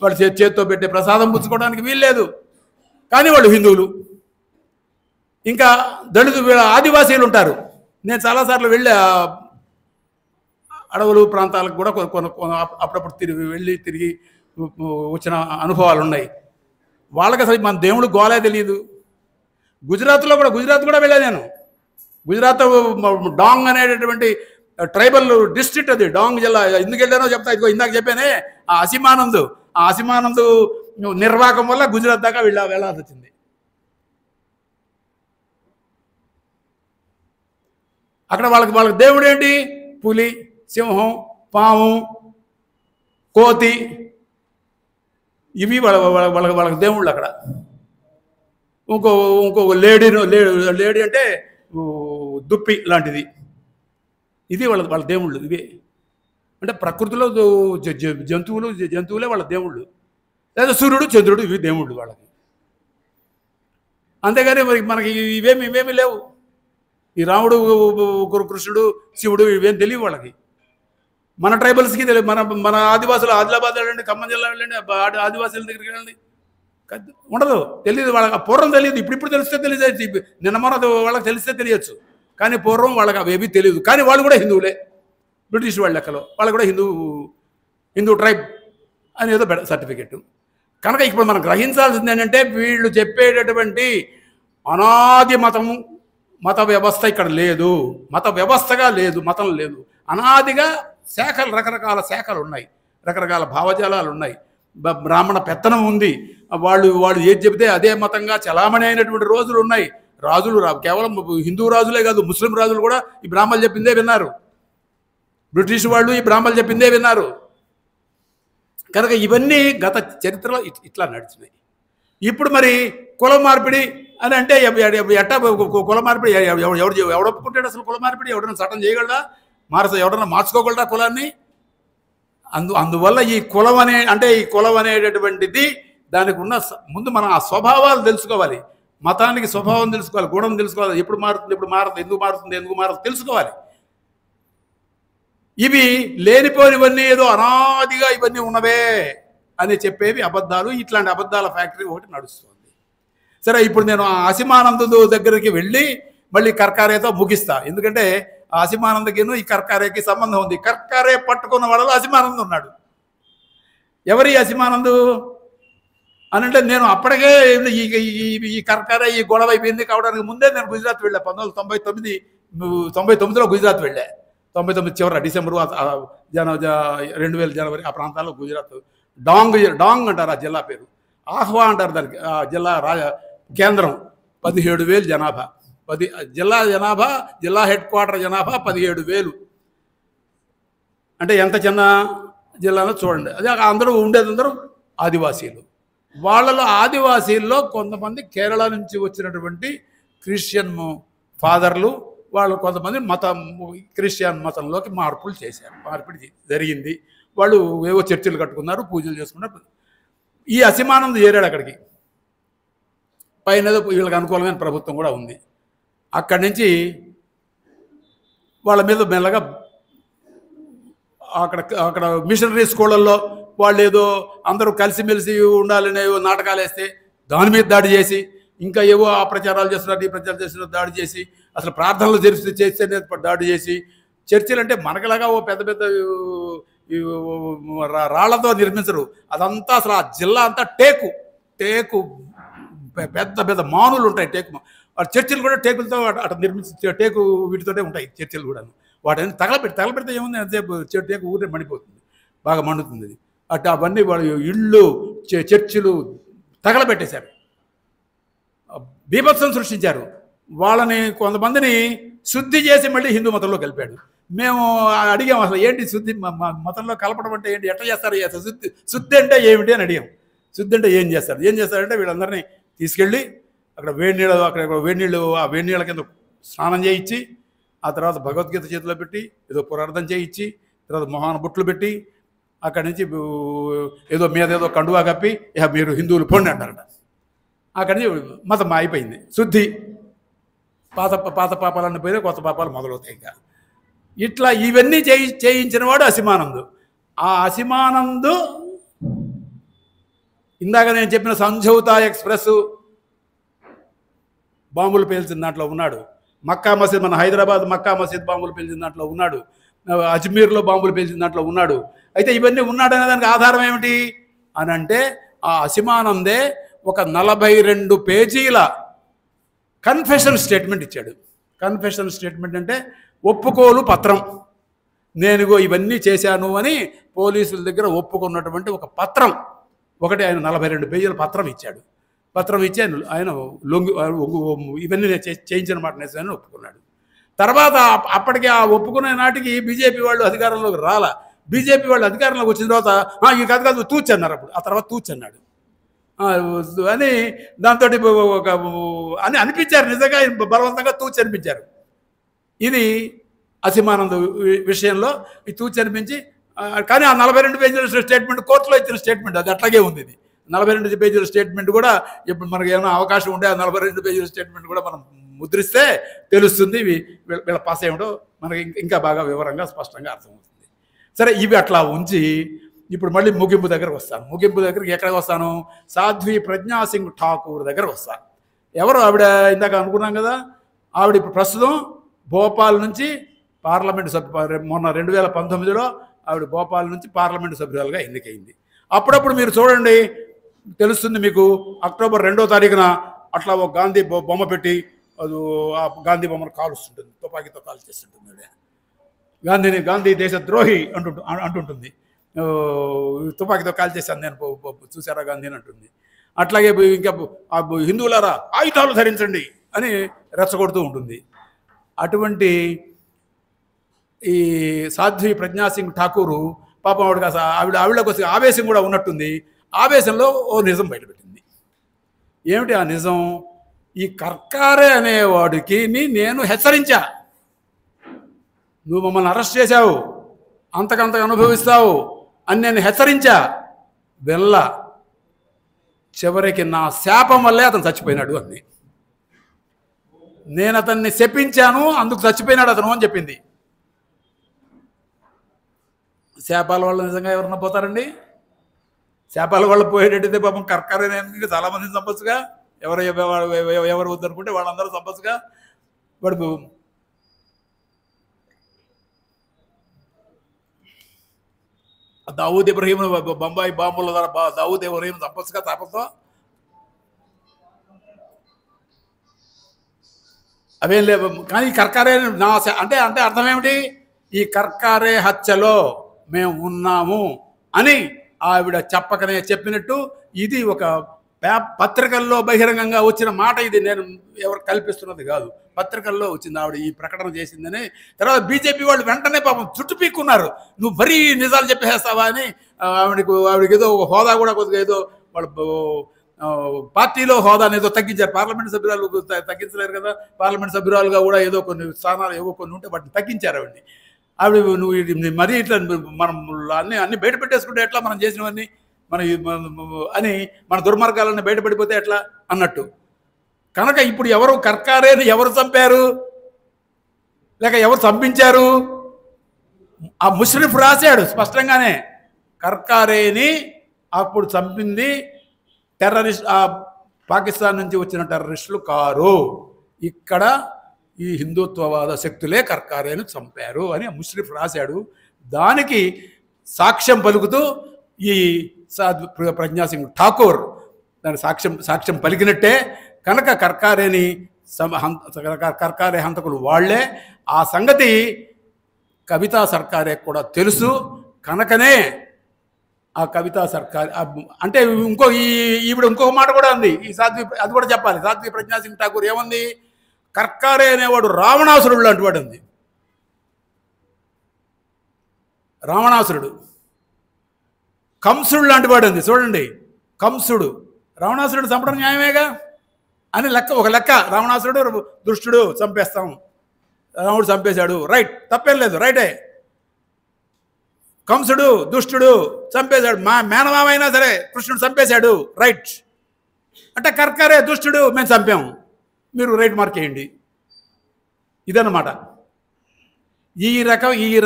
వాళ్ళు చేతితో పెట్టే ప్రసాదం పుచ్చుకోవడానికి వీల్లేదు, కానీ వాళ్ళు హిందువులు. ఇంకా వీళ్ళ ఆదివాసీలు ఉంటారు. నేను చాలాసార్లు వెళ్ళి అడవులు ప్రాంతాలకు కూడా అప్పుడప్పుడు తిరిగి వచ్చిన అనుభవాలు ఉన్నాయి. వాళ్ళకి అసలు మన దేవుడు గోలే తెలియదు. గుజరాత్ కూడా వెళ్ళాను నేను. గుజరాత్ డాంగ్ అనేటటువంటి ట్రైబల్ డిస్ట్రిక్ట్, అది డాంగ్ జిల్లా. ఎందుకు వెళ్ళానో చెప్తా. ఇదిగో ఇందాక చెప్పానే, ఆ అసిమానంద్ నిర్వాహకం వల్ల గుజరాత్ దాకా వెళ్ళాల్సి వచ్చింది. అక్కడ వాళ్ళకి దేవుడు ఏంటి? పులి, సింహం, పాము, కోతి, ఇవి వాళ్ళకి దేవుళ్ళు. అక్కడ ఇంకో లేడీ అంటే దుప్పి లాంటిది, ఇది వాళ్ళ దేవుళ్ళు. ఇవే అంటే ప్రకృతిలో జంతువులే వాళ్ళ దేవుళ్ళు. లేదా సూర్యుడు, చంద్రుడు, ఇవి దేవుళ్ళు వాళ్ళకి. అంతేగాని మనకి ఇవేమి లేవు. ఈ రాముడు, కృష్ణుడు, శివుడు ఇవేం తెలియవు వాళ్ళకి. మన ట్రైబల్స్కి తెలియదు. మన ఆదివాసులు ఆదిలాబాద్ వెళ్ళండి, ఖమ్మం జిల్లా వెళ్ళండి, ఆదివాసుల దగ్గరికి వెళ్ళండి, ఉండదు, తెలియదు వాళ్ళకి. పూర్వం తెలియదు, ఇప్పుడు తెలిస్తే తెలియదు. నిన్న వాళ్ళకి తెలిస్తే తెలియచ్చు, కానీ పూర్వం వాళ్ళకి అవేవి తెలియదు. కానీ వాళ్ళు కూడా హిందువులే, బ్రిటిష్ వాళ్ళ లెక్కలో వాళ్ళు కూడా హిందూ ట్రైబ్ అని ఏదో సర్టిఫికెట్. కనుక ఇప్పుడు మనం గ్రహించాల్సింది ఏంటంటే, వీళ్ళు చెప్పేటటువంటి అనాది మత వ్యవస్థ ఇక్కడ లేదు, మత వ్యవస్థగా లేదు, మతం లేదు. అనాదిగా రకరకాల శాఖలు ఉన్నాయి, రకరకాల భావజాలాలు ఉన్నాయి, బ్రాహ్మణ పెత్తనం ఉంది. వాళ్ళు ఏది చెబితే అదే మతంగా చలామణి అయినటువంటి రోజులు ఉన్నాయి. రాజులు కేవలం హిందూ రాజులే కాదు, ముస్లిం రాజులు కూడా ఈ బ్రాహ్మణులు చెప్పిందే విన్నారు, బ్రిటిష్ వాళ్ళు ఈ బ్రాహ్మణులు చెప్పిందే విన్నారు. కనుక ఇవన్నీ గత చరిత్రలో ఇట్లా నడిచినాయి. ఇప్పుడు మరి కుల మార్పిడి అని అంటే ఎట్టా కుల మార్పిడి ఎవడు ఒప్పుకుంటాడు? అసలు కుల మార్పిడి ఎవడన్నా చట్టం చేయగలడా? ఎవడన్నా మార్చుకోగలడా కులాన్ని? అందువల్ల ఈ కులం అనేటటువంటిది, దానికి ఉన్న ముందు మనం ఆ స్వభావాలు తెలుసుకోవాలి. మతానికి స్వభావం తెలుసుకోవాలి, గుణం తెలుసుకోవాలి. ఎప్పుడు మారుతుంది, ఎందుకు మారుతుంది తెలుసుకోవాలి. ఇవి లేనిపోనివన్నీ ఏదో అనాదిగా ఇవన్నీ ఉన్నవే అని చెప్పేవి అబద్ధాలు. ఇట్లాంటి అబద్ధాల ఫ్యాక్టరీ ఒకటి నడుస్తుంది. సరే, ఇప్పుడు నేను ఆ అసిమానందు దగ్గరికి వెళ్ళి మళ్ళీ కర్కారేతో ముగిస్తా. ఎందుకంటే ఆ అసిమానందకిను ఈ కర్కారేకి సంబంధం ఉంది. కర్కారే పట్టుకున్న వాళ్ళలో అసిమానంద్ ఉన్నాడు. ఎవరి అసిమానందు అని అంటే, నేను అప్పటికే ఈ కర్కారే ఈ గొడవ అయిపోయింది కావడానికి ముందే నేను గుజరాత్ వెళ్ళా. 1999లో గుజరాత్ వెళ్ళా. 99 చివరి డిసెంబరు 2000 జనవరి ఆ ప్రాంతాల్లో గుజరాత్. డాంగ్ అంటారు ఆ జిల్లా పేరు. ఆహ్వా అంటారు దానికి. ఆ జిల్లా కేంద్రం 17,000 జనాభా. జిల్లా హెడ్ క్వార్టర్ జనాభా 17,000. అంటే ఎంత చిన్న జిల్లాలో చూడండి. అదే ఉండేదందరూ ఆదివాసీలు. ఆదివాసీల్లో కొంతమంది కేరళ నుంచి వచ్చినటువంటి క్రిస్టియన్ ఫాదర్లు, వాళ్ళు కొంతమంది క్రిస్టియన్ మతంలోకి మార్పిడి జరిగింది. వాళ్ళు ఏవో చర్చిలు కట్టుకున్నారు, పూజలు చేసుకున్నారు. ఈ అసిమానంద్ చేరాడు అక్కడికి. పైన వీళ్ళకి అనుకూలమైన ప్రభుత్వం కూడా ఉంది. అక్కడి నుంచి వాళ్ళ మీద మెల్లగా అక్కడ మిషనరీ స్కూళ్ళల్లో వాళ్ళు ఏదో అందరూ కలిసిమెలిసి ఉండాలనే నాటకాలు వేస్తే దాని మీద దాడి చేసి ఇంకా ఏవో ఆ ప్రచారాలు చేస్తున్నారు, ఈ ప్రచారాలు చేస్తున్నారు, దాడి చేసి అసలు ప్రార్థనలు చేస్తేనే దాడి చేసి, చర్చిలు అంటే మనకలాగా ఓ పెద్ద పెద్ద రాళ్లతో నిర్మించరు. అదంతా అసలు ఆ జిల్లా అంతా టేకు పెద్ద పెద్ద మానులు ఉంటాయి. చర్చిలు కూడా టేకులతో అట్లా నిర్మించి టేకు వీటితోనే ఉంటాయి చర్చిలు కూడా. వాటిని తగలబెడితే ఏముంది, అంతసేపు టేకు ఊరే మండిపోతుంది, బాగా మండుతుంది అది. అట్లా అవన్నీ వాళ్ళు ఇళ్ళు చర్చిలు తగలబెట్టేశారు, బీభత్సం సృష్టించారు. వాళ్ళని కొంతమందిని శుద్ధి చేసి మళ్ళీ హిందూ మతంలో కలిపాడు. మేము అడిగాం అసలు ఏంటి శుద్ధి, మతంలో కలపడం అంటే ఏంటి, ఎట్లా చేస్తారు, శుద్ధి అంటే ఏమిటి అని అడిగాం. శుద్ధి అంటే ఏం చేస్తారంటే వీళ్ళందరినీ తీసుకెళ్ళి అక్కడ వేడి నీళ్ళు ఆ వేడి నీళ్ళ కింద స్నానం చేయించి, ఆ తర్వాత భగవద్గీత చేతిలో పెట్టి ఏదో పురార్థం చేయించి, తర్వాత మొహాన బుట్లు పెట్టి అక్కడి నుంచి ఏదో మీదేదో కండువా కప్పి ఇక మీరు హిందువులు పొండి అంటారట. అక్కడి నుంచి మతం అయిపోయింది, శుద్ధి. పాత పాపాలన్నీ పోయినా కొత్త పాపాలు మొదలవుతాయి. ఇంకా ఇట్లా ఇవన్నీ చేయించిన వాడు అసిమానందు. ఆ అసిమానందు ఇందాక నేను చెప్పిన సంఝౌతా ఎక్స్ప్రెస్ బాంబులు పేల్చిన దాంట్లో ఉన్నాడు. మక్కా మసీద్, మన హైదరాబాద్ మక్కా మసీద్ బాంబులు పేల్చిన దాంట్లో ఉన్నాడు. అజ్మీర్లో బాంబులు పేల్చిన దాంట్లో ఉన్నాడు. అయితే ఇవన్నీ ఉన్నాడనే దానికి ఆధారం ఏమిటి అని అంటే, ఆ అసిమానందే ఒక 42 పేజీల కన్ఫెషన్ స్టేట్మెంట్ ఇచ్చాడు. కన్ఫెషన్ స్టేట్మెంట్ అంటే ఒప్పుకోలు పత్రం. నేను ఇవన్నీ చేశాను అని పోలీసుల దగ్గర ఒప్పుకున్నటువంటి ఒక పత్రం ఒకటి. ఆయన 42 పేజీల పత్రం ఇచ్చాడు. పత్రం ఇచ్చి ఆయన ఇవన్నీ చేయించిన మాట నిజమని ఒప్పుకున్నాడు. తర్వాత అప్పటికి ఆ ఒప్పుకునే నాటికి బీజేపీ వాళ్ళు అధికారంలోకి రాలా. బీజేపీ వాళ్ళు అధికారంలోకి వచ్చిన తర్వాత ఈ కథ కాదు తూచన్నారు. అప్పుడు ఆ తర్వాత తూచన్నాడు అని దాంతో అని అనిపించారు. నిజంగా బలవంతంగా తూచి అనిపించారు. ఇది అసిమానంద విషయంలో ఈ తూచి అనిపించి, కానీ ఆ 42 పేజీల స్టేట్మెంట్ కోర్టులో ఇచ్చిన స్టేట్మెంట్ అది అట్లాగే ఉంది. ఇది 42 పేజీల స్టేట్మెంట్ కూడా ఇప్పుడు మనకి ఏమైనా అవకాశం ఉంటే ఆ 42 పేజీల స్టేట్మెంట్ కూడా మనం ముద్రిస్తే తెలుస్తుంది వీళ్ళ పాస్ ఏమిటో మనకి ఇంకా బాగా వివరంగా స్పష్టంగా అర్థమవుతుంది. సరే, ఇవి అట్లా ఉంచి ఇప్పుడు మళ్ళీ ముగింపు దగ్గరకు వస్తాను. ముగింపు దగ్గరికి ఎక్కడికి వస్తాను? సాధ్వి ప్రజ్ఞాసింగ్ ఠాకూర్ దగ్గరకు వస్తాను. ఎవరు ఆవిడ? ఇందాక అనుకున్నాం కదా, ఆవిడ ఇప్పుడు ప్రస్తుతం భోపాల్ నుంచి పార్లమెంటు సభ్యు, మొన్న 2019లో ఆవిడ భోపాల్ నుంచి పార్లమెంటు సభ్యురాలుగా ఎన్నికైంది. అప్పుడప్పుడు మీరు చూడండి, తెలుస్తుంది మీకు. అక్టోబర్ 2వ తారీఖున అట్లా ఒక గాంధీ బొమ్మ పెట్టి అది ఆ గాంధీ బొమ్మను కాలుస్తుంటుంది, తుపాకీతో కాల్ చేస్తుంటుంది. గాంధీ దేశద్రోహి అంటుంటుంది. తుపాకీతో కాల్ చేశాను నేను, చూసారా గాంధీని అంటుంది. అట్లాగే ఇంకా హిందువులారా ఆయుధాలు ధరించండి అని రెచ్చగొడుతూ ఉంటుంది. అటువంటి ఈ సాధ్వి ప్రజ్ఞాసింగ్ ఠాకూరు పాపం ఆవిడకు వచ్చి ఆవేశం కూడా ఉన్నట్టుంది. ఆవేశంలో ఓ నిజం బయటపెట్టింది. ఏమిటి ఆ నిజం? ఈ కర్కారే అనేవాడికి నేను హెచ్చరించా, నువ్వు మమ్మల్ని అరెస్ట్ చేశావు, అంతకంతకు అనుభవిస్తావు అని నేను హెచ్చరించా. వెళ్ళ చివరికి నా శాపం వల్లే అతను చచ్చిపోయినాడు అంది. నేను అతన్ని శపించాను, అందుకు చచ్చిపోయినాడు అతను అని చెప్పింది. శాపాల వల్ల నిజంగా ఎవరన్నా పోతారండి? శాపాల వల్ల పోయేటట్టయితే పాపం కర్కరేనే చాలామందిని చంపచ్చుగా. ఎవరు వద్దనుకుంటే వాళ్ళందరూ చంపచ్చుగా. వాడు దావూద్ ఇబ్రహీం బొంబాయి బాంబుల ద్వారా దావూద్ ఇబ్రహీం చంపచ్చుగా తాపంతో. అవేం లేవు. కానీ కర్కారే అంటే అర్థం ఏమిటి? ఈ కర్కారే హత్యలో మేము ఉన్నాము అని ఆవిడ చెప్పినట్టు ఇది ఒక పత్రికల్లో బహిరంగంగా వచ్చిన మాట. ఇది నేను ఎవరు కల్పిస్తున్నది కాదు, పత్రికల్లో వచ్చింది. ఆవిడ ఈ ప్రకటన చేసిందని. తర్వాత బీజేపీ వాళ్ళు వెంటనే పాపం చుట్టు పీక్కున్నారు. నువ్వు మరీ నిజాలు చెప్పేస్తావా అని. ఆవిడకి ఏదో హోదా కూడా కొద్దిగా ఏదో వాళ్ళ పార్టీలో హోదాని ఏదో తగ్గించారు. పార్లమెంట్ సభ్యురాలు తగ్గించలేరు కదా, పార్లమెంట్ సభ్యురాలుగా కూడా ఏదో కొన్ని స్థానాలు ఏవో కొన్ని ఉంటే వాటిని తగ్గించారు ఆవిడని. ఆవిడ నువ్వు మరీ ఇట్లా మనం అన్ని బయట పెట్టేసుకుంటే ఎట్లా, మనం చేసినవన్నీ అని మన దుర్మార్గాలన్నీ బయటపడిపోతే ఎట్లా అన్నట్టు. కనుక ఇప్పుడు ఎవరు కర్కారేని ఎవరు చంపారు లేక ఎవరు చంపించారు? ఆ ముషరిఫ్ రాశాడు పాకిస్తాన్ నుంచి వచ్చిన టెర్రరిస్టులు కారు, ఇక్కడ ఈ హిందుత్వవాద శక్తులే కర్కారేను చంపారు అని ముష్రిఫ్ రాశాడు. దానికి సాక్ష్యం పలుకుతూ ఈ ప్రజ్ఞాసింగ్ ఠాకూర్ దాని సాక్ష్యం పలికినట్టే కనుక కర్కారేని కర్కారే హంతకులు వాళ్లే. ఆ సంగతి కవితా సర్కారే కూడా తెలుసు కనుకనే ఆ కవితా సర్కార్ అంటే ఈవిడ ఇంకొక మాట కూడా ఉంది. ఈ సాధ్వి అది కూడా చెప్పాలి. సాధ్వి ప్రజ్ఞాసింగ్ ఠాకూర్ ఏముంది, కర్కారే అనేవాడు రావణాసురుడు లాంటి వాడు ఉంది. రావణాసురుడు కంసుడు లాంటి వాడు ఉంది. చూడండి, కంసుడు రావణాసురుడు చంపడం న్యాయమేగా అని ఒక లెక్క. రావణాసురుడు దుష్టుడు, చంపేస్తాం, రాముడు చంపేశాడు, రైట్, తప్పేం లేదు, రైటే. కంసుడు దుష్టుడు, చంపేశాడు, మా మేనమామ అయినా సరే కృష్ణుడు చంపేశాడు, రైట్. అంటే కర్కారే దుష్టుడు, మేము చంపాము, మీరు రైట్ మార్క్ వేయండి. ఇదన్నమాట. ఈ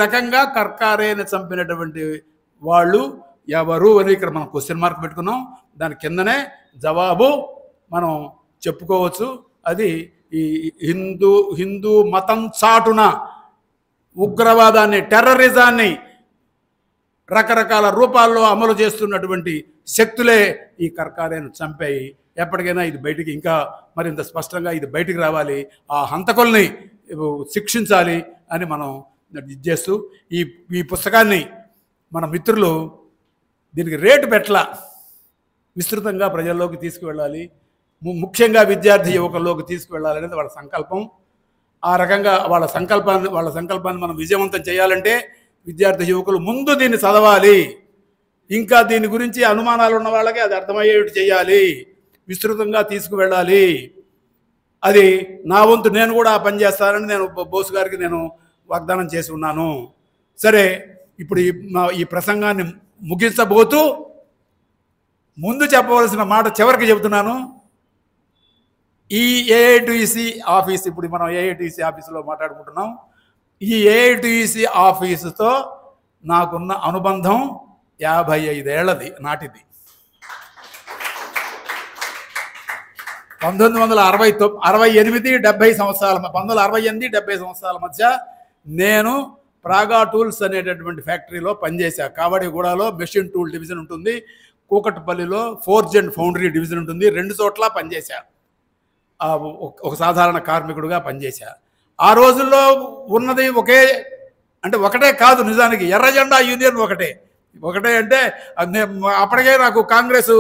రకంగా కర్కారేని చంపినటువంటి వాళ్ళు ఎవరు అని ఇక్కడ మనం క్వశ్చన్ మార్క్ పెట్టుకున్నాం. దాని కిందనే జవాబు మనం చెప్పుకోవచ్చు. అది ఈ హిందూ మతం చాటున ఉగ్రవాదాన్ని, టెర్రరిజాన్ని రకరకాల రూపాల్లో అమలు చేస్తున్నటువంటి శక్తులే ఈ కర్కారేను చంపాయి. ఎప్పటికైనా ఇది బయటికి ఇంకా మరింత స్పష్టంగా ఇది బయటికి రావాలి, ఆ హంతకుల్ని శిక్షించాలి అని మనం ఇది చేస్తూ ఈ పుస్తకాన్ని మన మిత్రులు దీనికి రేటు పెట్టలా, విస్తృతంగా ప్రజల్లోకి తీసుకువెళ్ళాలి, ముఖ్యంగా విద్యార్థి యువకుల్లోకి తీసుకువెళ్ళాలి అనేది వాళ్ళ సంకల్పం. ఆ రకంగా వాళ్ళ సంకల్పాన్ని మనం విజయవంతం చేయాలంటే విద్యార్థి యువకులు ముందు దీన్ని చదవాలి. ఇంకా దీని గురించి అనుమానాలు ఉన్న వాళ్ళకి అది అర్థమయ్యేట్టు చేయాలి, విస్తృతంగా తీసుకువెళ్ళాలి. అది నా వంతు నేను కూడా పనిచేస్తానని నేను బోసు గారికి నేను వాగ్దానం చేసి ఉన్నాను. సరే, ఇప్పుడు ఈ ప్రసంగాన్ని ముగించబోతూ ముందు చెప్పవలసిన మాట చివరికి చెబుతున్నాను. ఈ ఏఐటీసీ ఆఫీస్, ఇప్పుడు మనం ఏఐటీసీ ఆఫీసులో మాట్లాడుకుంటున్నాం. ఈ ఏఐటీసీ ఆఫీసుతో నాకున్న అనుబంధం 55 ఏళ్లది నాటిది. 1968-70 సంవత్సరాల 1968-70 సంవత్సరాల మధ్య నేను ప్రాగా టూల్స్ అనేటటువంటి ఫ్యాక్టరీలో పనిచేశా. కావడిగూడలో మెషిన్ టూల్ డివిజన్ ఉంటుంది, కూకట్పల్లిలో ఫోర్జ్ అండ్ ఫౌండరీ డివిజన్ ఉంటుంది. 2 చోట్ల పనిచేశా. ఒక సాధారణ కార్మికుడుగా పనిచేశా. ఆ రోజుల్లో ఉన్నది ఒకటే కాదు, నిజానికి ఎర్ర జెండా యూనియన్ ఒకటే అంటే అప్పటికే నాకు కాంగ్రెస్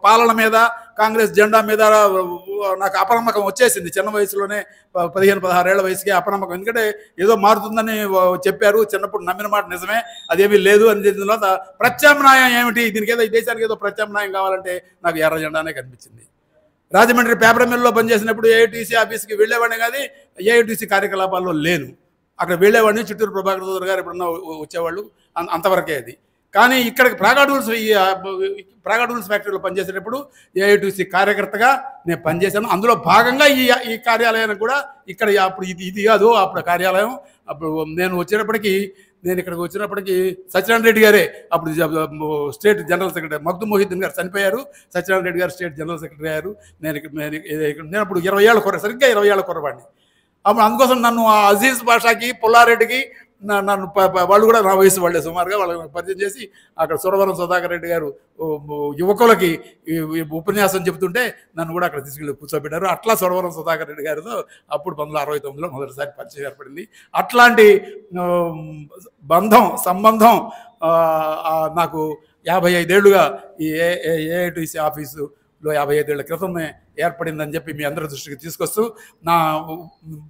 పాలన మీద, కాంగ్రెస్ జెండా మీద నాకు అపనమ్మకం వచ్చేసింది. చిన్న వయసులోనే 15-16 ఏళ్ల వయసుకే అపనమ్మకం. ఎందుకంటే ఏదో మారుతుందని చెప్పారు, చిన్నప్పుడు నమ్మిన మాట నిజమే, అదేమీ లేదు అని చెప్పిన తర్వాత ప్రత్యామ్నాయం ఏమిటి, దీనికి ఈ దేశానికి ఏదో ప్రత్యామ్నాయం కావాలంటే నాకు ఎర్ర జెండానే కనిపించింది. రాజమండ్రి పేపర్ మిల్లో పనిచేసినప్పుడు ఏఐటీసీ ఆఫీస్కి వెళ్ళేవాడిని, కానీ ఏఐటీసీ కార్యకలాపాల్లో లేను. అక్కడ వెళ్ళేవాడిని, చిట్టూరు ప్రభాకర్ చౌదరి గారు ఎప్పుడన్నా వచ్చేవాళ్ళు, అంతవరకే అది. కానీ ఇక్కడ ప్రాగా టూల్స్ ఫ్యాక్టరీలో పనిచేసేటప్పుడు ఏఐటీసీ కార్యకర్తగా నేను పనిచేశాను. అందులో భాగంగా ఈ కార్యాలయానికి కూడా ఇక్కడ అప్పుడు ఇది కాదు, అప్పుడు కార్యాలయం. అప్పుడు నేను ఇక్కడికి వచ్చినప్పటికీ సత్యనారాయణ రెడ్డి గారే అప్పుడు స్టేట్ జనరల్ సెక్రటరీ. మగ్దు మొహిద్దీన్ గారు చనిపోయారు, సత్యనారాయణ రెడ్డి గారు స్టేట్ జనరల్ సెక్రటరీ అయ్యారు. నేను అప్పుడు 20 ఏళ్ళ సరిగ్గా 20 ఏళ్ళ కుర్రవాడిని. అప్పుడు అందుకోసం నన్ను అజీజ్ బాషాకి, పుల్లారెడ్డికి, నన్ను వాళ్ళు కూడా నా వయసు వాళ్ళే సుమారుగా వాళ్ళని పరిచయం చేసి అక్కడ సురవరం సుధాకర్ రెడ్డి గారు యువకులకి ఉపన్యాసం చెబుతుంటే నన్ను కూడా అక్కడ తీసుకెళ్ళి కూర్చోబెట్టారు. అట్లా సురవరం సుధాకర్ రెడ్డి గారితో అప్పుడు 1969లో మొదటిసారి పరిచయం ఏర్పడింది. అట్లాంటి సంబంధం నాకు 55 ఏళ్లుగా ఈ ఏఐటీసీ ఆఫీసులో 55 ఏళ్ల క్రితమే ఏర్పడిందని చెప్పి మీ అందరి దృష్టికి తీసుకొస్తూ నా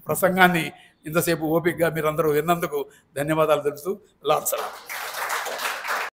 ప్రసంగాన్ని ఇంతసేపు ఓపికగా మీరందరూ విన్నందుకు ధన్యవాదాలు తెలుపుతూ లాల్ సలాం.